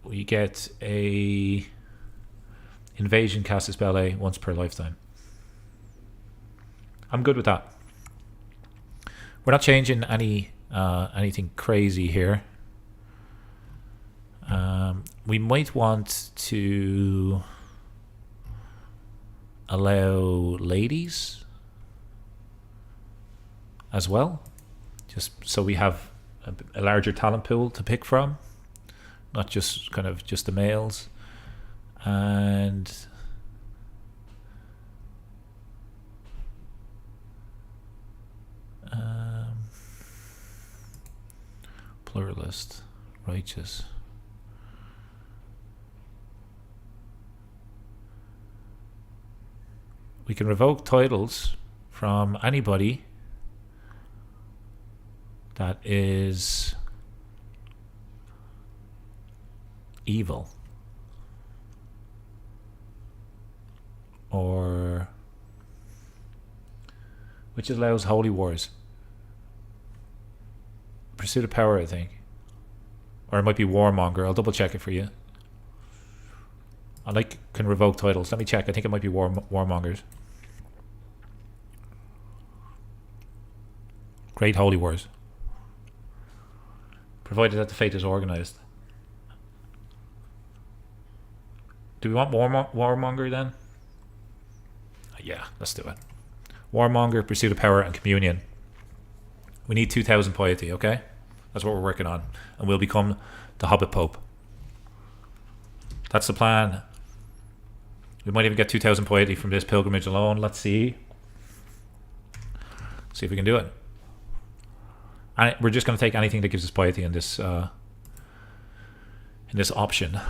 we get a invasion casus belli once per lifetime. I'm good with that. We're not changing anything crazy here. We might want to allow ladies as well, just so we have a larger talent pool to pick from, not just kind of just the males. And pluralist, righteous. We can revoke titles from anybody that is evil or which allows holy wars. Pursuit of power, I think. Or it might be warmonger. I'll double check it for you. I can revoke titles. Let me check. I think it might be warmongers. Great holy wars. Provided that the fate is organized. Do we want warmonger then? Yeah, let's do it. Warmonger, pursuit of power, and communion. We need 2,000 piety, okay? That's what we're working on. And we'll become the Hobbit Pope. That's the plan. We might even get 2,000 piety from this pilgrimage alone. Let's see. See if we can do it. And we're just going to take anything that gives us piety in this option.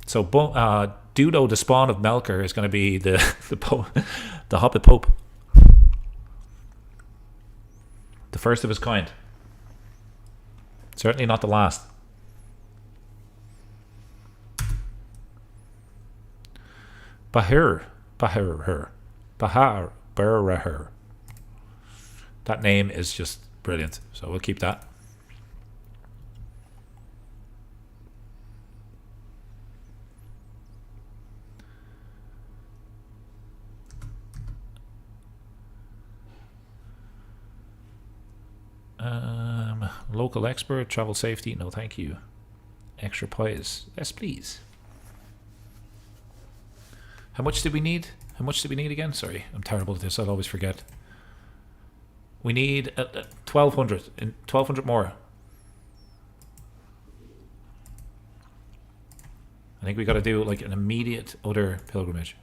So Dudo, the spawn of Melkor, is going to be the the Hobbit Pope, the first of his kind. Certainly not the last. Bahir. That name is just brilliant, so we'll keep that. Local expert, travel safety, no thank you. Extra pies, yes please. How much did we need? How much did we need again? Sorry, I'm terrible at this, I'll always forget. We need 1,200, 1,200 more. I think we got to do like an immediate other pilgrimage.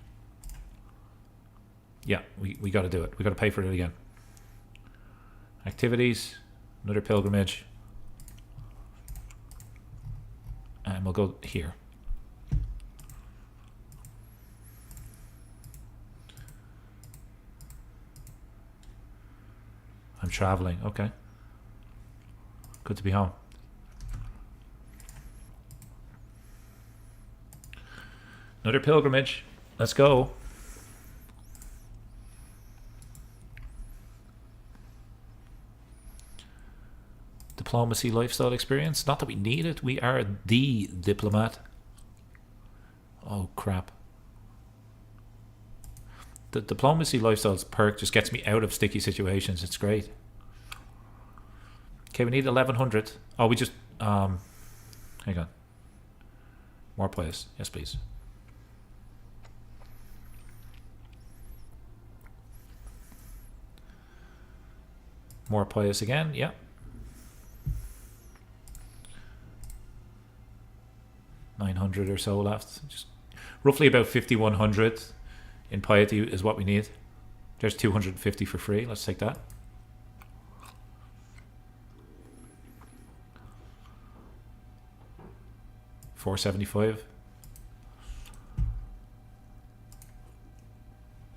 Yeah, we got to do it. We got to pay for it again. Activities, another pilgrimage. And we'll go here. I'm traveling, okay. Good to be home. Another pilgrimage. Let's go. Diplomacy, lifestyle experience. Not that we need it. We are the diplomat. Oh, crap. The diplomacy lifestyles perk just gets me out of sticky situations. It's great. Okay, we need 1,100. Oh, we just... hang on. More players. Yes, please. More players again. Yeah. 900 or so left. Just roughly about 5,100 in piety is what we need. There's 250 for free. Let's take that. $475.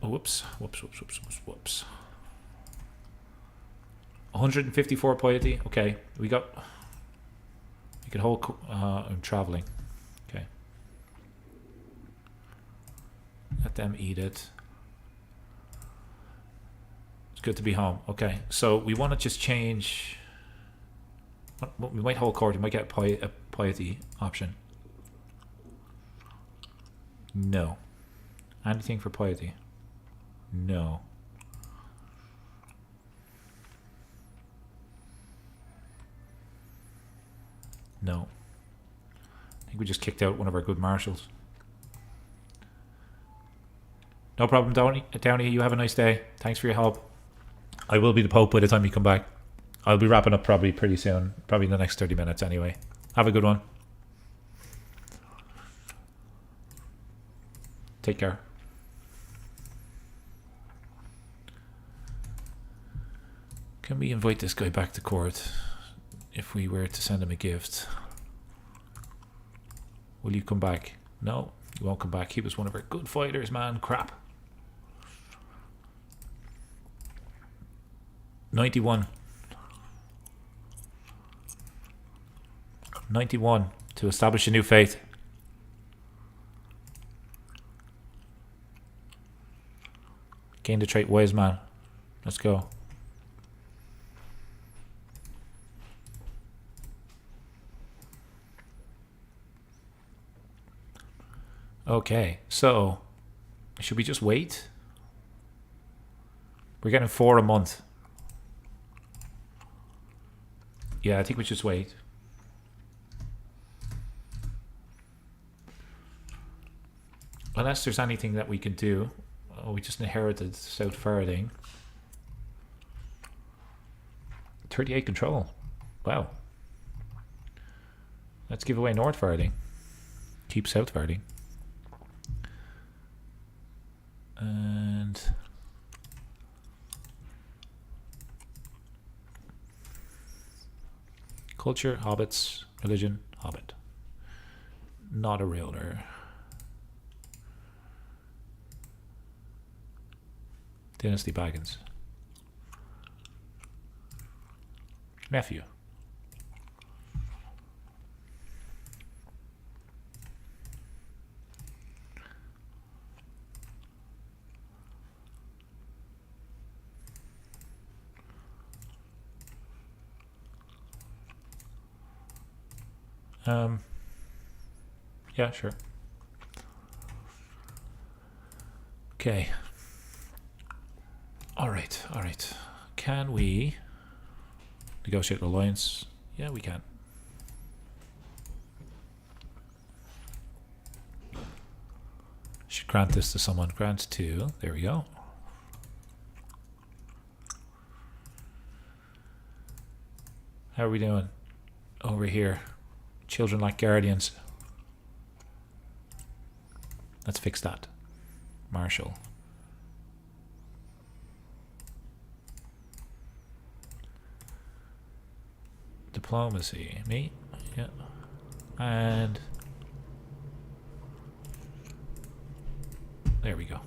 Oh, whoops. 154 piety. Okay, we got... You can hold... I'm traveling. Okay. Let them eat it. It's good to be home. Okay, so we want to just change... We might hold court. We might get a piety option. No. Anything for piety? No. No. I think we just kicked out one of our good marshals. No problem, Downey. You have a nice day. Thanks for your help. I will be the Pope by the time you come back. I'll be wrapping up probably pretty soon. Probably in the next 30 minutes anyway. Have a good one. Take care. Can we invite this guy back to court if we were to send him a gift? Will you come back? No, you won't come back. He was one of our good fighters, man. Crap. 91. 91 to establish a new faith. Gain the trait wise man. Let's go. Okay, so should we just wait? We're getting 4 a month. Yeah, I think we just wait. Unless there's anything that we can do. Oh, we just inherited South Farding. 38 control. Wow. Let's give away North Farding. Keep South Farding. And culture, hobbits, religion, hobbit. Not a realtor. Dynasty Baggins. Nephew. Yeah, sure. Okay. All right. Can we negotiate an alliance? Yeah, we can. Should grant this to someone. Grant to. There we go. How are we doing over here? Children like guardians. Let's fix that. Marshall. Diplomacy. Me? Yeah. And there we go.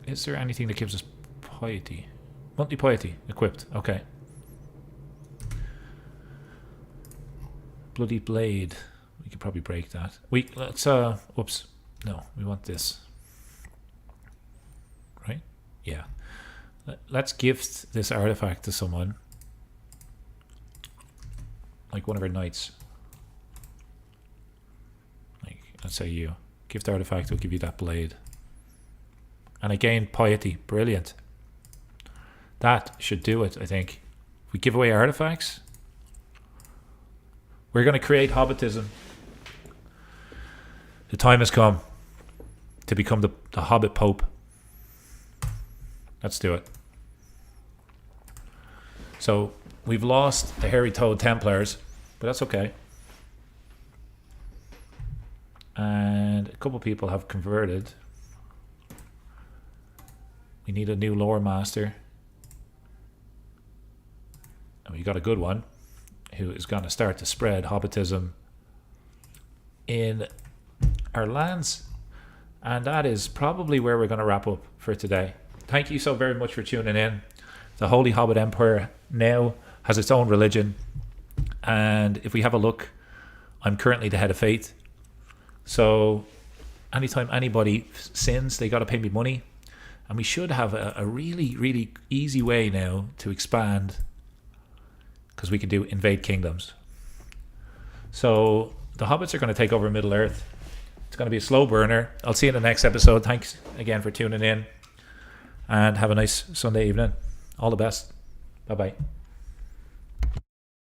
Is there anything that gives us piety? Monthly piety. Equipped. Okay. Bloody blade. We could probably break that. Let's whoops. No, we want this. Right? Yeah. Let's gift this artifact to someone. Like one of our knights. Like, let's say you. Gift artifact will give you that blade. And again, piety. Brilliant. That should do it, I think. If we give away artifacts, we're going to create Hobbitism. The time has come to become the Hobbit Pope. Let's do it. So we've lost the Hairy Toad Templars, but that's okay. And a couple people have converted. We need a new lore master. And we got a good one who is going to start to spread Hobbitism in our lands. And that is probably where we're going to wrap up for today. Thank you so very much for tuning in. The Holy Hobbit Empire now has its own religion. And if we have a look, I'm currently the head of faith. So anytime anybody sins, they got to pay me money. And we should have a really, really easy way now to expand, because we can do invade kingdoms. So the Hobbits are going to take over Middle Earth. It's going to be a slow burner. I'll see you in the next episode. Thanks again for tuning in. And have a nice Sunday evening. All the best. Bye-bye.